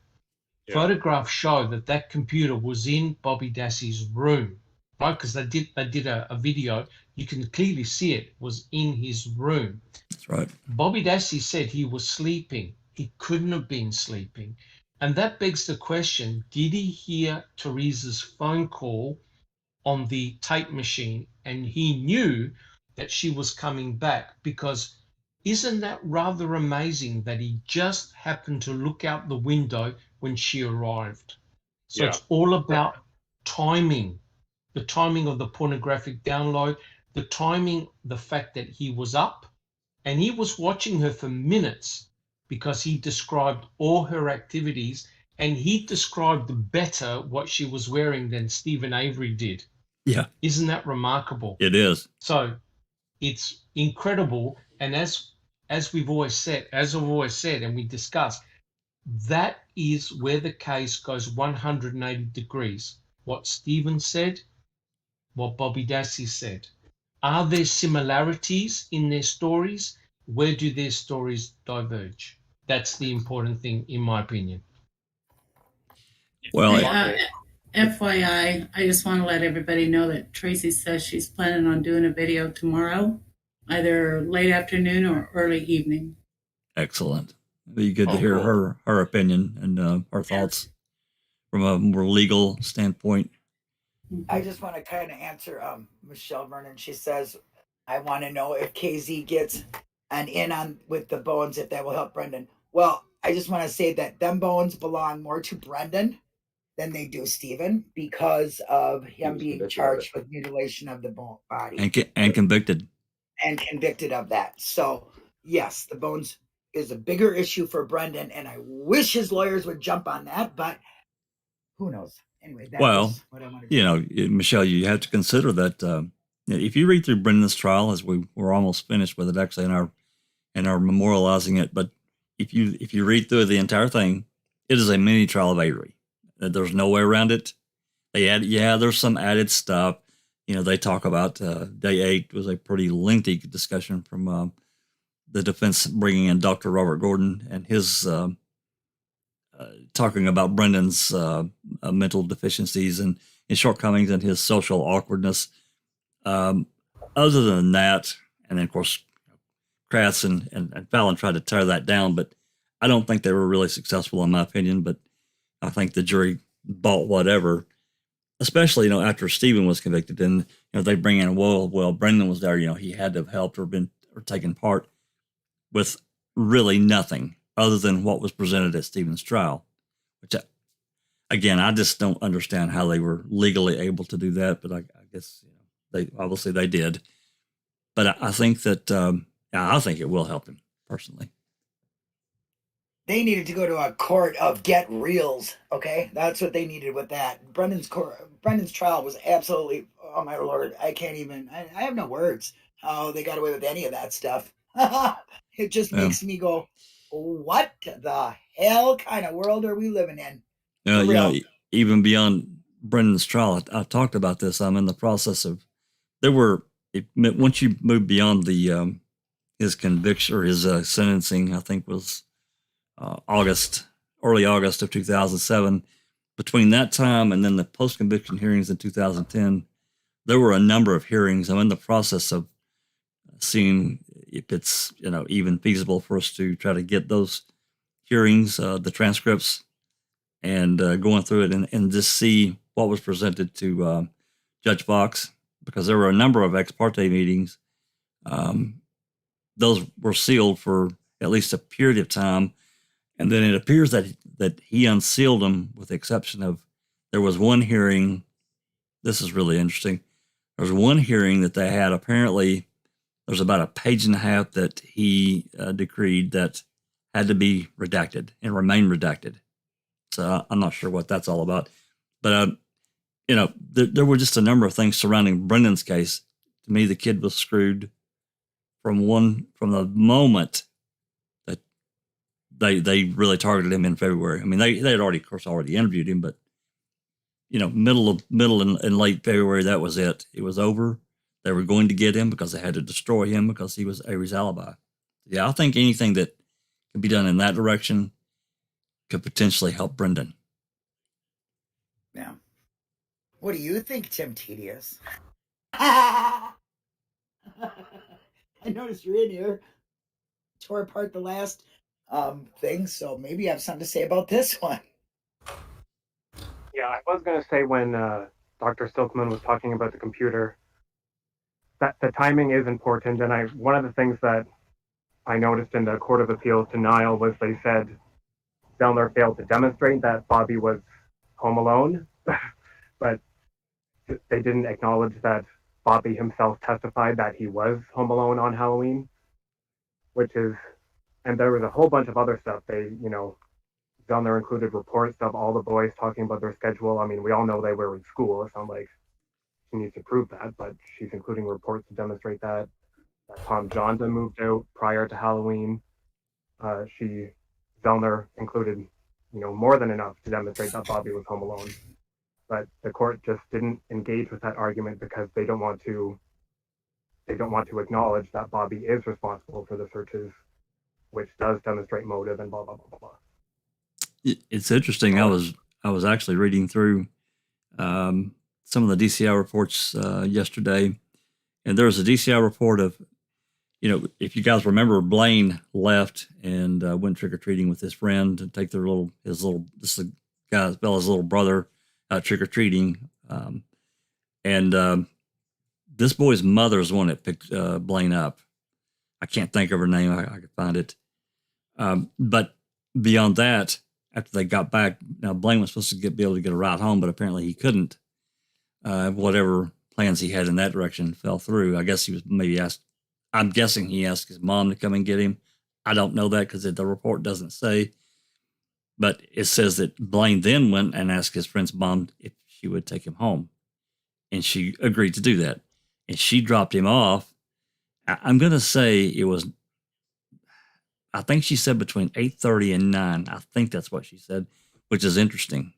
Photographs show that computer was in Bobby Dassey's room, right? Because they did a video. You can clearly see it was in his room. That's right. Bobby Dassey said he was sleeping. He couldn't have been sleeping. And that begs the question, did he hear Teresa's phone call on the tape machine and he knew that she was coming back? Because isn't that rather amazing that he just happened to look out the window when she arrived? So it's all about timing, the timing of the pornographic download, the timing, the fact that he was up and he was watching her for minutes, because he described all her activities and he described better what she was wearing than Stephen Avery did. Yeah. Isn't that remarkable? It is. So it's incredible. And as I've always said, and we discussed, that is where the case goes 180 degrees. What Stephen said, what Bobby Dassey said. Are there similarities in their stories? Where do their stories diverge? That's the important thing, in my opinion. Well, FYI, I just want to let everybody know that Tracy says she's planning on doing a video tomorrow, either late afternoon or early evening. Excellent. It'd be good to hear her opinion and her thoughts from a more legal standpoint. I just want to kind of answer Michelle Vernon. She says, I want to know if KZ gets an in on with the bones, if that will help Brendan. Well, I just want to say that them bones belong more to Brendan than they do Stephen, because of him being charged with mutilation of the body. And convicted. And convicted of that. So, yes, the bones is a bigger issue for Brendan, and I wish his lawyers would jump on that, but who knows? Anyway, that's what I want to say. Michelle, you have to consider that if you read through Brendan's trial, as we're almost finished with it actually in our memorializing it, but if you read through the entire thing, it is a mini trial of Avery. There's no way around it. There's some added stuff. They talk about day 8 was a pretty lengthy discussion from the defense bringing in Dr. Robert Gordon and his talking about Brendan's mental deficiencies and his shortcomings and his social awkwardness. Other than that, and then of course, Kratz and Fallon tried to tear that down, but I don't think they were really successful in my opinion, but I think the jury bought whatever, especially, after Stephen was convicted and, they bring in, well, Brendan was there, he had to have helped or taken part with really nothing other than what was presented at Stephen's trial, which again, I just don't understand how they were legally able to do that, but I guess, They obviously they did, but I think that I think it will help him personally. They needed to go to a court of get reals. Okay, that's what they needed with that. Brendan's trial was absolutely. Oh my lord, I can't even. I have no words. How they got away with any of that stuff. It just makes me go, what the hell kind of world are we living in? You know, even beyond Brendan's trial, I talked about this. I'm in the process of. Once you move beyond the his conviction or his sentencing, I think was early August of 2007. Between that time and then the post-conviction hearings in 2010, there were a number of hearings. I'm in the process of seeing if it's even feasible for us to try to get those hearings, the transcripts, and going through it and just see what was presented to Judge Fox, because there were a number of ex parte meetings. Those were sealed for at least a period of time, and then it appears that he unsealed them, with the exception of there was one hearing. This is really interesting. There was one hearing that they had. Apparently, there's about a page and a half that he decreed that had to be redacted and remain redacted. So I'm not sure what that's all about. But, there were just a number of things surrounding Brendan's case. To me, the kid was screwed from the moment that they really targeted him in February. I mean, they had already interviewed him, but, middle and late February, that was it. It was over. They were going to get him because they had to destroy him because he was Avery's alibi. Yeah, I think anything that can be done in that direction could potentially help Brendan. Yeah. What do you think, Tim Tedious? I noticed you're in here. Tore apart the last thing, so maybe you have something to say about this one. Yeah, I was going to say when Dr. Silkman was talking about the computer, that the timing is important. And one of the things that I noticed in the Court of Appeals denial was they said Zellner failed to demonstrate that Bobby was home alone, but they didn't acknowledge that Bobby himself testified that he was home alone on Halloween, and there was a whole bunch of other stuff. Zellner included reports of all the boys talking about their schedule. I mean, we all know they were in school. It's not like she needs to prove that, but she's including reports to demonstrate that Tom Johnson moved out prior to Halloween. Zellner included, more than enough to demonstrate that Bobby was home alone. But the court just didn't engage with that argument because they don't want to acknowledge that Bobby is responsible for the searches, which does demonstrate motive and blah blah blah blah blah. It's interesting. I was actually reading through some of the DCI reports yesterday, and there was a DCI report of, if you guys remember, Blaine left and went trick or treating with his friend to take this guy's Bella's little brother out trick or treating, and this boy's mother is the one that picked Blaine up. I can't think of her name. I could find it, but beyond that, after they got back, now Blaine was supposed to be able to get a ride home, but apparently he couldn't. Whatever plans he had in that direction fell through. I guess he was maybe asked. I'm guessing he asked his mom to come and get him. I don't know that because the report doesn't say. But it says that Blaine then went and asked his friend's mom if she would take him home. And she agreed to do that. And she dropped him off. I'm going to say it was, I think she said between 8:30 and 9. I think that's what she said, which is interesting.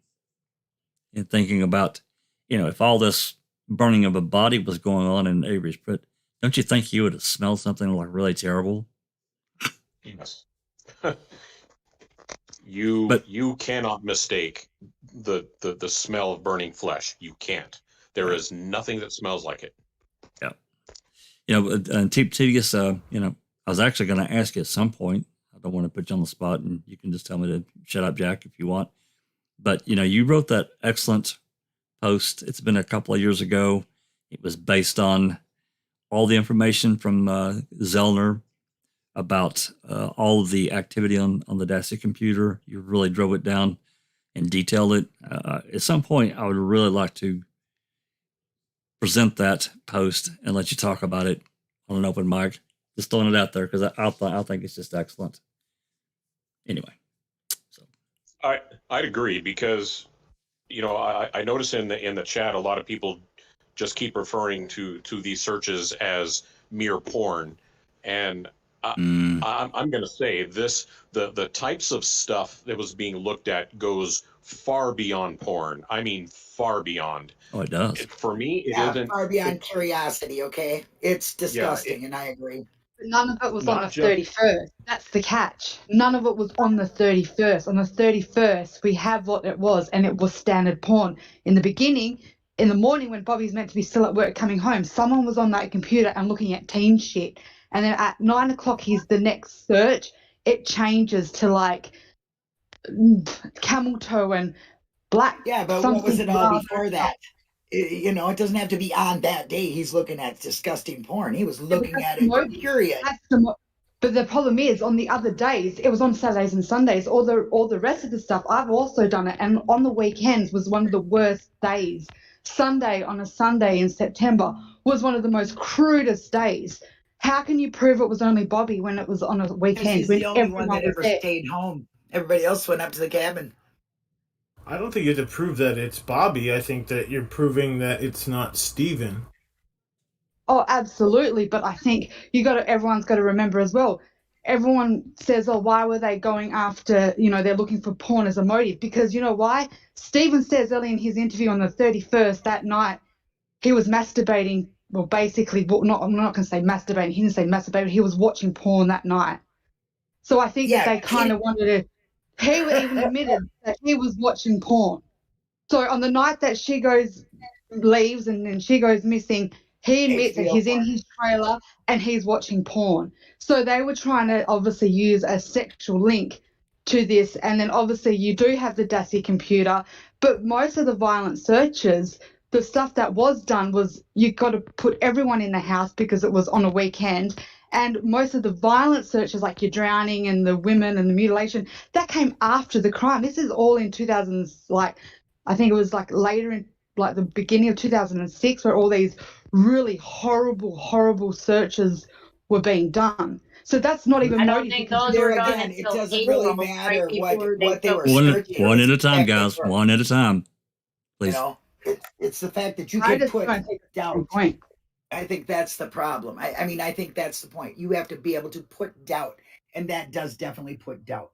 And thinking about, if all this burning of a body was going on in Avery's pit, don't you think he would have smelled something like really terrible? Yes. You cannot mistake the smell of burning flesh. You can't. There is nothing that smells like it. Yeah. And Tedious, I was actually going to ask you at some point. I don't want to put you on the spot, and you can just tell me to shut up, Jack, if you want. But, you wrote that excellent post. It's been a couple of years ago. It was based on all the information from Zellner about all of the activity on the Dassey computer. You really drove it down and detailed it. At some point, I would really like to present that post and let you talk about it on an open mic. Just throwing it out there because I think it's just excellent. Anyway, so I'd agree because, you know, I notice in the chat a lot of people just keep referring to these searches as mere porn, and I'm going to say this: the types of stuff that was being looked at goes far beyond porn. I mean, far beyond. Oh, it does. For me, it Yeah, isn't far beyond curiosity. Okay, it's disgusting, and I agree. But none of it was on the Not just- 31st. That's the catch. None of it was on the 31st. On the 31st, we have what it was, and it was standard porn. In the beginning, in the morning when Bobby's meant to be still at work coming home, someone was on that computer and looking at teen shit. And then at 9 o'clock, he's the next search. It changes to like camel toe and black. Yeah, but what was it all before that? You know, it doesn't have to be on that day. He's looking at disgusting porn. He was looking at it, period. But the problem is, on the other days, it was on Saturdays and Sundays. All the rest of the stuff, I've also done it. And on the weekends was one of the worst days. Sunday on a Sunday in September was one of the most crudest days. How can you prove it was only Bobby when it was on a weekend? He's the only one that ever stayed home. Everybody else went up to the cabin. I don't think you have to prove that it's Bobby. I think that you're proving that it's not Steven. Oh, absolutely. But I think everyone's got to remember as well. Everyone says, oh, why were they going after, they're looking for porn as a motive? Because you know why? Steven says early in his interview on the 31st that night, he was masturbating. Well, basically, I'm not going to say masturbating. He didn't say masturbating. He was watching porn that night. So I think that they kind of wanted to. He even admitted that he was watching porn. So on the night that she leaves and then she goes missing, he admits that he's in his trailer and he's watching porn. So they were trying to obviously use a sexual link to this. And then obviously you do have the Dassey computer, but most of the violent searches, the stuff that was done was you got to put everyone in the house because it was on a weekend. And most of the violent searches, like your drowning and the women and the mutilation, that came after the crime. This is all in 2000s, I think it was later in the beginning of 2006 where all these really horrible searches were being done. So that's not even. I don't think those were done again, it until doesn't April, really matter right what they were searching. One at a time, guys. One at a time, please. It's the fact that you can put doubt. I think that's the problem. I think that's the point. You have to be able to put doubt, and that does definitely put doubt.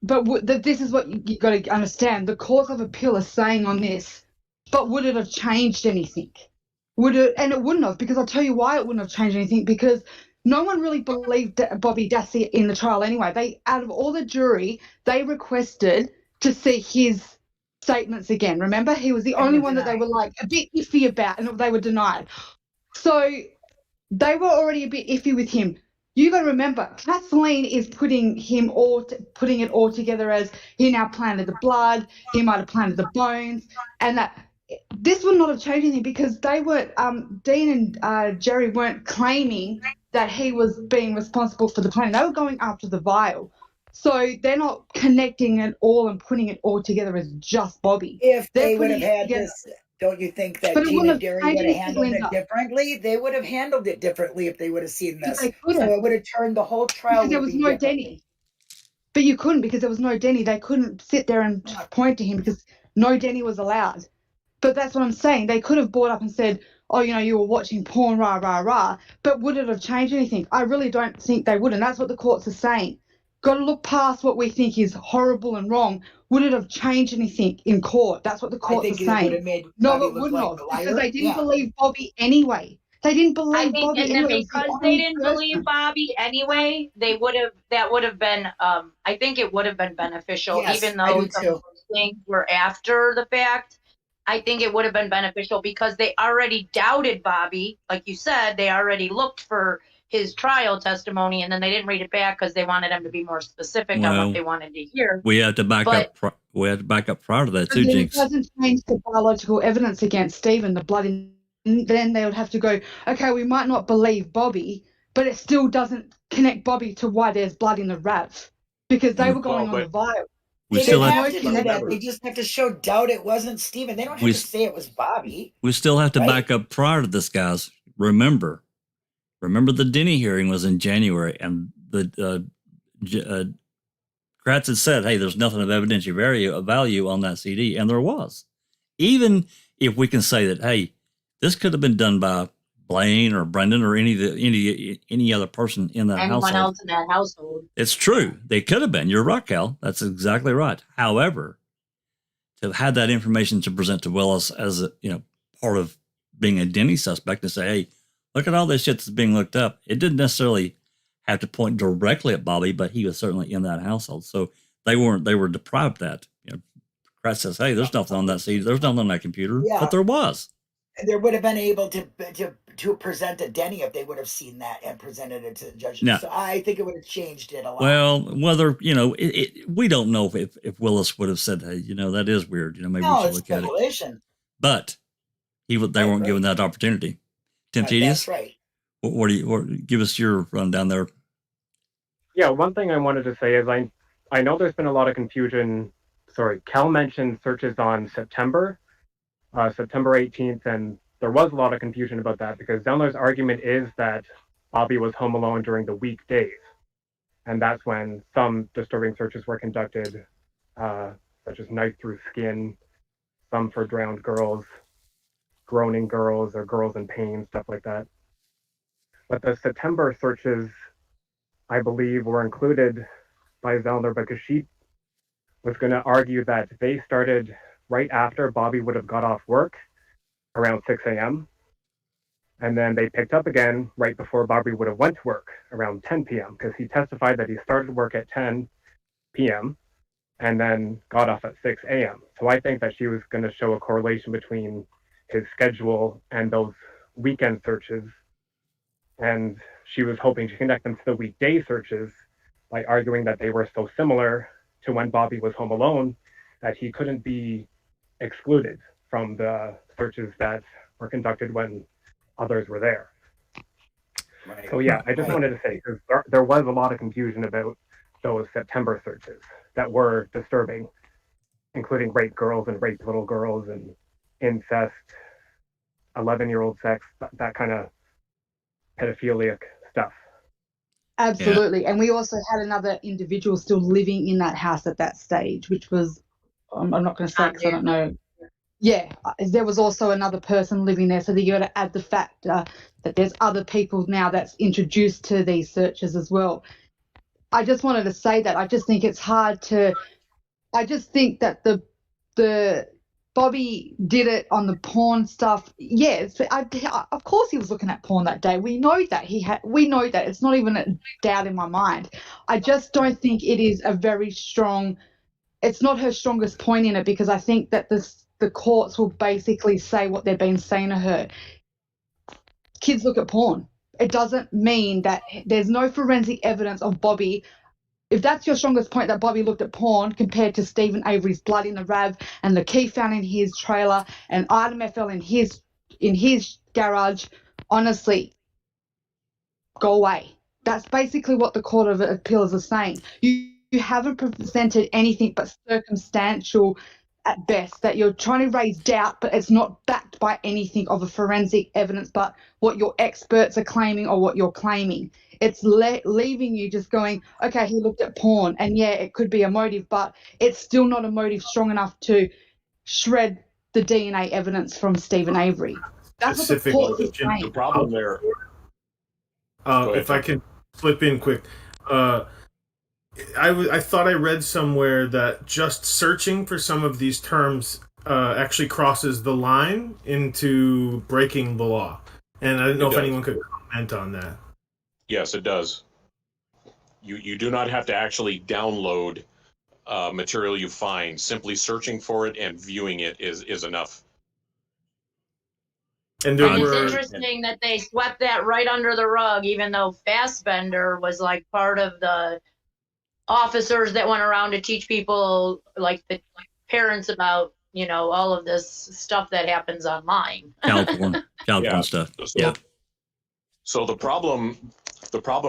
But this is what you got to understand. The Court of Appeal is saying on this, but would it have changed anything? Would it? And it wouldn't have, because I'll tell you why it wouldn't have changed anything, because no one really believed Bobby Dassey in the trial anyway. Out of all the jury, they requested to see his statements again. Remember, he was the only one that they were a bit iffy about, and they were denied. So they were already a bit iffy with him. You got to remember, Kathleen is putting it all together as he now planted the blood, he might have planted the bones, and that this would not have changed anything because they weren't. Dean and Jerry weren't claiming that he was being responsible for the planting. They were going after the vial. So they're not connecting it all and putting it all together as just Bobby. If they would have had this, don't you think that Dean and Jerry would have handled it differently? They would have handled it differently if they would have seen this. So it would have turned the whole trial. Because there was no Denny. But you couldn't, because there was no Denny. They couldn't sit there and point to him because no Denny was allowed. But that's what I'm saying. They could have brought up and said, oh, you were watching porn, rah, rah, rah. But would it have changed anything? I really don't think they would. And that's what the courts are saying. Got to look past what we think is horrible and wrong. Would it have changed anything in court? That's what the courts are saying. No, it wouldn't have, because they didn't believe Bobby anyway. They didn't believe Bobby anyway. Because they didn't believe Bobby anyway, that would have been, I think it would have been beneficial, even though some of those things were after the fact. I think it would have been beneficial because they already doubted Bobby. Like you said, they already looked for his trial testimony, and then they didn't read it back because they wanted him to be more specific on what they wanted to hear. We had to back up. We had to back up prior to that too, Jinx. It doesn't change the biological evidence against Stephen. The blood then they would have to go, okay, we might not believe Bobby, but it still doesn't connect Bobby to why there's blood in the RAV, because they were going on the vial. We They still didn't have, have to do that. They just have to show doubt it wasn't Stephen. They don't have to say it was Bobby. we still have to right? back up prior to this, guys. Remember the Denny hearing was in January, and the Kratz had said, hey, there's nothing of evidentiary value on that CD, and there was. Even if we can say that, hey, this could have been done by Blaine or Brendan or any other person in that Anyone household. else in that household. It's true. They could have been. You're right, Cal. That's exactly right. However, to have that information to present to Willis as a, part of being a Denny suspect and say, hey, look at all this shit that's being looked up. It didn't necessarily have to point directly at Bobby, but he was certainly in that household. So they were deprived of that. Kratz says, hey, there's nothing on that CD. There's nothing on that computer. Yeah. But there was. There would have been able to present a Denny if they would have seen that and presented it to the judge. No. So I think it would have changed it a lot. Well, whether, we don't know if Willis would have said, hey, that is weird. Maybe we should look at it. But they weren't given that opportunity. Tim Tedious? That's right. Give us your rundown there. Yeah, one thing I wanted to say is I know there's been a lot of confusion. Sorry, Cal mentioned searches on September 18th, and there was a lot of confusion about that because Zellner's argument is that Bobby was home alone during the weekdays, and that's when some disturbing searches were conducted, such as knife through skin, some for drowned girls, groaning girls, or girls in pain, stuff like that. But the September searches, I believe, were included by Zellner because she was going to argue that they started right after Bobby would have got off work around 6 a.m. And then they picked up again right before Bobby would have went to work around 10 p.m. because he testified that he started work at 10 p.m. and then got off at 6 a.m. So I think that she was going to show a correlation between his schedule and those weekend searches. And she was hoping to connect them to the weekday searches by arguing that they were so similar to when Bobby was home alone that he couldn't be excluded from the searches that were conducted when others were there. Right. So yeah, I just wanted to say, because there was a lot of confusion about those September searches that were disturbing, including rape girls and rape little girls and incest, 11-year-old sex, that kind of pedophilic stuff. Absolutely. Yeah. And we also had another individual still living in that house at that stage, which was, I'm not going to say because I don't know. Yeah, there was also another person living there. So you got to add the factor that there's other people now that's introduced to these searches as well. I just wanted to say that. I just think it's hard to, I just think that the Bobby did it on the porn stuff. Yes, of course he was looking at porn that day. We know that we know that. It's not even a doubt in my mind. I just don't think it is a very strong. It's not her strongest point in it because I think that the courts will basically say what they've been saying to her. Kids look at porn. It doesn't mean that there's no forensic evidence of Bobby. If that's your strongest point, that Bobby looked at porn compared to Stephen Avery's blood in the RAV and the key found in his trailer and item FL in his garage, honestly, go away. That's basically what the Court of Appeals is saying. You haven't presented anything but circumstantial at best, that you're trying to raise doubt, but it's not backed by anything of a forensic evidence but what your experts are claiming or what you're claiming. It's leaving you just going, okay, he looked at porn, and yeah, it could be a motive, but it's still not a motive strong enough to shred the DNA evidence from Stephen Avery. That's what the court is saying. The problem there. If I can slip in quick. I thought I read somewhere that just searching for some of these terms actually crosses the line into breaking the law. And I didn't know if anyone could comment on that. Yes, it does. You do not have to actually download material you find. Simply searching for it and viewing it is enough. And it's interesting that they swept that right under the rug, even though Fassbender was like part of the officers that went around to teach people, like the parents, about all of this stuff that happens online. Child stuff. Yeah. So the problem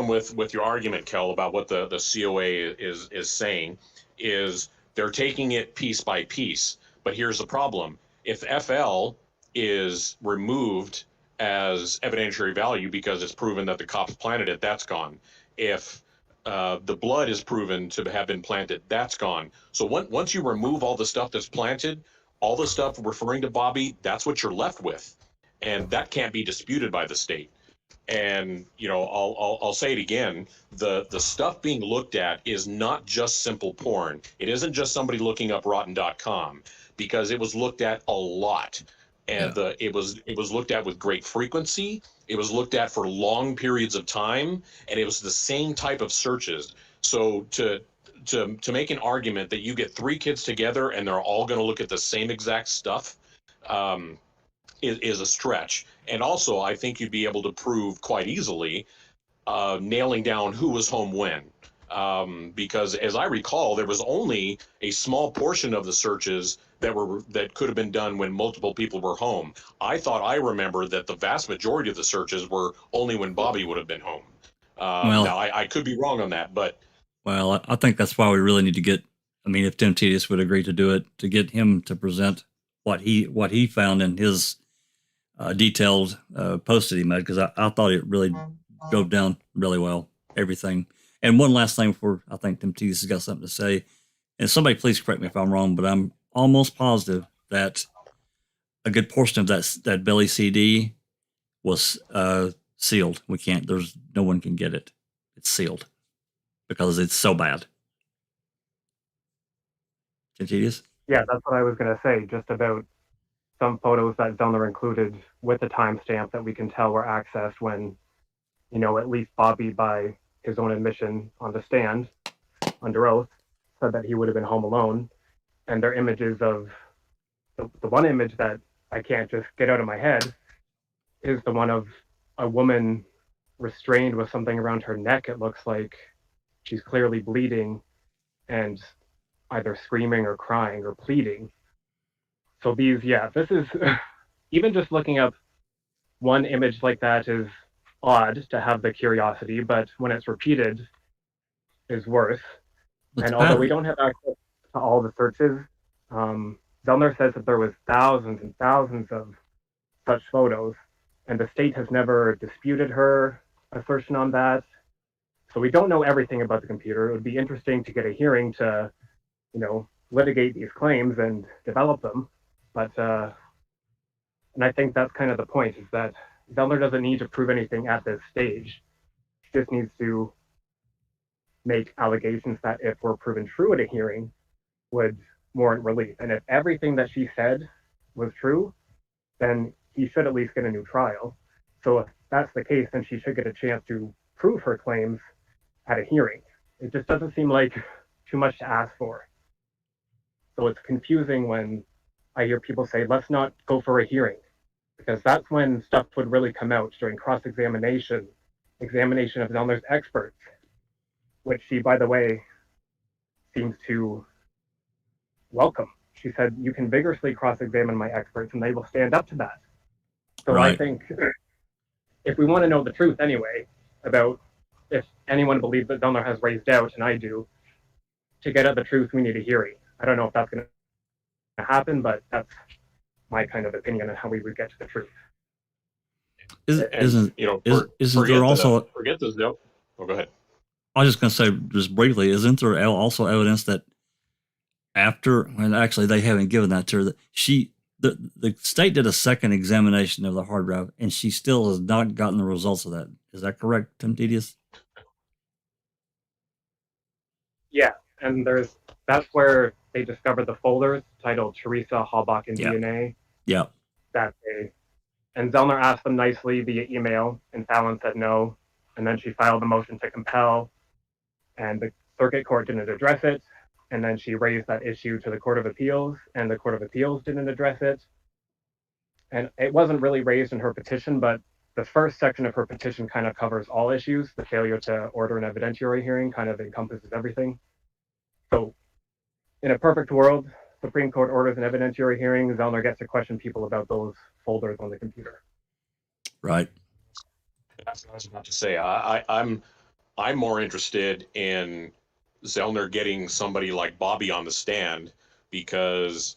with your argument, Kel, about what the COA is saying is They're taking it piece by piece. But here's the problem. If FL is removed as evidentiary value because it's proven that the cops planted it, that's gone. If the blood is proven to have been planted, that's gone. So once you remove all the stuff that's planted, all the stuff referring to Bobby, that's what you're left with. And that can't be disputed by the state. And, you know, I'll say it again, the stuff being looked at is not just simple porn. It isn't just somebody looking up rotten.com, because it was looked at a lot. And it was looked at with great frequency. It was looked at for long periods of time, and it was the same type of searches. So to make an argument that you get 3 kids together and they're all going to look at the same exact stuff is a stretch. And also, I think you'd be able to prove quite easily nailing down who was home when. Because as I recall, there was only a small portion of the searches that could have been done when multiple people were home. I thought I remembered that the vast majority of the searches were only when Bobby would have been home. Now I could be wrong on that, but I think that's why we really need to get. I mean, if Tim Tedious would agree to do it, to get him to present what he found in his detailed post that he made, because I thought it really drove down really well everything. And one last thing before I think Tim Tedious has got something to say, and somebody please correct me if I'm wrong, but I'm almost positive that a good portion of that belly CD was sealed. No one can get it. It's sealed because it's so bad. Tim Tedious? Yeah, that's what I was going to say, just about some photos that Zellner included with the timestamp that we can tell were accessed when, you know, at least Bobby, by his own admission on the stand under oath, said that he would have been home alone. And they're images of the one image that I can't just get out of my head is the one of a woman restrained with something around her neck. It looks like she's clearly bleeding and either screaming or crying or pleading. So this is, even just looking up one image like that is odd to have the curiosity, but when it's repeated is worse. And although we don't have access to all the searches, Zellner says that there was thousands and thousands of such photos, and the state has never disputed her assertion on that. So we don't know everything about the computer. It would be interesting to get a hearing to, you know, litigate these claims and develop them. But, and I think that's kind of the point, is that Zellner doesn't need to prove anything at this stage. He just needs to make allegations that, if were proven true at a hearing, would warrant relief. And if everything that she said was true, then he should at least get a new trial. So if that's the case, then she should get a chance to prove her claims at a hearing. It just doesn't seem like too much to ask for. So it's confusing when I hear people say, let's not go for a hearing, because that's when stuff would really come out during cross-examination, examination of Zellner's experts, which she, by the way, seems to welcome. She said, you can vigorously cross-examine my experts and they will stand up to that. So right. I think if we want to know the truth anyway, about if anyone believes that Zellner has raised doubt, and I do, to get at the truth, we need a hearing. I don't know if that's going to happen, but that's my kind of opinion on how we would get to the truth. Isn't there also... Forget this, no. Oh, go ahead. I was just going to say, just briefly, isn't there also evidence that after, and actually they haven't given that to her, that the state did a second examination of the hard drive, and she still has not gotten the results of that. Is that correct, Tim Tedious? Yeah, and that's where they discovered the folders titled Teresa Halbach and DNA. Yeah. And Zellner asked them nicely via email, and Fallon said no. And then she filed the motion to compel, and the circuit court didn't address it. And then she raised that issue to the Court of Appeals, and the Court of Appeals didn't address it. And it wasn't really raised in her petition, but the first section of her petition kind of covers all issues. The failure to order an evidentiary hearing kind of encompasses everything. So in a perfect world, Supreme Court orders an evidentiary hearing, Zellner gets to question people about those folders on the computer. Right. That's what I was about to say. I'm more interested in Zellner getting somebody like Bobby on the stand because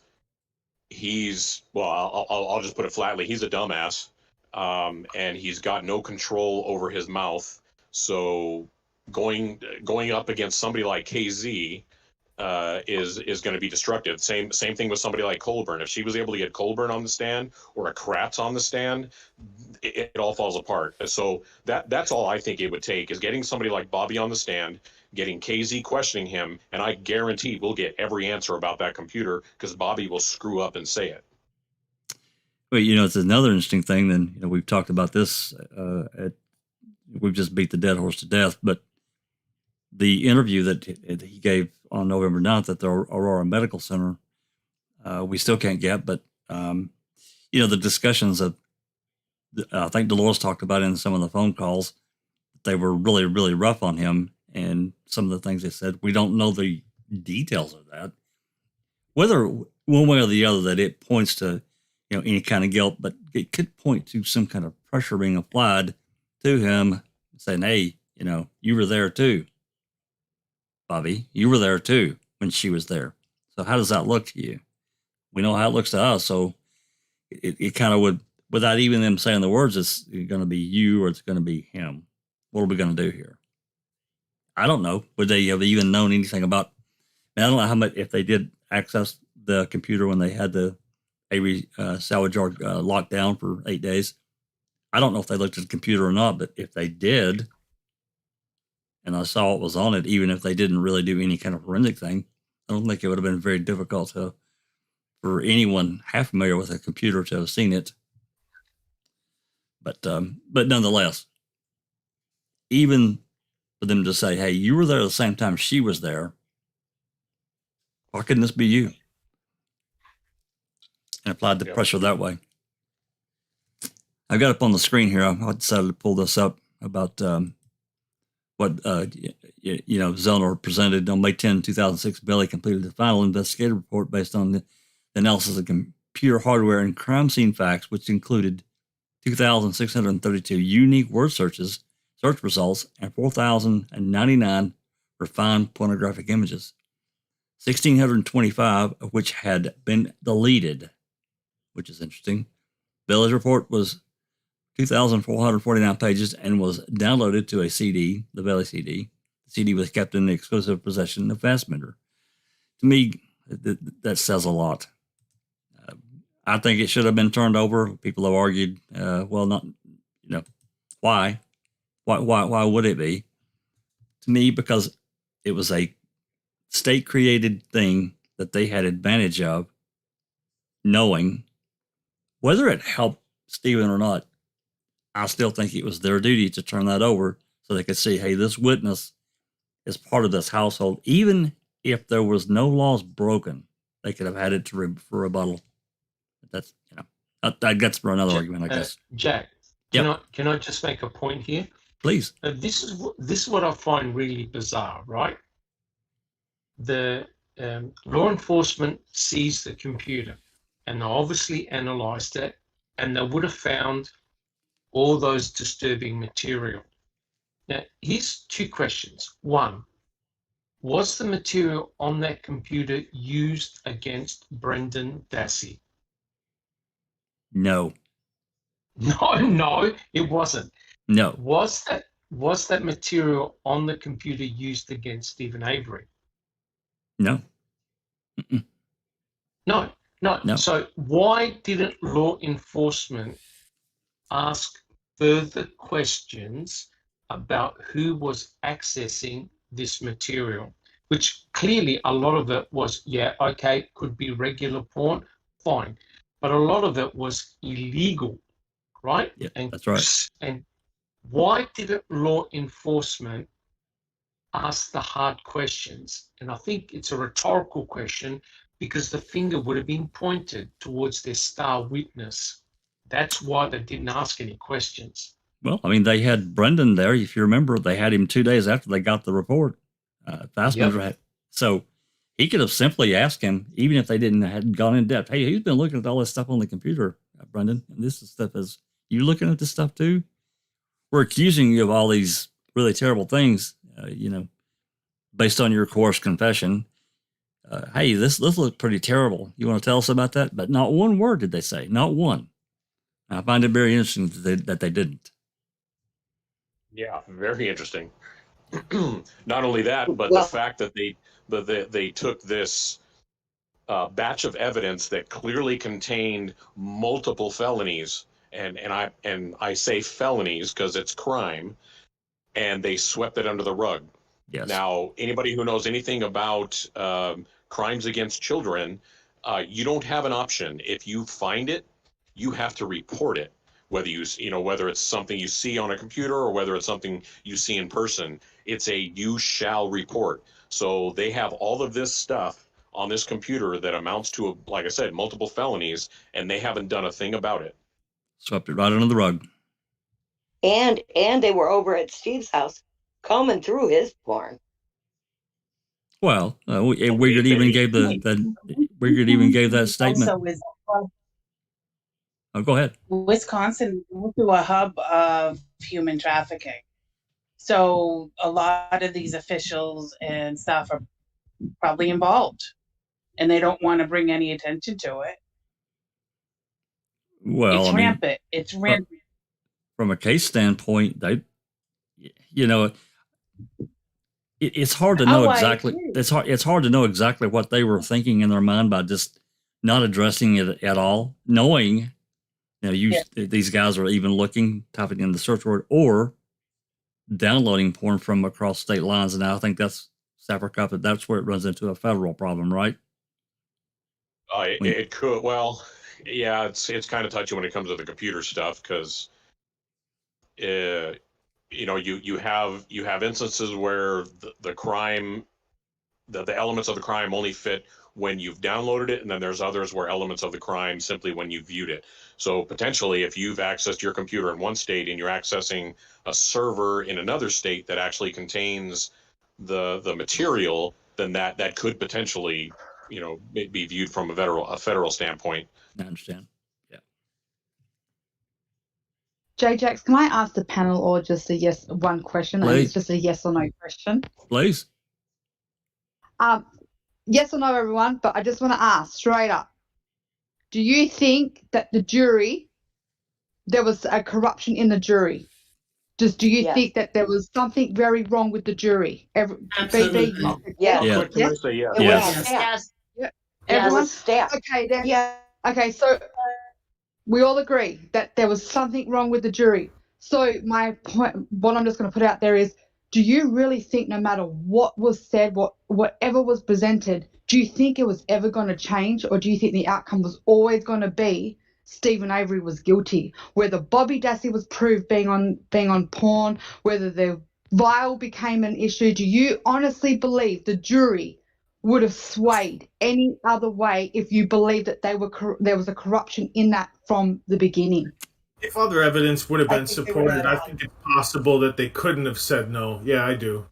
I'll just put it flatly, he's a dumbass, and he's got no control over his mouth. So going up against somebody like KZ is going to be destructive. Same thing with somebody like Colburn. If she was able to get Colburn on the stand or a Kratz on the stand, it all falls apart. So that's all I think it would take, is getting somebody like Bobby on the stand, getting KZ questioning him, and I guarantee we'll get every answer about that computer, because Bobby will screw up and say it. Well, it's another interesting thing. Then we've talked about this. We've just beat the dead horse to death, but the interview that he gave on November 9th at the Aurora Medical Center, we still can't get. But the discussions of, I think Dolores talked about in some of the phone calls, they were really, really rough on him. And some of the things they said, we don't know the details of that, whether one way or the other that it points to, any kind of guilt, but it could point to some kind of pressure being applied to him, saying, hey, you were there too, Bobby. You were there too when she was there. So how does that look to you? We know how it looks to us. So it kind of would, without even them saying the words, it's going to be you or it's going to be him. What are we going to do here? I don't know. Would they have even known anything about? I don't know how much, if they did access the computer when they had the Avery salvage yard locked down for 8 days. I don't know if they looked at the computer or not, but if they did, and I saw what was on it, even if they didn't really do any kind of forensic thing, I don't think it would have been very difficult for anyone half familiar with a computer to have seen it. But nonetheless, even for them to say, hey, you were there at the same time she was there, why couldn't this be you? And applied the pressure that way. I've got up on the screen here. I decided to pull this up about what Zellner presented on May 10, 2006. Bailey completed the final investigative report based on the analysis of computer hardware and crime scene facts, which included 2,632 unique word search results, and 4,099 refined pornographic images, 1,625 of which had been deleted, which is interesting. Bailey's report was 2,449 pages and was downloaded to a CD, the Bailey CD. The CD was kept in the exclusive possession of Fassbender. To me, that says a lot. I think it should have been turned over. People have argued, why? Why would it be? To me, because it was a state-created thing that they had advantage of, knowing whether it helped Stephen or not. I still think it was their duty to turn that over so they could see, hey, this witness is part of this household. Even if there was no laws broken, they could have had it for rebuttal. That's that gets for another argument, I guess. Jack, can I just make a point here? Please. This is what I find really bizarre, right? The law enforcement seized the computer and they obviously analyzed it, and they would have found all those disturbing material. Now, here's two questions. One, was the material on that computer used against Brendan Dassey? No. No, it wasn't. No. Was that material on the computer used against Stephen Avery? No. No. So why didn't law enforcement ask further questions about who was accessing this material? Which clearly a lot of it was, could be regular porn, fine. But a lot of it was illegal, right? Yeah, that's right. And why didn't law enforcement ask the hard questions? And I think it's a rhetorical question, because the finger would have been pointed towards their star witness. That's why they didn't ask any questions. Well, I mean, they had Brendan there. If you remember, they had him 2 days after they got the report. So he could have simply asked him, even if they hadn't gone in depth. Hey, who's been looking at all this stuff on the computer, Brendan? And this stuff is you looking at this stuff too? We're accusing you of all these really terrible things. based on your coerced confession, hey, this looks pretty terrible. You want to tell us about that? But not one word did they say, not one. I find it very interesting that they didn't. Yeah, very interesting. Not only that, but Well- the fact that they took this batch of evidence that clearly contained multiple felonies, and I say felonies because it's crime, and they swept it under the rug. Yes. Now, anybody who knows anything about crimes against children, you don't have an option. If you find it, you have to report it. Whether whether it's something you see on a computer or whether it's something you see in person, it's a you shall report. So they have all of this stuff on this computer that amounts to, like I said, multiple felonies, and they haven't done a thing about it. Swept it right under the rug. And they were over at Steve's house combing through his porn. Well, Wiggert even gave that statement. Also, is Oh, go ahead. Wisconsin went through a hub of human trafficking. So a lot of these officials and stuff are probably involved, and they don't want to bring any attention to it. Well, It's rampant. It's rampant. From a case standpoint, it's hard to know exactly. It's hard to know exactly what they were thinking in their mind by just not addressing it at all, knowing. These guys are even typing in the search word or downloading porn from across state lines. And I think that's separate. That's where it runs into a federal problem, right? It could. Well, yeah, it's kind of touchy when it comes to the computer stuff because, you have instances where the crime, the elements of the crime only fit when you've downloaded it, and then there's others where elements of the crime simply when you viewed it. So potentially, if you've accessed your computer in one state and you're accessing a server in another state that actually contains the material, then that could potentially, be viewed from a federal standpoint. I understand. Yeah. J-Jax, can I ask the panel or just one question? And it's just a yes or no question. Please. Yes or no, everyone, but I just want to ask straight up. Do you think that there was a corruption in the jury? Do you think that there was something very wrong with the jury? Absolutely. Yeah. Yes. Yes. Everyone? Staff. Okay, then. Yeah. Okay, so we all agree that there was something wrong with the jury. So my point, what I'm just going to put out there is, do you really think no matter what was said, whatever was presented, do you think it was ever going to change, or do you think the outcome was always going to be Stephen Avery was guilty? Whether Bobby Dassey was proved being on porn, whether the vial became an issue, do you honestly believe the jury would have swayed any other way if you believe that there was a corruption in that from the beginning? If other evidence would have been supported, I think it's possible that they couldn't have said no. Yeah, I do.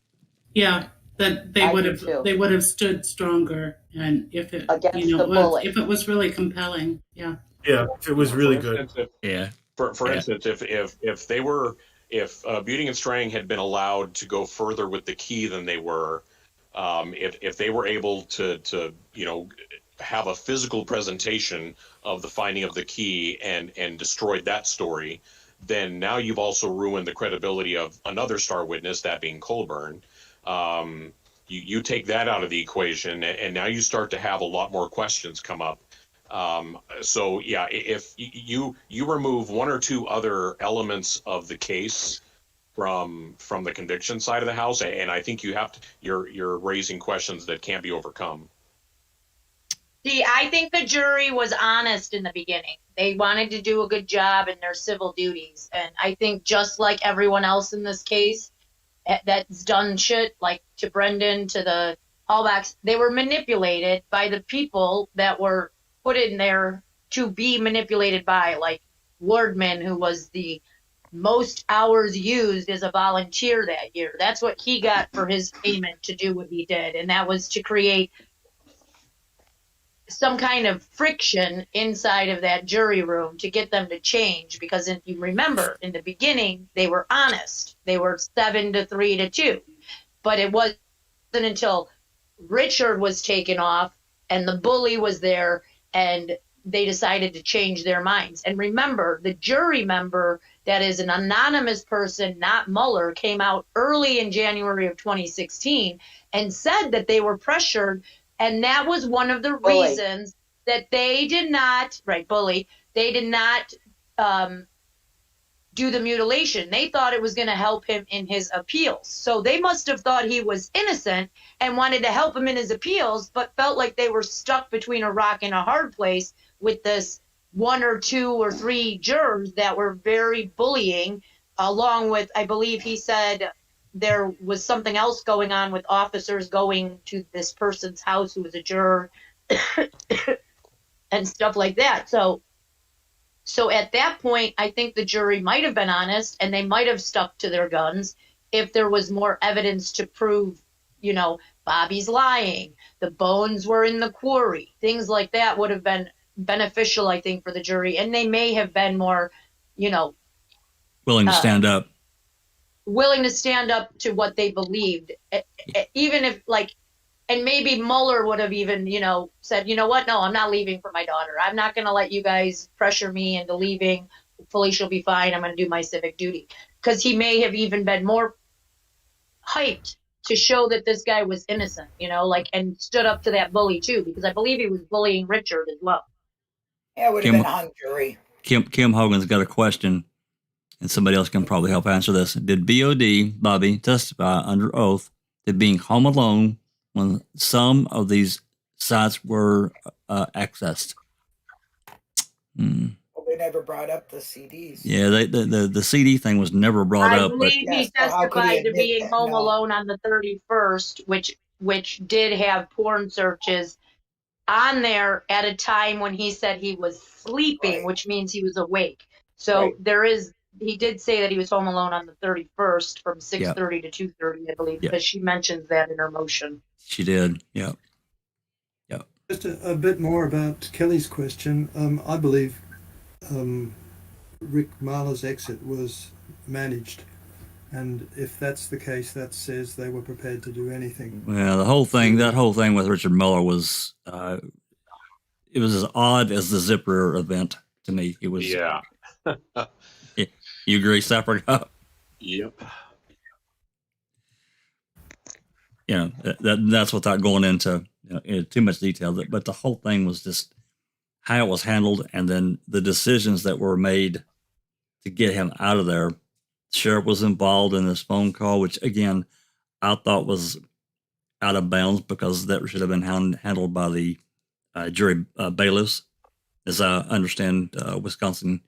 Yeah, that they would have stood stronger, and if it if it was really compelling, yeah. Yeah, if it was really good. For instance, if Buting and Strang had been allowed to go further with the key than they were, if they were able to have a physical presentation of the finding of the key and destroyed that story, then now you've also ruined the credibility of another star witness, that being Colburn. You take that out of the equation, and now you start to have a lot more questions come up. So yeah, if you remove one or two other elements of the case from the conviction side of the house, and I think you're raising questions that can't be overcome. See, I think the jury was honest in the beginning. They wanted to do a good job in their civil duties. And I think just like everyone else in this case that's done shit, like to Brendan, to the Hallbacks, they were manipulated by the people that were put in there to be manipulated by, like Wardman, who was the most hours used as a volunteer that year. That's what he got for his payment to do what he did. And that was to create some kind of friction inside of that jury room to get them to change. Because if you remember, in the beginning, they were honest. They were 7-3-2. But it was until Richard was taken off and the bully was there and they decided to change their minds. And remember, the jury member that is an anonymous person, not Mueller, came out early in January of 2016 and said that they were pressured. And that was one of the reasons that they did not, they did not do the mutilation. They thought it was going to help him in his appeals. So they must have thought he was innocent and wanted to help him in his appeals, but felt like they were stuck between a rock and a hard place with this 1 or 2 or 3 jurors that were very bullying, along with, I believe he said there was something else going on with officers going to this person's house who was a juror and stuff like that. So at that point, I think the jury might have been honest and they might have stuck to their guns if there was more evidence to prove, you know, Bobby's lying, the bones were in the quarry, things like that would have been beneficial, I think, for the jury. And they may have been more, you know, willing to stand up to what they believed, even if, like, and maybe Mueller would have even, you know, said, you know what, no, I'm not leaving for my daughter. I'm not going to let you guys pressure me into leaving. Hopefully she'll be fine. I'm going to do my civic duty. Because he may have even been more hyped to show that this guy was innocent, you know, like, and stood up to that bully too, because I believe he was bullying Richard as well. Yeah, it would have been a hung jury. Kim Hogan's got a question, and somebody else can probably help answer this. Did Bobby, testify under oath that being home alone when some of these sites were accessed? Well, they never brought up the CDs. Yeah, the CD thing was never brought up. I believe he testified to being home alone on the 31st, which did have porn searches on there at a time when he said he was sleeping, which means he was awake. So he did say that he was home alone on the 31st from 6:30 to 2:30, I believe, because she mentions that in her motion. She did, yeah. Just a bit more about Kelly's question. I believe Rick Mahler's exit was managed, and if that's the case, that says they were prepared to do anything. Well, that whole thing with Richard Mueller was, it was as odd as the Zipper event to me. It was. Yeah. You agree, Sapper? Yep. You know, that's without going into too much detail. But the whole thing was just how it was handled, and then the decisions that were made to get him out of there. The sheriff was involved in this phone call, which again I thought was out of bounds because that should have been handled by the jury bailiffs, as I understand Wisconsin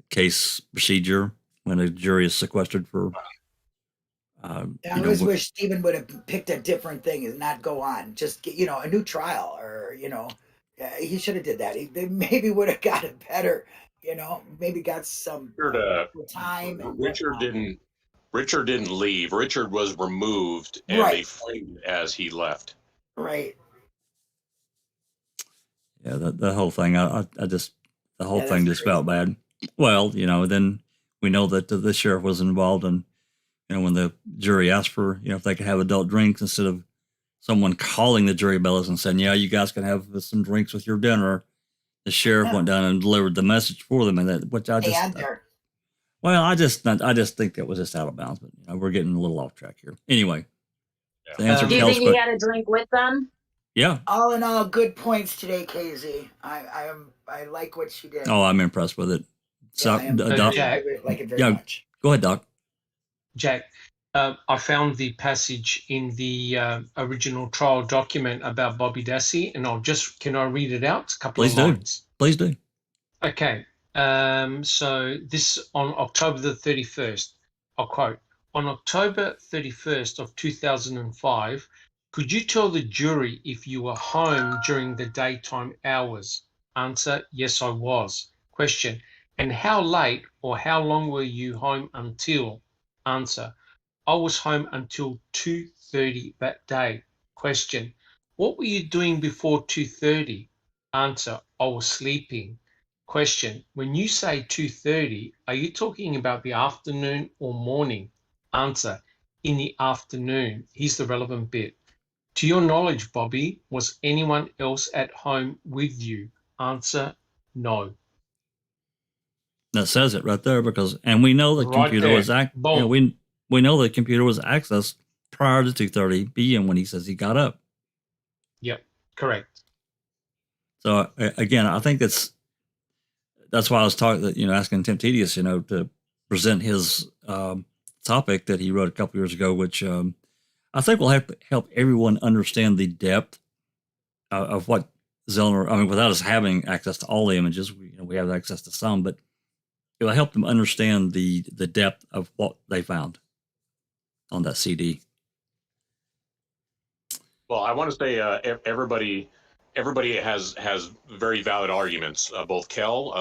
case procedure when a jury is sequestered for. I always wish Stephen would have picked a different thing and not go on. Just get, a new trial, or he should have did that. They maybe would have got it better. Maybe got some time. Richard didn't leave. Richard was removed, and they framed as he left. Right. Yeah, the whole thing. The whole thing just felt bad. Well, then we know that the sheriff was involved, and when the jury asked for, if they could have adult drinks, instead of someone calling the jury bailiffs and saying, "Yeah, you guys can have some drinks with your dinner," the sheriff went down and delivered the message for them, and that, which I just, I just think that was just out of bounds. But we're getting a little off track here. Anyway, do you think he had a drink with them? Yeah. All in all, good points today, KZ. I like what she did. Oh, I'm impressed with it. So, Doc, I like it very much. Go ahead, Doc. Jack, I found the passage in the original trial document about Bobby Dassey, and can I read it out? A couple of lines. Please do. Okay. So this on October the 31st, I'll quote, "On October 31st of 2005, could you tell the jury if you were home during the daytime hours? Answer, yes, I was. Question, and how late or how long were you home until? Answer, I was home until 2:30 that day. Question, what were you doing before 2:30? Answer, I was sleeping. Question, when you say 2:30, are you talking about the afternoon or morning? Answer, in the afternoon. Here's the relevant bit. To your knowledge, Bobby, was anyone else at home with you? Answer, no. That says it right there and we know the Right computer there. was Boom. we know the computer was accessed prior to 2:30 p.m. when he says he got up. Yep, correct. So again, I think that's why I was asking Tim Tedious, to present his topic that he wrote a couple years ago, which I think will help everyone understand the depth of what Zellner. I mean, without us having access to all the images, we have access to some, but it will help them understand the depth of what they found on that CD. Well, I want to say everybody has very valid arguments. Both Kel,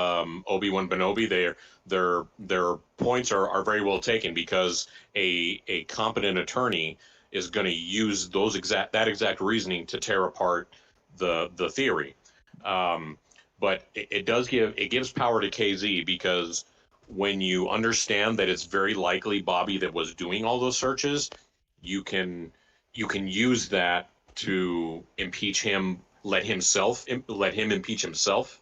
Obi-Wan Kenobi, their points are very well taken, because a competent attorney is going to use that exact reasoning to tear apart the theory. But it gives power to KZ, because when you understand that it's very likely Bobby that was doing all those searches, you can use that to impeach him, let him impeach himself,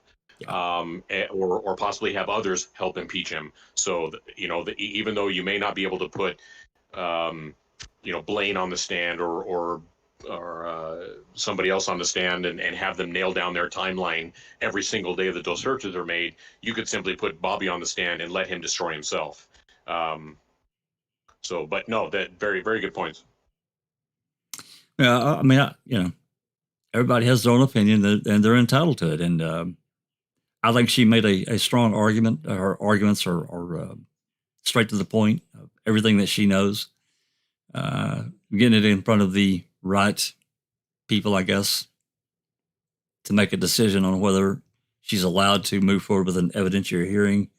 or possibly have others help impeach him. So even though you may not be able to put Blaine on the stand or somebody else on the stand and have them nail down their timeline every single day that those searches are made, you could simply put Bobby on the stand and let him destroy himself. But no, that very, very good points. Yeah, I mean, everybody has their own opinion, and they're entitled to it. And I think she made a strong argument. Her arguments are straight to the point of everything that she knows. Getting it in front of the right people, I guess, to make a decision on whether she's allowed to move forward with an evidentiary hearing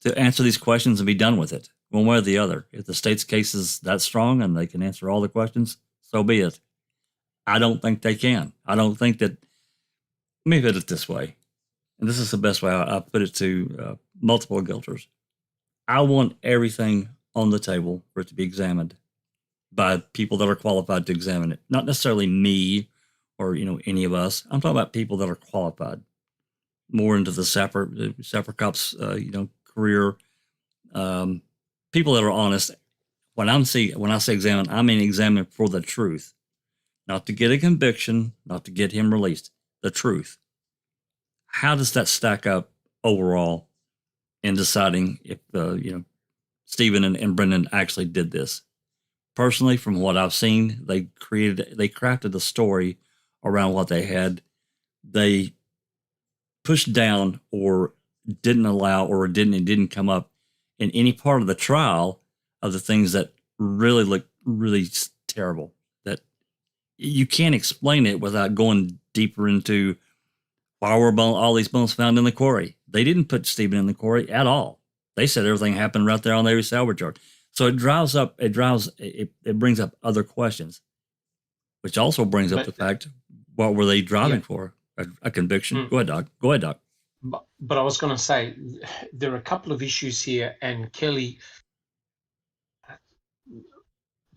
to answer these questions and be done with it, one way or the other. If the state's case is that strong and they can answer all the questions, so be it. I don't think they can. I don't think that. Let me put it this way, and this is the best way I put it to multiple guilters. I want everything on the table for it to be examined by people that are qualified to examine it. Not necessarily me or any of us. I'm talking about people that are qualified, more into the sapper cop's career. People that are honest. When I say examine, I mean examine for the truth, not to get a conviction, not to get him released. The truth. How does that stack up overall in deciding if Stephen and Brendan actually did this? Personally, from what I've seen, they crafted a story around what they had. They pushed down or didn't allow or didn't come up in any part of the trial of the things that really look really terrible, that you can't explain it without going deeper into why were all these bones found in the quarry. They didn't put Stephen in the quarry at all. They said everything happened right there on the Avery salvage yard. So it brings up other questions, which also brings up the fact, what were they driving for? A conviction? Go ahead, Doc. But I was going to say, there are a couple of issues here, and Kelly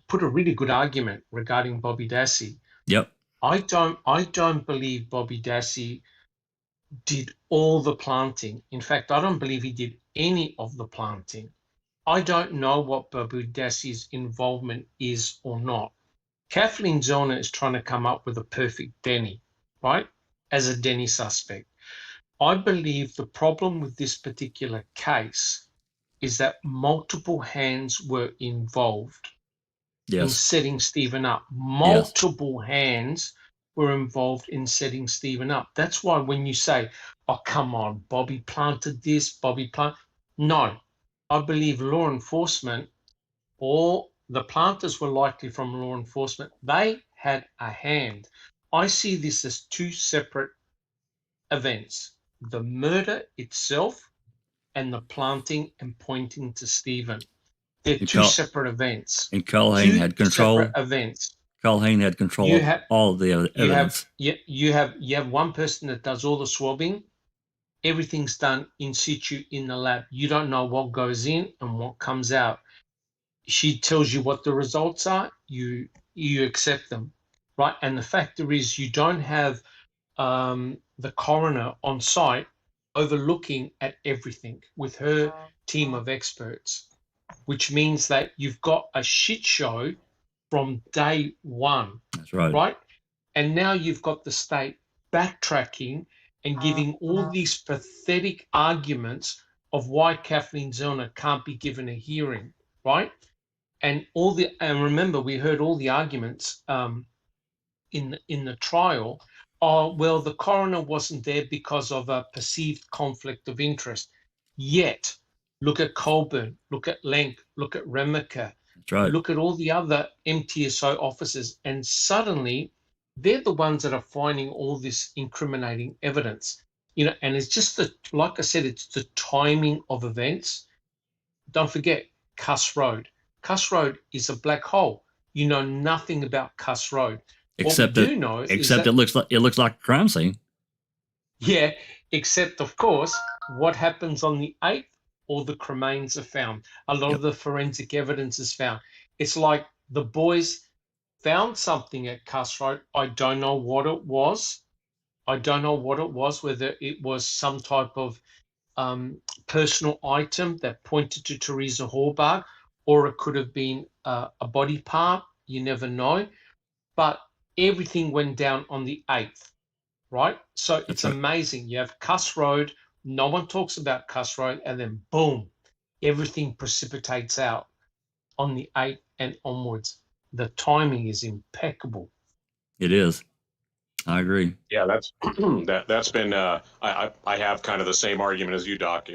put a really good argument regarding Bobby Dassey. Yep. I don't believe Bobby Dassey did all the planting. In fact, I don't believe he did any of the planting. I don't know what Bobby Dassey's involvement is or not. Kathleen Zellner is trying to come up with a perfect Denny, right? As a Denny suspect. I believe the problem with this particular case is that multiple hands were involved in setting Stephen up. Multiple hands were involved in setting Stephen up. That's why when you say, oh, come on, Bobby planted this, no. I believe law enforcement, or the planters were likely from law enforcement. They had a hand. I see this as two separate events. The murder itself and the planting and pointing to Stephen. They're two separate events. And Culhane had control. Separate events. Culhane had control of all of the evidence. You have one person that does all the swabbing. Everything's done in situ in the lab. You don't know what goes in and what comes out. She tells you what the results are. You accept them, right? And the factor is you don't have the coroner on site overlooking at everything with her team of experts, which means that you've got a shit show from day one. That's right. Right? And now you've got the state backtracking and giving all these pathetic arguments of why Kathleen Zellner can't be given a hearing, right? And remember, we heard all the arguments in the trial. Oh, well, the coroner wasn't there because of a perceived conflict of interest. Yet, look at Colburn, look at Lenk, look at Remaker, right. Look at all the other MTSO officers, and suddenly they're the ones that are finding all this incriminating evidence. And it's just like I said, it's the timing of events. Don't forget Cuss Road. Cuss Road is a black hole. You know nothing about Cuss Road. Except it looks like a crime scene. Yeah, except of course, what happens on the 8th? All the cremains are found. A lot of the forensic evidence is found. It's like the boys found something at Cuss Road. I don't know what it was. Whether it was some type of personal item that pointed to Teresa Horvath, or it could have been a body part. You never know. But everything went down on the 8th, right? So it's amazing. You have Cuss Road. No one talks about Cuss Road, and then boom, everything precipitates out on the 8th and onwards. The timing is impeccable. It is. I agree. Yeah, that's been. I have kind of the same argument as you, Doc.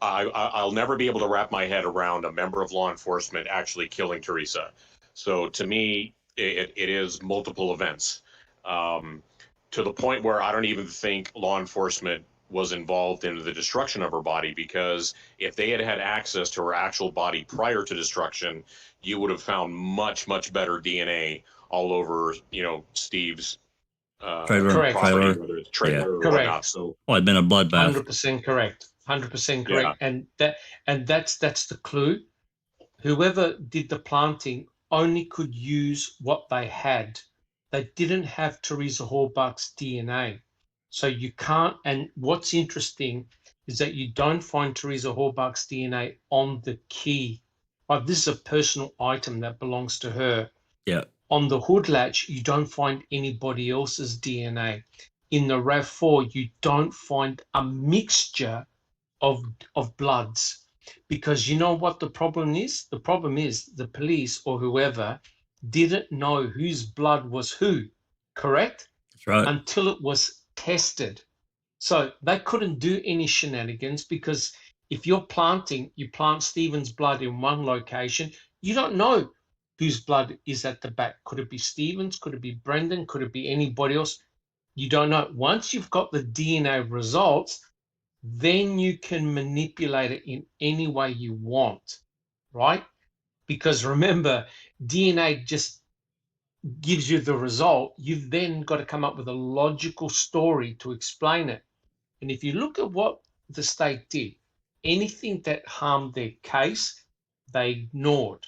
I'll never be able to wrap my head around a member of law enforcement actually killing Teresa. So to me, it is multiple events. To the point where I don't even think law enforcement was involved in the destruction of her body, because if they had had access to her actual body prior to destruction, you would have found much, much better DNA all over, Steve's Correct. property, whether it's trailer or whatnot. So, it'd been a bloodbath. 100% correct. 100% correct. Yeah. And that's the clue. Whoever did the planting only could use what they had. They didn't have Teresa Horvath's DNA. So you can't, and what's interesting is that you don't find Teresa Horvath's DNA on the key. Like, this is a personal item that belongs to her. Yeah. On the hood latch, you don't find anybody else's DNA. In the RAV4, you don't find a mixture of bloods. Because you know what the problem is? The problem is the police or whoever didn't know whose blood was who, correct? That's right. Until it was tested. So they couldn't do any shenanigans, because if you're planting, you plant Stephen's blood in one location, you don't know whose blood is at the back. Could it be Stephen's? Could it be Brendan? Could it be anybody else? You don't know. Once you've got the DNA results, then you can manipulate it in any way you want, right? Because remember, DNA just gives you the result. You've then got to come up with a logical story to explain it. And if you look at what the state did, anything that harmed their case, they ignored.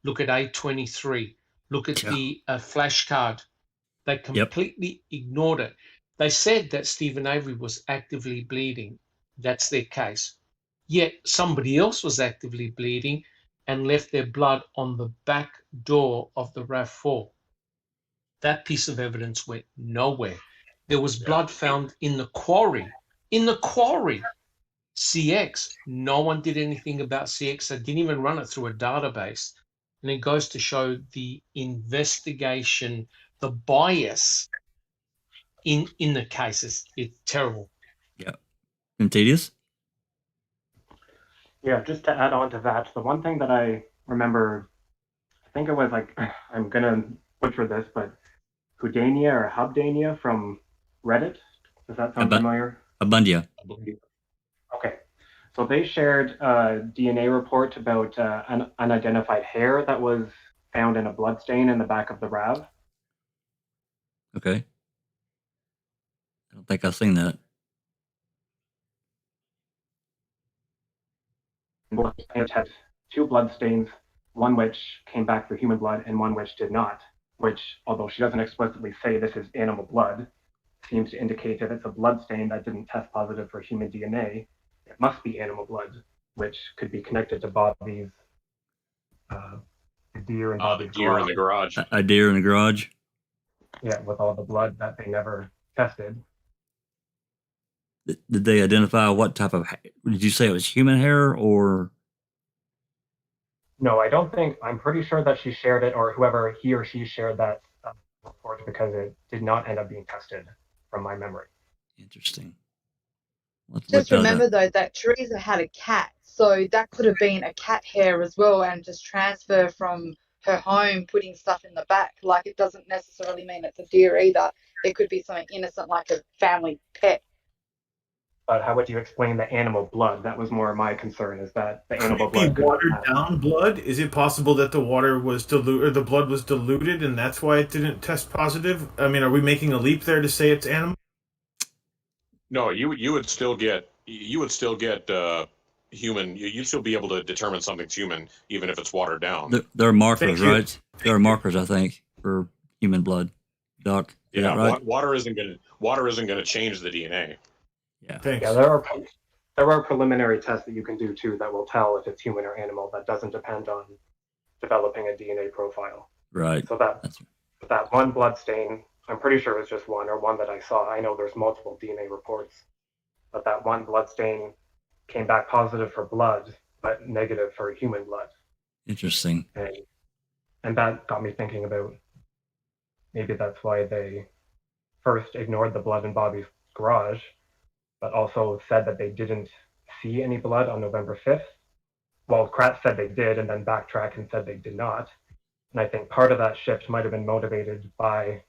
Look at A23. Look at the flashcard. They completely ignored it. They said that Stephen Avery was actively bleeding. That's their case. Yet somebody else was actively bleeding and left their blood on the back door of the RAV4. That piece of evidence went nowhere. There was blood found in the quarry. In the quarry. CX. No one did anything about CX. They didn't even run it through a database. And it goes to show the investigation, the bias in the cases. It's terrible. Yeah. And tedious? Yeah, just to add on to that, the one thing that I remember, I think it was like, I'm going to butcher this, but Houdania or Hubdania from Reddit. Does that sound familiar? Abundia. Okay. So they shared a DNA report about an unidentified hair that was found in a bloodstain in the back of the RAV. Okay. I don't think I've seen that. It had 2 bloodstains, one which came back for human blood and one which did not. which, although she doesn't explicitly say this is animal blood, seems to indicate that it's a blood stain that didn't test positive for human DNA. It must be animal blood, which could be connected to Bobby's deer and Bobby's deer in the garage. A deer in the garage. Yeah, with all the blood that they never tested. Did they identify what type of? Did you say it was human hair or? No, I don't think. I'm pretty sure that she shared it, or whoever he or she shared that report, because it did not end up being tested, from my memory. Interesting. Just remember though that Teresa had a cat, so that could have been a cat hair as well, and just transfer from her home, putting stuff in the back. Like, it doesn't necessarily mean it's a deer either. It could be something innocent, like a family pet. But how would you explain the animal blood? That was more my concern, is that the animal Could it blood be watered down blood? Is it possible that the water was diluted, or the blood was diluted, and that's why it didn't test positive? I mean, are we making a leap there to say it's animal? No, you would still get human. You'd still be able to determine something's human, even if it's watered down. There are markers, right? There are markers, I think, for human blood. Doc, is yeah, that right? water isn't gonna change the DNA. Yeah. Thanks. Yeah, there are preliminary tests that you can do too that will tell if it's human or animal. That doesn't depend on developing a DNA profile. Right. So that one blood stain, I'm pretty sure it was just one, or one that I saw. I know there's multiple DNA reports, but that one blood stain came back positive for blood, but negative for human blood. Interesting. And that got me thinking about maybe that's why they first ignored the blood in Bobby's garage, but also said that they didn't see any blood on November 5th. Well, Kratz said they did, and then backtracked and said they did not. And I think part of that shift might have been motivated by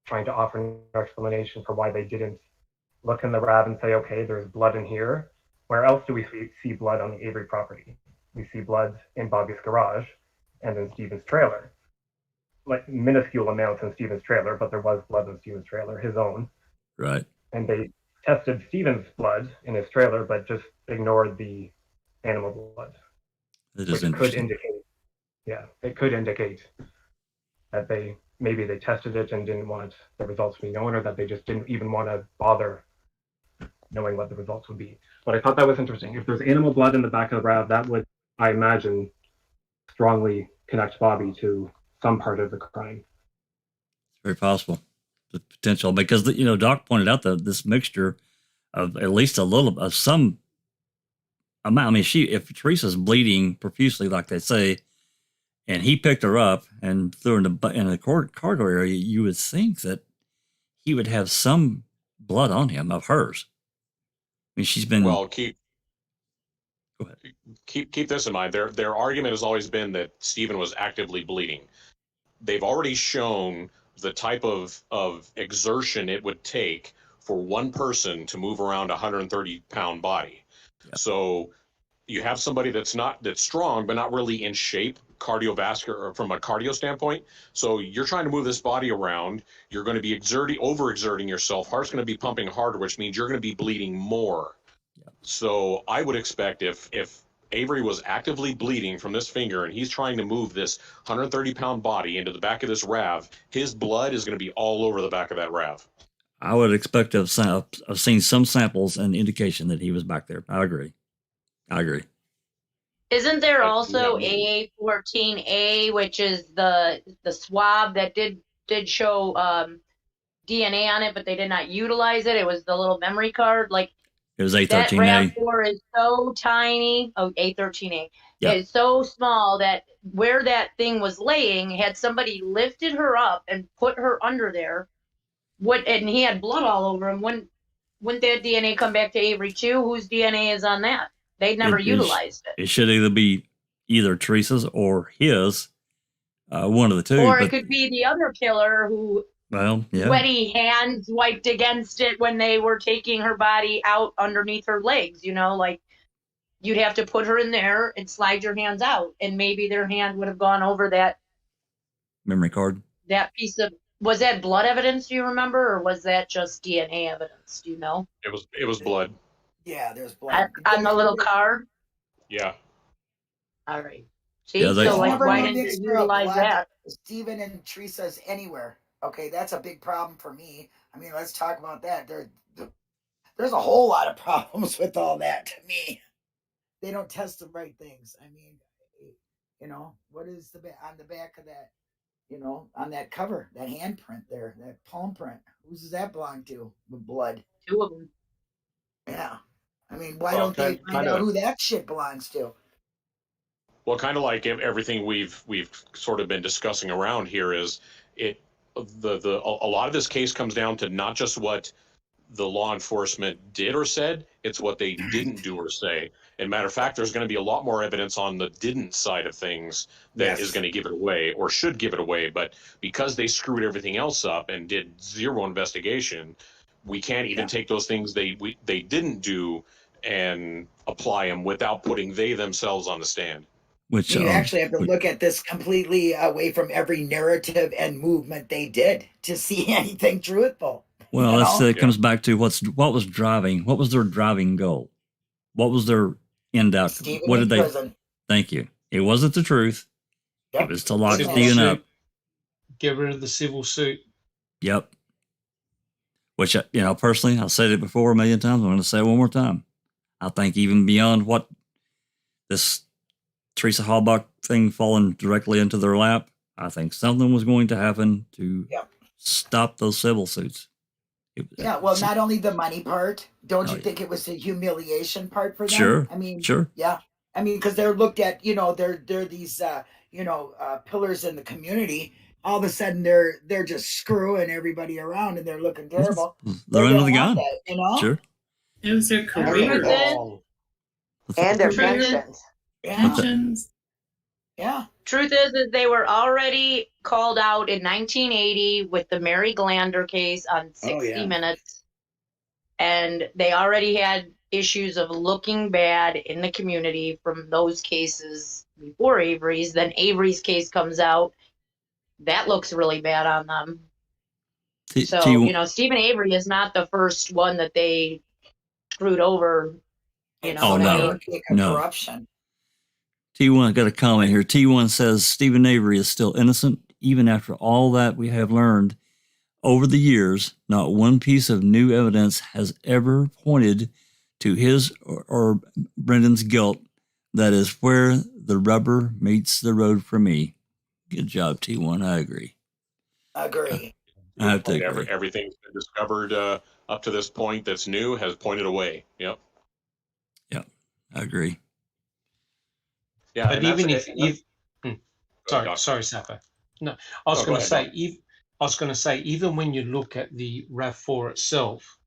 trying to offer an explanation for why they didn't look in the RAV and say, okay, there's blood in here. Where else do we see blood on the Avery property? We see blood in Bobby's garage and in Stephen's trailer. Like, minuscule amounts in Stephen's trailer, but there was blood in Stephen's trailer, his own. Right. And they tested Stephen's blood in his trailer, but just ignored the animal blood. That is which could interesting. it could indicate that maybe they tested it and didn't want the results to be known, or that they just didn't even want to bother knowing what the results would be. But I thought that was interesting. If there's animal blood in the back of the RAV, that would, I imagine, strongly connect Bobby to some part of the crime. It's very possible. The potential, because Doc pointed out that this mixture of at least a little of some amount. I mean, if Teresa's bleeding profusely, like they say, and he picked her up and threw her in the cargo area, you would think that he would have some blood on him of hers. I mean, she's been. Well, keep this in mind. Their argument has always been that Stephen was actively bleeding. They've already shown the type of exertion it would take for one person to move around a 130-pound body. Yeah. So you have somebody that's strong, but not really in shape, cardiovascular, or from a cardio standpoint. So you're trying to move this body around. You're going to be overexerting yourself. Heart's going to be pumping harder, which means you're going to be bleeding more. Yeah. So I would expect if Avery was actively bleeding from this finger and he's trying to move this 130-pound body into the back of this RAV, his blood is going to be all over the back of that RAV. I would expect to have seen some samples and indication that he was back there. I agree. Isn't there also AA14A, which is the swab that did show DNA on it, but they did not utilize it? It was the little memory card. Like, it was A13A. That RAV4 is so tiny. Oh, A13A. Yep. It's so small that where that thing was laying, had somebody lifted her up and put her under there, and he had blood all over him, wouldn't that DNA come back to Avery too? Whose DNA is on that? They'd never utilized it. It should either be Teresa's or his, one of the two. Or it could be the other killer who sweaty hands wiped against it when they were taking her body out underneath her legs. Like, you'd have to put her in there and slide your hands out, and maybe their hand would have gone over that memory card. That piece of, was that blood evidence? Do you remember, or was that just DNA evidence? Do you know? It was blood. Yeah, there's blood on the little card. Yeah. All right. See, Yeah, so like, Never why no didn't mixture you of utilize blood, that? Stephen and Teresa's anywhere. Okay, that's a big problem for me. I mean, let's talk about that. There's a whole lot of problems with all that to me. They don't test the right things. I mean, what is on the back of that? On that cover, that handprint there, that palm print. Who's does that belong to? With blood. 2 of them. Yeah. I mean, why Well, don't they find out who that shit belongs to? Well, kind of like everything we've sort of been discussing around here is a lot of this case comes down to not just what the law enforcement did or said, it's what they didn't do or say. And matter of fact, there's going to be a lot more evidence on the didn't side of things that is going to give it away or should give it away. But because they screwed everything else up and did zero investigation, we can't even take those things they didn't do and apply them without putting they themselves on the stand. Which you actually have to look at this completely away from every narrative and movement they did to see anything truthful. Well, it comes back to what was their driving goal? What was their end outcome? What did they? Prison. Thank you. It wasn't the truth. Yep. It was to lock Stephen up. Get rid of the civil suit. Yep. Which, personally, I've said it before a million times. I'm going to say it one more time. I think even beyond what this Teresa Halbach thing falling directly into their lap, I think something was going to happen to stop those civil suits. Yeah, well, not only the money part. Don't you think it was the humiliation part for them? Sure. I mean, sure. Yeah. I mean, because they're looked at, they're these, pillars in the community. All of a sudden, they're just screwing everybody around, and they're looking terrible. They're under the gun. That, Sure. It was their career. And their Truth pensions. Yeah. Truth is they were already called out in 1980 with the Mary Glander case on 60 Minutes. And they already had issues of looking bad in the community from those cases before Avery's. Then Avery's case comes out. That looks really bad on them. Stephen Avery is not the first one that they screwed over. No. Corruption. T1 got a comment here. T1 says Stephen Avery is still innocent. Even after all that we have learned over the years, not one piece of new evidence has ever pointed to his or Brendan's guilt. That is where the rubber meets the road for me. Good job, T1. I agree. Agree. I have to agree. Everything's been discovered up to this point that's new has pointed away. Yep. Yep. I agree. Yeah, but even sorry, Safa. No, I was going to say, even when you look at the RAV4 itself,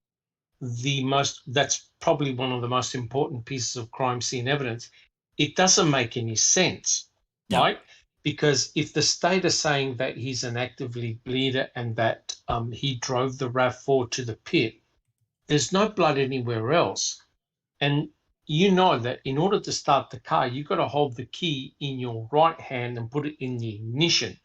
that's probably one of the most important pieces of crime scene evidence. It doesn't make any sense, right? Because if the state is saying that he's an actively bleeder and that he drove the RAV4 to the pit, there's no blood anywhere else. And you know that in order to start the car, you've got to hold the key in your right hand and put it in the ignition.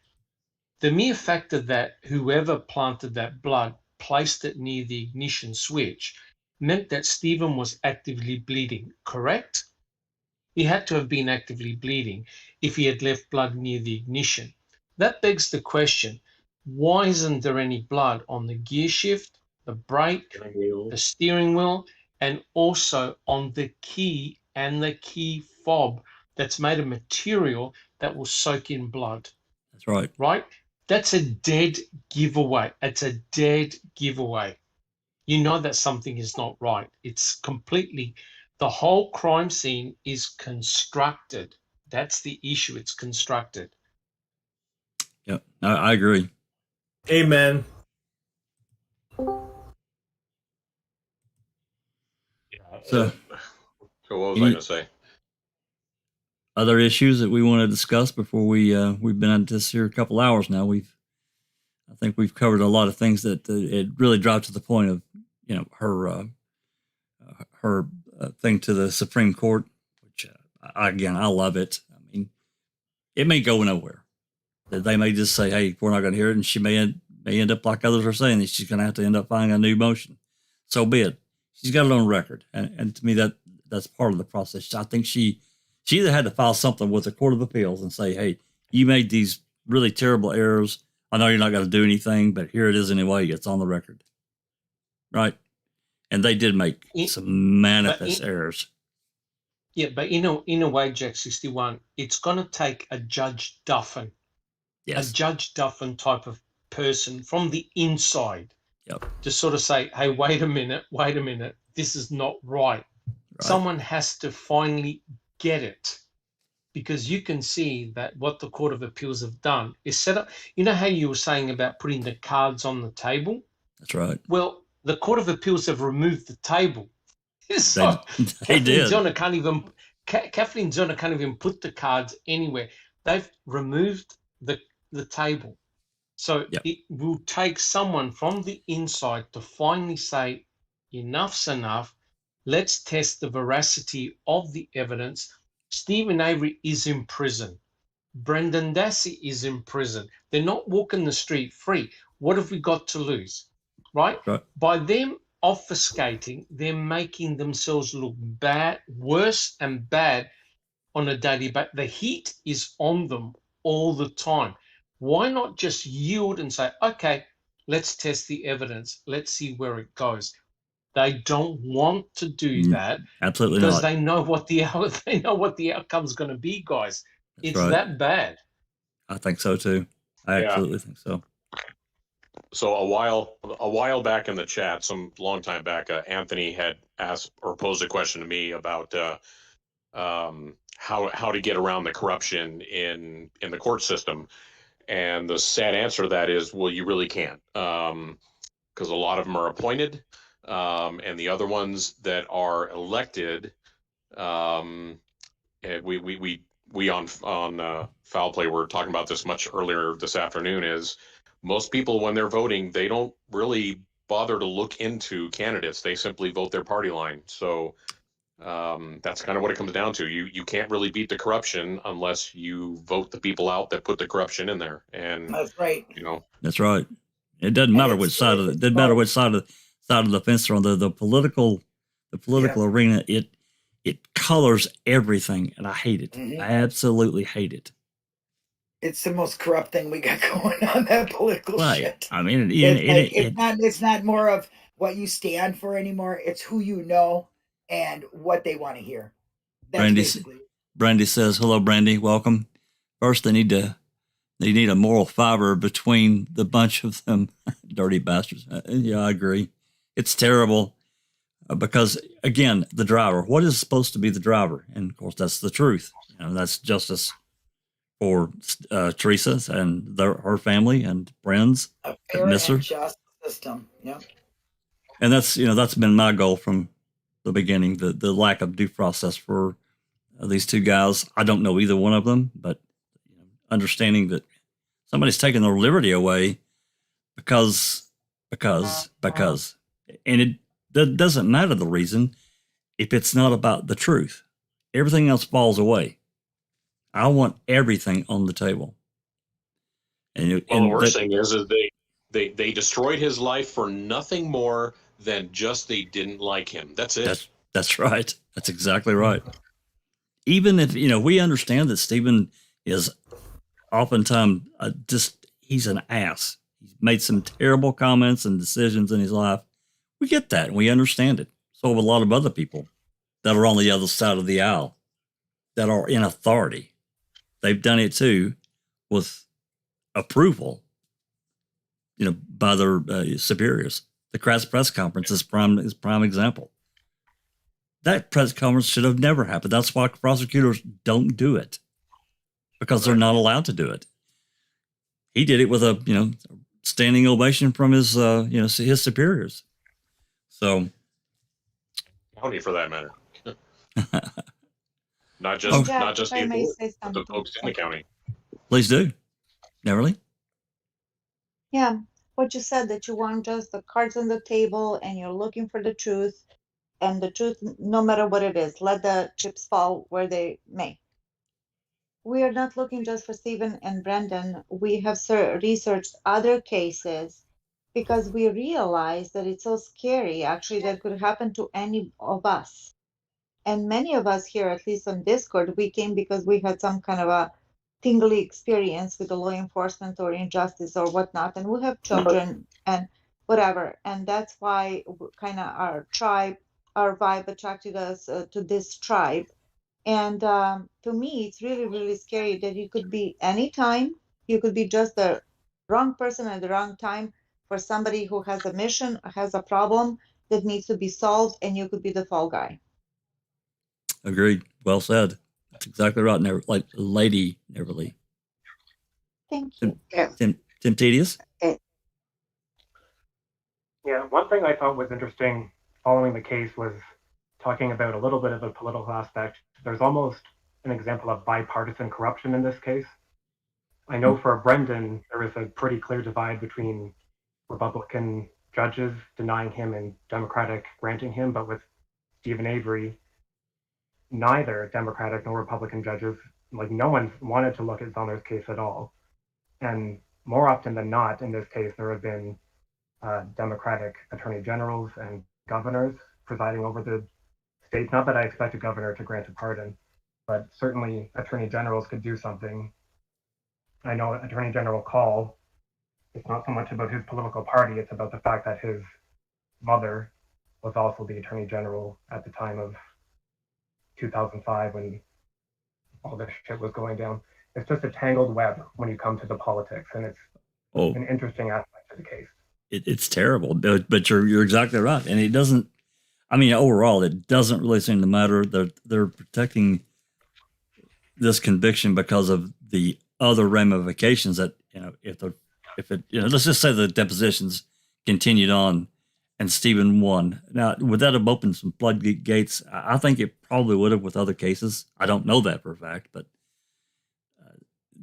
The mere fact that whoever planted that blood placed it near the ignition switch meant that Stephen was actively bleeding, correct? He had to have been actively bleeding if he had left blood near the ignition. That begs the question, why isn't there any blood on the gear shift, the brake, the steering wheel, and also on the key and the key fob that's made of material that will soak in blood? That's right. Right? That's a dead giveaway. It's a dead giveaway. You know that something is not right. It's completely, the whole crime scene is constructed. That's the issue. It's constructed. Yep, I agree. Amen. So what was I going to say? Other issues that we want to discuss before we've been at this here a couple hours now. I think we've covered a lot of things that it really dropped to the point of her thing to the Supreme Court, which again I love it. I mean, it may go nowhere. They may just say, "Hey, we're not going to hear it," and she may end up like others are saying that she's going to have to end up filing a new motion. So be it. She's got it on record, and to me that's part of the process. I think she She either had to file something with the Court of Appeals and say, hey, you made these really terrible errors. I know you're not going to do anything, but here it is anyway. It's on the record. Right? And they did make some manifest errors. Yeah, but in a way, Jack 61, it's going to take a Judge Duffin, yes, a Judge Duffin type of person from the inside to sort of say, hey, wait a minute, this is not right. Someone has to finally get it, because you can see that what the Court of Appeals have done is set up. You know how you were saying about putting the cards on the table? That's right. Well, the Court of Appeals have removed the table. So they did. Kathleen Zellner can't even put the cards anywhere. They've removed the table. So it will take someone from the inside to finally say, enough's enough. Let's test the veracity of the evidence. Stephen Avery is in prison. Brendan Dassey is in prison. They're not walking the street free. What have we got to lose? Right? By them obfuscating, they're making themselves look bad, worse and bad on a daily basis. The heat is on them all the time. Why not just yield and say, okay, let's test the evidence. Let's see where it goes. They don't want to do that. Absolutely because not. they know what the outcome's going to be, guys. It's that bad. I think so too. I absolutely think so. So a while back in the chat, some long time back, Anthony had asked or posed a question to me about how to get around the corruption in the court system, and the sad answer to that is, well, you really can't, because a lot of them are appointed, and the other ones that are elected, we on Foul Play were talking about this much earlier this afternoon, is most people, when they're voting, they don't really bother to look into candidates. They simply vote their party line. So that's kind of what it comes down to. You can't really beat the corruption unless you vote the people out that put the corruption in there. And that's right. That's right. It doesn't matter which side of the fence they're on. The political arena. It colors everything, and I hate it. I absolutely hate it. It's the most corrupt thing we got going on, that political shit. I mean, it's not more of what you stand for anymore. It's who you know and what they want to hear. That's Brandy says, hello, Brandy, welcome. First, they need a moral fiber between the bunch of them dirty bastards. Yeah, I agree. It's terrible because, again, the driver, what is supposed to be the driver? And, of course, that's the truth. That's justice for Teresa and her family and friends that miss her. Just system. Yeah. And that's been my goal from the beginning, the lack of due process for these two guys. I don't know either one of them, but understanding that somebody's taking their liberty away because, and it doesn't matter the reason if it's not about the truth. Everything else falls away. I want everything on the table. The worst thing is they destroyed his life for nothing more than just they didn't like him. That's it. That's right. That's exactly right. Even if, we understand that Stephen is oftentimes he's an ass. He's made some terrible comments and decisions in his life. We get that and we understand it. So have a lot of other people that are on the other side of the aisle that are in authority. They've done it too with approval, by their superiors. The Kratz press conference is prime example. That press conference should have never happened. That's why prosecutors don't do it, because they're not allowed to do it. He did it with a standing ovation from his his superiors. So, Tony, for that matter. Not just the folks in the county. Please do. Neverly. Yeah, what you said, that you want just the cards on the table and you're looking for the truth, and the truth, no matter what it is, let the chips fall where they may. We are not looking just for Stephen and Brendan. We have researched other cases because we realize that it's so scary, actually, that could happen to any of us. And many of us here, at least on Discord, we came because we had some kind of a tingly experience with the law enforcement or injustice or whatnot. And we have children and whatever. And that's why kind of our tribe, our vibe attracted us to this tribe. And to me, it's really, really scary that you could be anytime. You could be just the wrong person at the wrong time for somebody who has a mission, has a problem that needs to be solved, and you could be the fall guy. Agreed. Well said. That's exactly right. Never, like Lady Neverly. Thank you. Tim Tedious? Yeah, one thing I thought was interesting following the case was talking about a little bit of a political aspect. There's almost an example of bipartisan corruption in this case. I know for Brendan, there is a pretty clear divide between Republican judges denying him and Democratic granting him, but with Stephen Avery, neither Democratic nor Republican judges, like no one wanted to look at Zellner's case at all. And more often than not, in this case, there have been Democratic attorney generals and governors presiding over the states. Not that I expect a governor to grant a pardon, but certainly attorney generals could do something. I know Attorney General Call, it's not so much about his political party, it's about the fact that his mother was also the attorney general at the time of 2005 when all this shit was going down. It's just a tangled web when you come to the politics, and it's an interesting aspect of the case. It's terrible, but you're exactly right, and it doesn't. I mean, overall, it doesn't really seem to matter. They're protecting this conviction because of the other ramifications that, if it let's just say the depositions continued on and Stephen won. Now, would that have opened some floodgates? I think it probably would have with other cases. I don't know that for a fact, but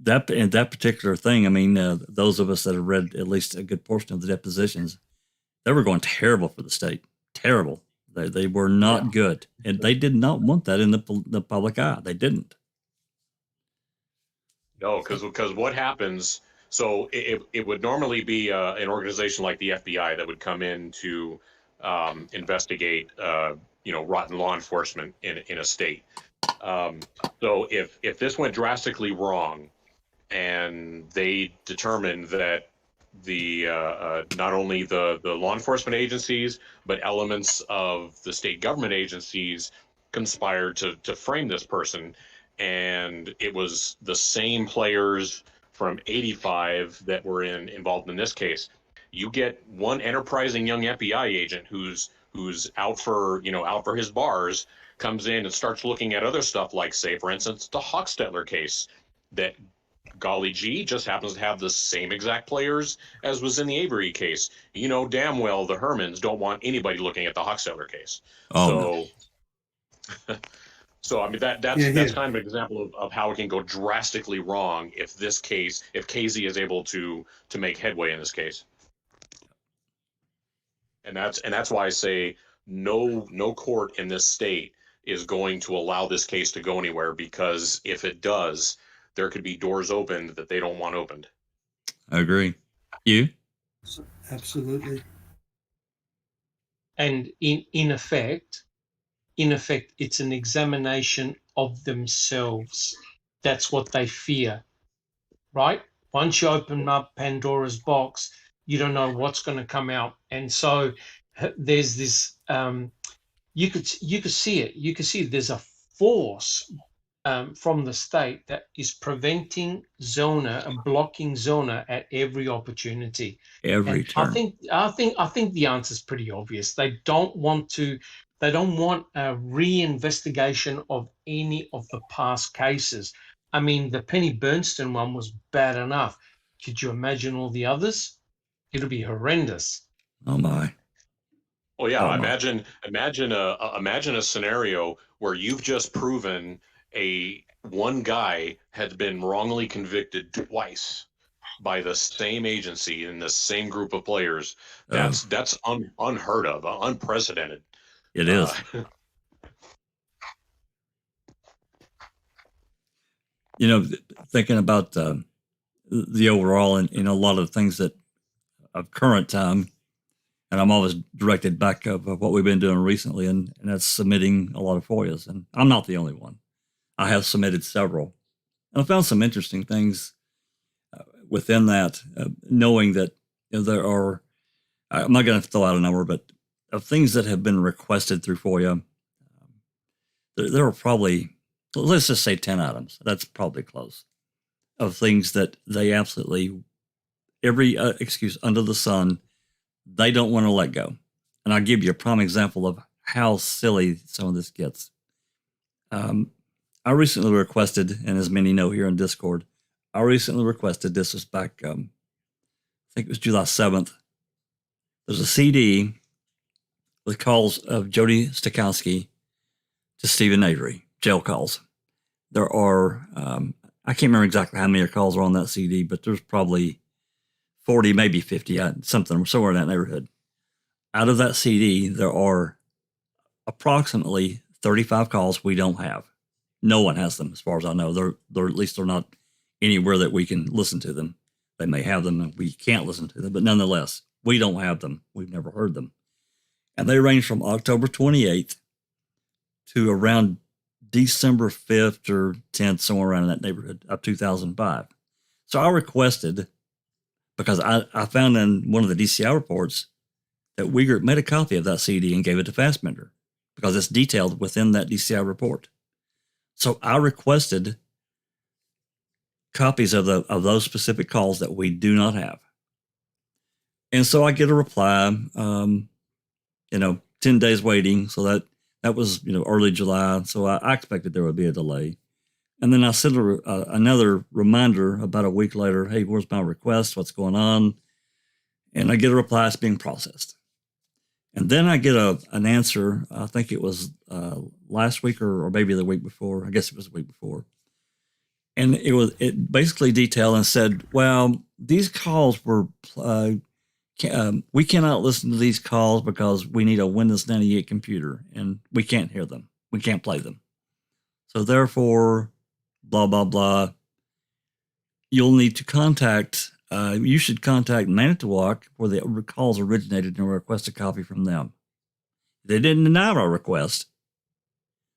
that particular thing, I mean, those of us that have read at least a good portion of the depositions, they were going terrible for the state. Terrible. They were not good, and they did not want that in the public eye. They didn't. No, because what happens? So it would normally be an organization like the FBI that would come in to investigate, rotten law enforcement in a state. So if this went drastically wrong, and they determined that the not only the law enforcement agencies but elements of the state government agencies conspired to frame this person, and it was the same players from 85 that were involved in this case, you get one enterprising young FBI agent who's out for his bars, comes in and starts looking at other stuff, like, say, for instance, the Hochstetler case that, golly gee, just happens to have the same exact players as was in the Avery case. You know damn well the Hermans don't want anybody looking at the Hochstetler case. No. So I mean that's kind of an example of how it can go drastically wrong if KZ is able to make headway in this case. And that's why I say no court in this state is going to allow this case to go anywhere, because if it does, there could be doors opened that they don't want opened. I agree. You? Absolutely. And in effect, it's an examination of themselves. That's what they fear, right? Once you open up Pandora's box, you don't know what's going to come out. And so there's this, you could see it. You could see there's a force from the state that is preventing Zellner and blocking Zellner at every opportunity. Every turn. I think the answer is pretty obvious. They don't want a reinvestigation of any of the past cases. I mean, the Penny Bernstein one was bad enough. Could you imagine all the others? It'll be horrendous. Oh my. Well, yeah. Imagine a scenario where you've just proven one guy had been wrongly convicted twice by the same agency in the same group of players. That's unheard of, unprecedented. It is. Thinking about the overall and a lot of things that of current time, And I'm always directed back of what we've been doing recently, and that's submitting a lot of FOIAs. And I'm not the only one. I have submitted several. And I found some interesting things within that, knowing that there are, I'm not going to throw out a number, but of things that have been requested through FOIA, there are probably, let's just say 10 items. That's probably close, of things that they absolutely, every excuse under the sun, they don't want to let go. And I'll give you a prime example of how silly some of this gets. I recently requested, and as many know here in Discord, I recently requested, this was back, I think it was July 7th. There's a CD with calls of Jody Stokowski to Stephen Avery, jail calls. There are, I can't remember exactly how many calls are on that CD, but there's probably 40, maybe 50, something, somewhere in that neighborhood. Out of that CD, there are approximately 35 calls we don't have. No one has them, as far as I know. They're at least they're not anywhere that we can listen to them. They may have them and we can't listen to them, but nonetheless, we don't have them. We've never heard them. And they range from October 28th to around December 5th or 10th, somewhere around in that neighborhood, of 2005. So I requested, because I found in one of the DCI reports that Uyghur made a copy of that CD and gave it to Fassbender, because it's detailed within that DCI report. So I requested copies of those specific calls that we do not have. And so I get a reply, 10 days waiting. So that was, early July. So I expected there would be a delay. And then I sent another reminder about a week later, hey, where's my request? What's going on? And I get a reply, it's being processed. And then I get an answer, I think it was last week or maybe the week before. I guess it was the week before. And it basically detailed and said, well, these calls were, we cannot listen to these calls because we need a Windows 98 computer and we can't hear them. We can't play them. So therefore, blah, blah, blah. You'll need to contact, you should contact Manitowoc where the calls originated and request a copy from them. They didn't deny our request.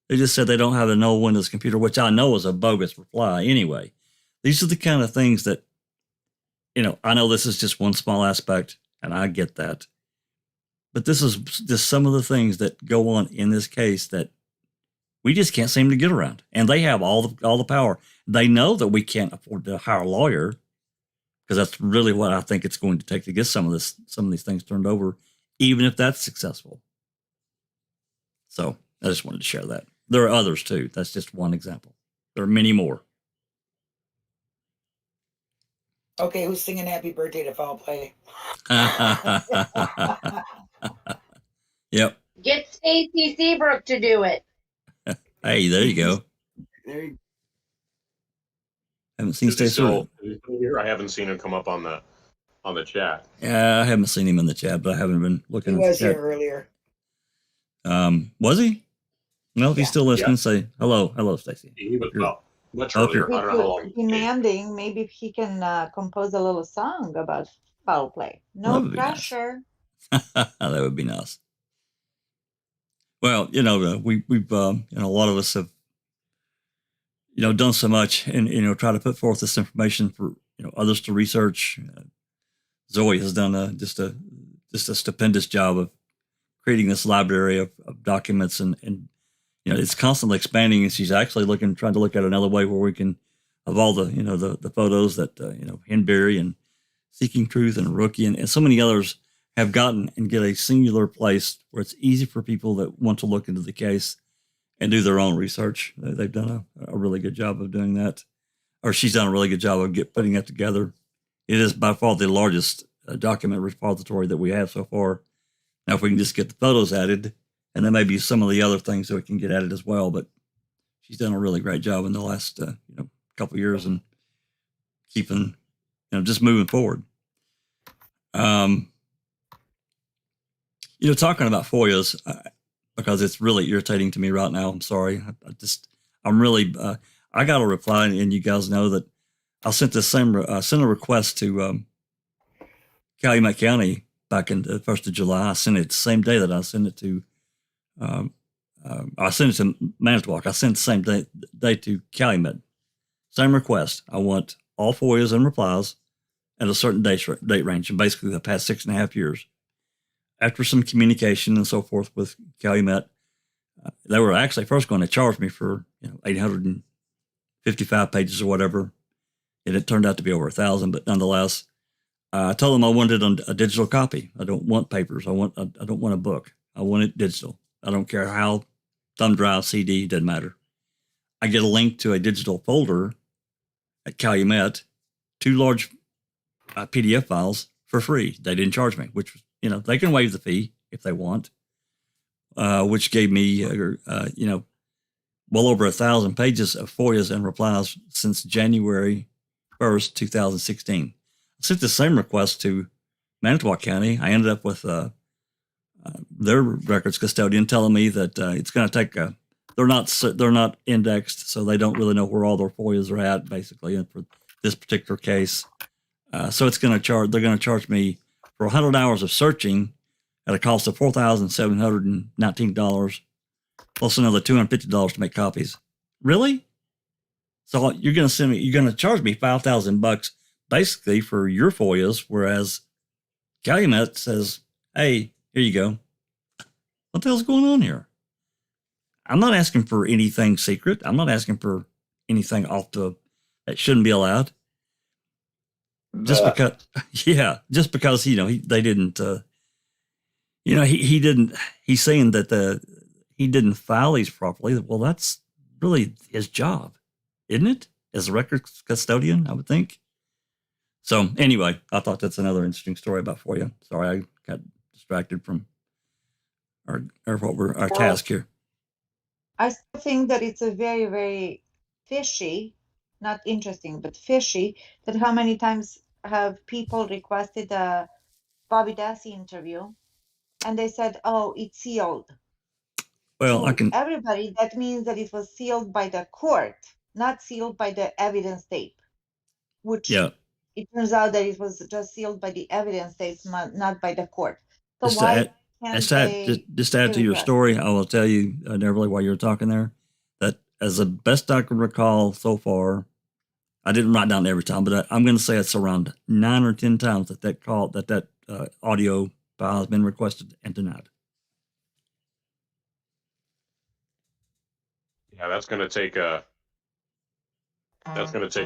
They just said they don't have a no Windows computer, which I know is a bogus reply anyway. These are the kind of things that, I know this is just one small aspect and I get that. But this is just some of the things that go on in this case that we just can't seem to get around. And they have all the power. They know that we can't afford to hire a lawyer, because that's really what I think it's going to take to get some of these things turned over, even if that's successful. So I just wanted to share that. There are others too. That's just one example. There are many more. Okay, who's singing happy birthday to Foul Play? Yep. Get Stacy Seabrook to do it. Hey, there you go. There you Haven't seen Is he Stacey. still here? I haven't seen him come up on the chat. Yeah, I haven't seen him in the chat, but I haven't been looking. He at was the here chat. earlier. Was he? Well, if he's Yeah. still listening, Yeah. say hello, Stacey. He was much Oh, earlier. I don't know how long. Demanding, maybe if he can compose a little song about foul play. That No would be nice. pressure. That would be nice. Well, we've a lot of us have, done so much and, try to put forth this information for, others to research. Zoe has done just a stupendous job of creating this library of documents and it's constantly expanding, and she's actually trying to look at another way where we can, of all the, the photos that, Henberry and Seeking Truth and Rookie and so many others have gotten, and get a singular place where it's easy for people that want to look into the case and do their own research. They've done a really good job of doing that, or she's done a really good job of putting that together. It is by far the largest document repository that we have so far. Now, if we can just get the photos added, and then maybe some of the other things that we can get added as well. But she's done a really great job in the last couple of years and keeping, just moving forward. Talking about FOIAs, because it's really irritating to me right now. I'm sorry. I got a reply, and you guys know that I sent a request to Calumet County back in the 1st of July. I sent it the same day that I sent it to. I sent it to Manitowoc. I sent the same day to Calumet. Same request. I want all FOIAs and replies at a certain date range, and basically the past 6.5 years. After some communication and so forth with Calumet, they were actually first going to charge me for 855 pages or whatever. And it turned out to be over 1,000, but nonetheless, I told them I wanted a digital copy. I don't want papers. I don't want a book. I want it digital. I don't care how, thumb drive, CD, doesn't matter. I get a link to a digital folder at Calumet, 2 large PDF files for free. They didn't charge me, which, they can waive the fee if they want, which gave me, well over 1,000 pages of FOIAs and replies since January 1st, 2016. I sent the same request to Manitowoc County. I ended up with their records custodian telling me that it's going to take they're not indexed, so they don't really know where all their FOIAs are at, basically, for this particular case. So they're going to charge me for 100 hours of searching at a cost of $4,719, plus another $250 to make copies. Really? So you're going to charge me $5,000 basically for your FOIAs, whereas Calumet says, hey, here you go. What the hell's going on here? I'm not asking for anything secret. I'm not asking for anything that shouldn't be allowed. Just because they didn't, he didn't, he's saying that he didn't file these properly. Well, that's really his job, isn't it? As a records custodian, I would think. So anyway, I thought that's another interesting story about for you. Sorry, I got distracted from our task here. I still think that it's a very, very fishy, not interesting, but fishy, that how many times have people requested a Bobby Dassey interview and they said, oh, it's sealed. Well, Everybody, that means that it was sealed by the court, not sealed by the evidence tape, which it turns out that it was just sealed by the evidence tape, not by the court. So just to add to your story, I will tell you, Neverly, while you were talking there, that as the best I can recall so far, I didn't write down every time, but I'm going to say it's around 9 or 10 times that audio file has been requested and denied. Yeah, that's going to take a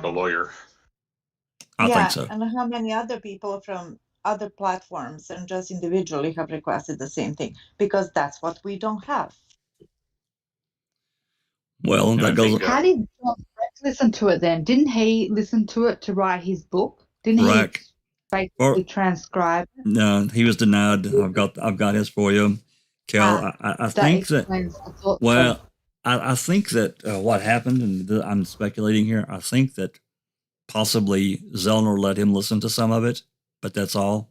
lawyer. I think so. And how many other people from other platforms and just individually have requested the same thing, because that's what we don't have. Well, that goes. How did John Rex listen to it then? Didn't he listen to it to write his book? Didn't he basically transcribe it? No, he was denied. I've got his for you, Kel. I think that. Well, I think that what happened, and I'm speculating here. I think that possibly Zellner let him listen to some of it, but that's all.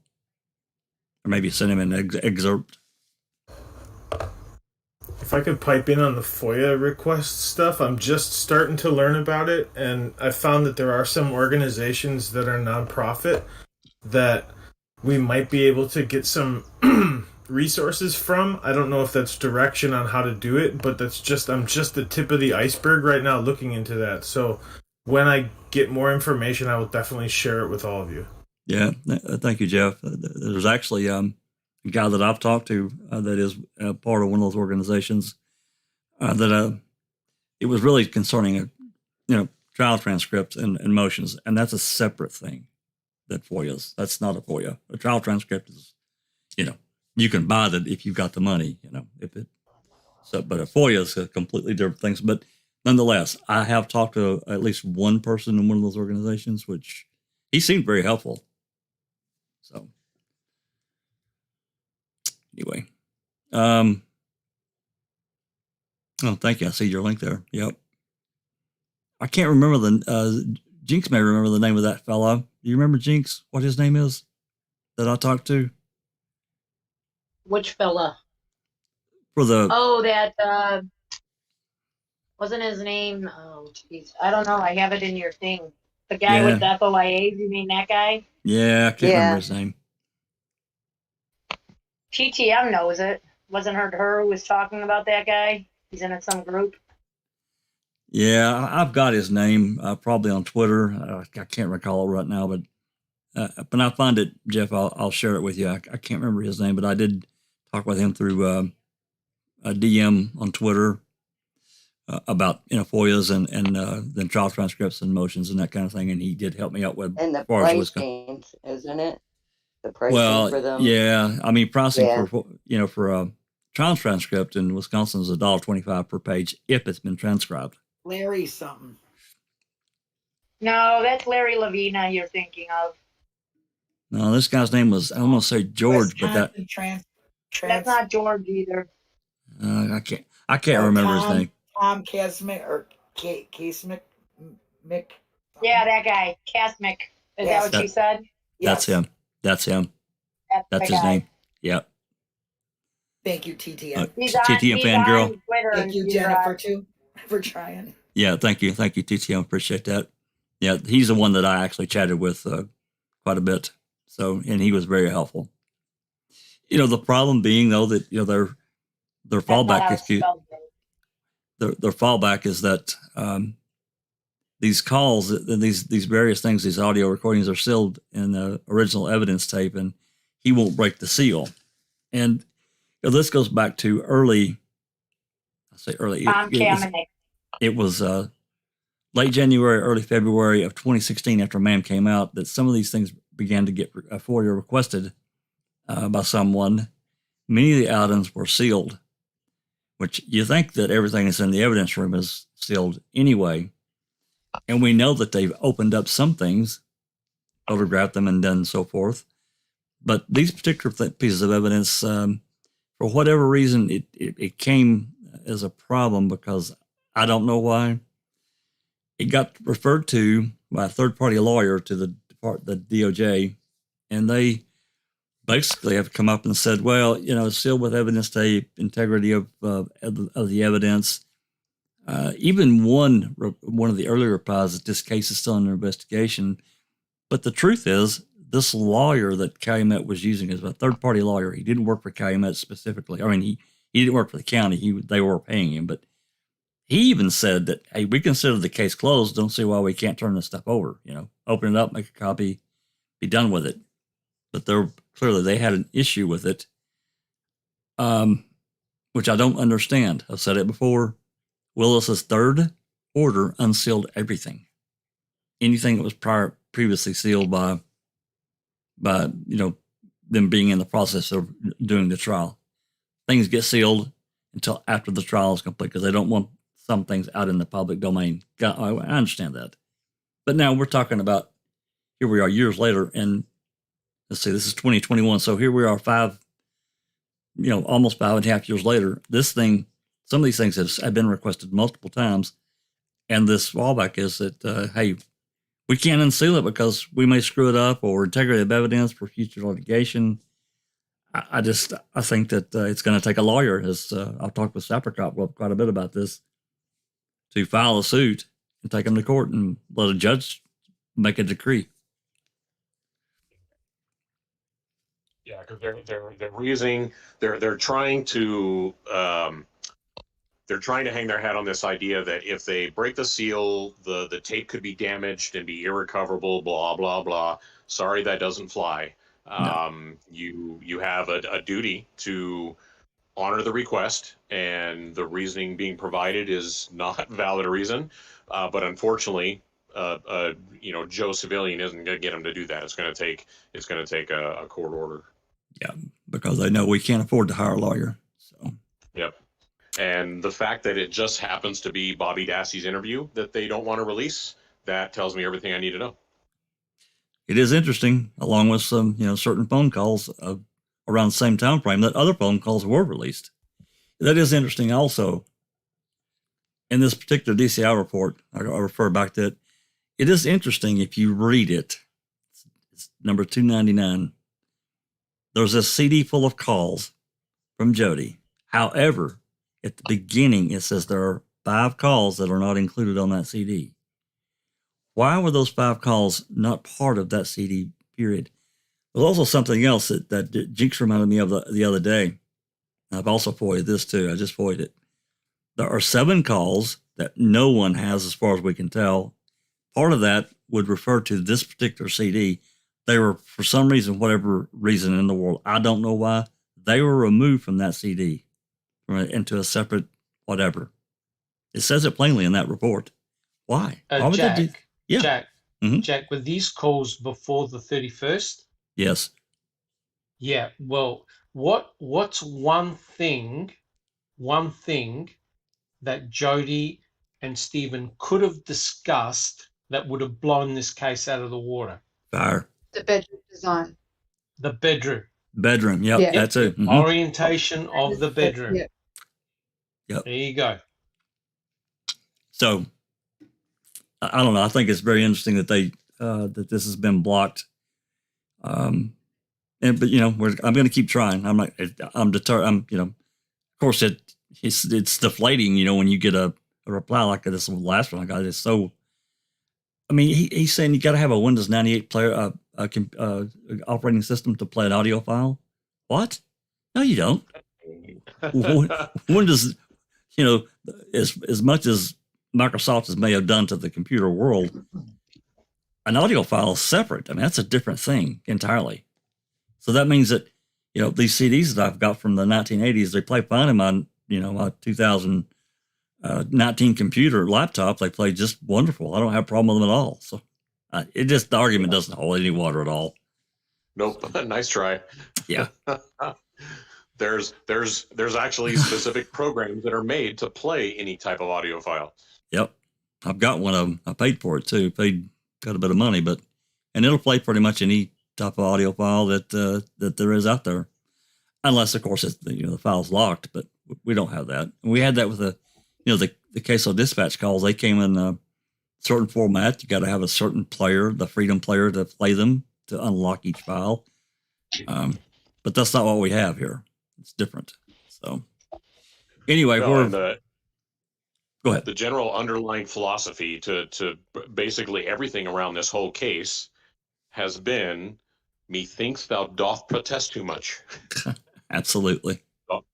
Or maybe send him an excerpt. If I could pipe in on the FOIA request stuff, I'm just starting to learn about it, and I found that there are some organizations that are nonprofit that we might be able to get some resources from. I don't know if that's direction on how to do it, but I'm just the tip of the iceberg right now looking into that. So when I get more information, I will definitely share it with all of you. Yeah, thank you, Jeff. There's actually a guy that I've talked to that is part of one of those organizations that it was really concerning, trial transcripts and motions, and that's a separate thing that FOIA's. That's not a FOIA. A trial transcript is, you can buy that if you've got the money, but a FOIA is a completely different thing. But nonetheless, I have talked to at least one person in one of those organizations, which he seemed very helpful. So anyway, oh, thank you. I see your link there. Yep. I can't remember Jinx may remember the name of that fellow. Do you remember Jinx? What his name is that I talked to? Which fella? That wasn't his name. Oh, jeez. I don't know. I have it in your thing. The guy with the FOIAs, you mean that guy? Yeah, I can't remember his name. TTM knows it. Wasn't her who was talking about that guy? He's in some group. Yeah, I've got his name probably on Twitter. I can't recall it right now, but when I find it, Jeff, I'll share it with you. I can't remember his name, but I did talk with him through a DM on Twitter about FOIAs and then trial transcripts and motions and that kind of thing, and he did help me out with And the as far as pricing, isn't it? The pricing for them. yeah, I mean pricing for for a trial transcript in Wisconsin is $1.25 per page if it's been transcribed. Larry something. No, that's Larry Lavina you're thinking of. No, this guy's name was, I almost say George, but that That's not George either. I can't remember his name. Tom Kasmick or Kasmick Mick. Yeah, that guy, Kasmick. Is that what you said? That's him. That's him. That's his name. Yep. Thank you, TTM. TTM fangirl. Thank you, Jennifer, too, for trying. Yeah, thank you, TTM. Appreciate that. Yeah, he's the one that I actually chatted with quite a bit. So, and he was very helpful. The problem being though that their fallback is their fallback is that these calls and these various things, these audio recordings are sealed in the original evidence tape, and he won't break the seal. And this goes back to early. I say early. It was late January, early February of 2016, after MAM came out, that some of these things began to get FOIA requested by someone. Many of the items were sealed, which you think that everything that's in the evidence room is sealed anyway. And we know that they've opened up some things, photographed them and done so forth. But these particular pieces of evidence, for whatever reason, it came as a problem because I don't know why. It got referred to by a third-party lawyer to the DOJ, and they basically have come up and said, well, sealed with evidence tape, integrity of the evidence. Even one of the earlier replies that this case is still under investigation. But the truth is, this lawyer that Calumet was using is a third-party lawyer. He didn't work for Calumet specifically. I mean, he didn't work for the county. They were paying him, but he even said that, hey, we consider the case closed. Don't see why we can't turn this stuff over. Open it up, make a copy, be done with it. But they had an issue with it, which I don't understand. I've said it before. Willis's third order unsealed everything. Anything that was previously sealed by them being in the process of doing the trial. Things get sealed until after the trial is complete because they don't want some things out in the public domain. I understand that. But now we're talking about, here we are years later, and let's see, this is 2021. So here we are almost 5.5 years later. Some of these things have been requested multiple times. And this fallback is that, hey, we can't unseal it because we may screw it up, or integrity of evidence for future litigation. I think that it's going to take a lawyer, as I've talked with Sapricop quite a bit about this, to file a suit and take them to court and let a judge make a decree. Yeah, because they're reasoning, they're trying to hang their hat on this idea that if they break the seal, the tape could be damaged and be irrecoverable. Blah blah blah. Sorry, that doesn't fly. No. You have a duty to honor the request, and the reasoning being provided is not valid reason. But unfortunately, Joe civilian isn't going to get him to do that. It's going to take a court order. Yeah, because they know we can't afford to hire a lawyer. So. Yep. And the fact that it just happens to be Bobby Dassey's interview that they don't want to release, that tells me everything I need to know. It is interesting, along with some, certain phone calls around the same time frame, that other phone calls were released. That is interesting also. In this particular DCI report, I refer back to it. It is interesting if you read it. It's number 299. There's a CD full of calls from Jody. However, at the beginning, it says there are 5 calls that are not included on that CD. Why were those 5 calls not part of that CD period? There's also something else that Jinx reminded me of the other day. I've also forwarded this too. I just forwarded it. There are 7 calls that no one has, as far as we can tell. Part of that would refer to this particular CD. They were, for some reason, whatever reason in the world, I don't know why, they were removed from that CD into a separate whatever. It says it plainly in that report. Why? Why would Jack, they do? Yeah. Jack, Mhm. Jack, were these calls before the 31st? Yes. Yeah. Well, what's one thing that Jody and Stephen could have discussed that would have blown this case out of the water? Fire. The bedroom design. The bedroom. Bedroom. Yep. Yeah. That's it. Mhm. Orientation of the bedroom. Yeah. Yep. There you go. So I don't know. I think it's very interesting that they that this has been blocked. But you know, I'm going to keep trying. I'm deterred. Of course, it's deflating. You know, when you get a reply like this last one I got, it's so. I mean, he's saying you got to have a Windows 98 player, operating system to play an audio file. What? No, you don't. Windows, as much as Microsoft may have done to the computer world, an audio file is separate. I mean, that's a different thing entirely. So that means that, these CDs that I've got from the 1980s, they play fine in my 2019 computer laptop. They play just wonderful. I don't have a problem with them at all. So the argument doesn't hold any water at all. Nope. Nice try. Yeah. There's actually specific programs that are made to play any type of audio file. Yep. I've got one of them. I paid for it too. Got a bit of money, and it'll play pretty much any type of audio file that there is out there, unless of course the file's locked. But we don't have that. And we had that with the queso dispatch calls. They came in a certain format. You got to have a certain player, the Freedom player, to play them to unlock each file. But that's not what we have here. It's different. So anyway, Go ahead. The general underlying philosophy to basically everything around this whole case has been, methinks thou doth protest too much. Absolutely.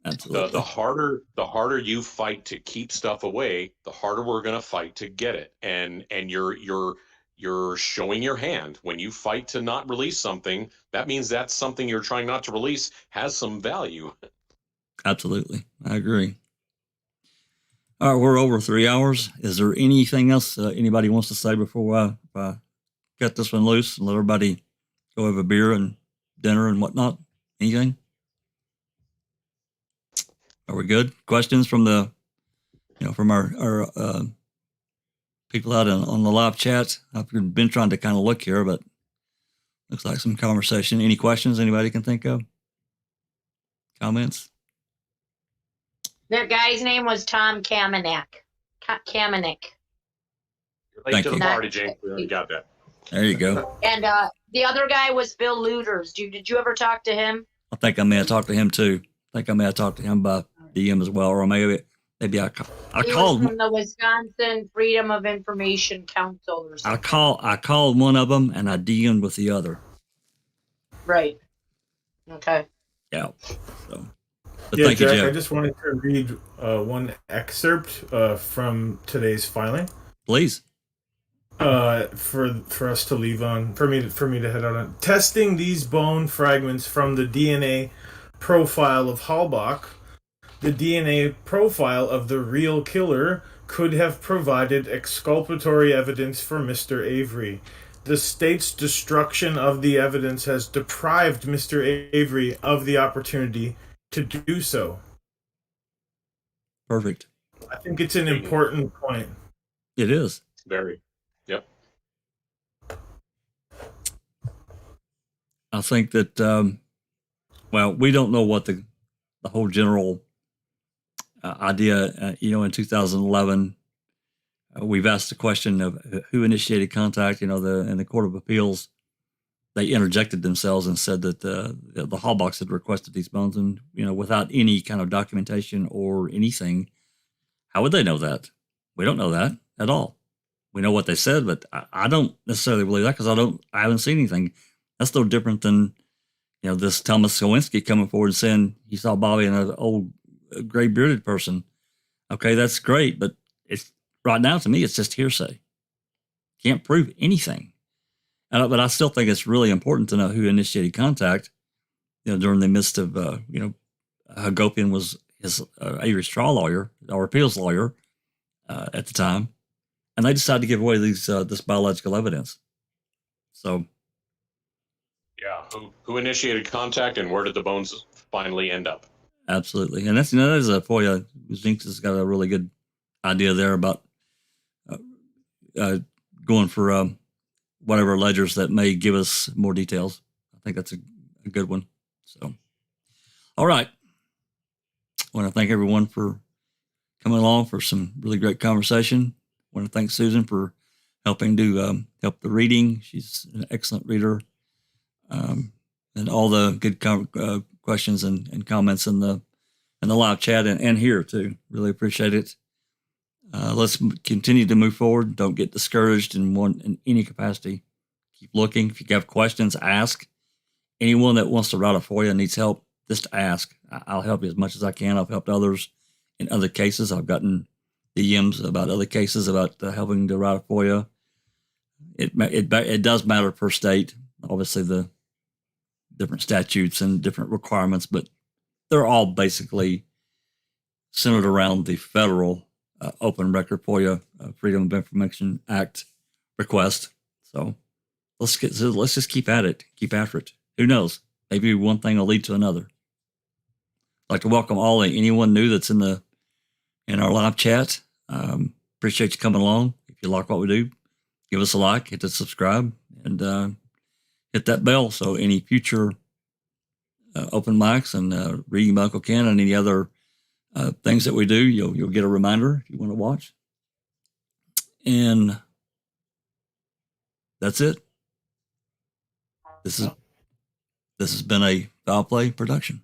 Absolutely. The harder you fight to keep stuff away, the harder we're going to fight to get it. And you're showing your hand. When you fight to not release something, that means that's something you're trying not to release has some value. Absolutely. I agree. All right, we're over 3 hours. Is there anything else anybody wants to say before I cut this one loose and let everybody go have a beer and dinner and whatnot? Anything? Are we good? Questions from from our people out on the live chat? I've been trying to kind of look here, but looks like some conversation. Any questions anybody can think of? Comments? That guy's name was Tom Kamenek. Kamenek. You're late to the party, James. We already got that. There you go. And the other guy was Bill Luders. Did you ever talk to him? I think I may have talked to him too. I think I may have talked to him by DM as well, or maybe I He called was from the Wisconsin Freedom of Information Council or something. I called one of them and I DM'd with the other. Right. Okay. Yeah. So, but Yeah, thank you, Jack, Jeff. I just wanted to read one excerpt from today's filing. Please. For us to leave on, for me to head out on. Testing these bone fragments from the DNA profile of Halbach, the DNA profile of the real killer could have provided exculpatory evidence for Mr. Avery. The state's destruction of the evidence has deprived Mr. Avery of the opportunity to do so. Perfect. I think it's an important point. It is. Very. Yep. I think that, we don't know what the whole general idea, in 2011, we've asked the question of who initiated contact. In the Court of Appeals, they interjected themselves and said that the Halbachs had requested these bones, and without any kind of documentation or anything, how would they know that? We don't know that at all. We know what they said, but I don't necessarily believe that because I haven't seen anything. That's no different than this Thomas Lewinsky coming forward and saying he saw Bobby and an old gray bearded person. Okay, that's great, but it's right now to me it's just hearsay. Can't prove anything. But I still think it's really important to know who initiated contact. During the midst of Hagopian was his Avery's trial lawyer or appeals lawyer at the time, and they decided to give away this biological evidence. So, yeah, who initiated contact and where did the bones finally end up? Absolutely, and that is a FOIA. Zinks has got a really good idea there about going for whatever ledgers that may give us more details. I think that's a good one. So, all right. I want to thank everyone for coming along for some really great conversation. I want to thank Susan for helping to help the reading. She's an excellent reader. And all the good questions and comments in the live chat and here too. Really appreciate it. Let's continue to move forward. Don't get discouraged in any capacity. Keep looking. If you have questions, ask. Anyone that wants to write a FOIA needs help, just ask. I'll help you as much as I can. I've helped others in other cases. I've gotten DMs about other cases about helping to write a FOIA. It does matter per state. Obviously, the different statutes and different requirements, but they're all basically centered around the federal Open Record FOIA Freedom of Information Act request. So let's just keep at it, keep after it. Who knows? Maybe one thing will lead to another. I'd like to welcome anyone new that's in our live chat. Appreciate you coming along. If you like what we do, give us a like, hit the subscribe, and hit that bell so any future open mics and reading by Uncle Ken and any other things that we do, you'll get a reminder if you want to watch. And that's it. This has been a Foul Play production.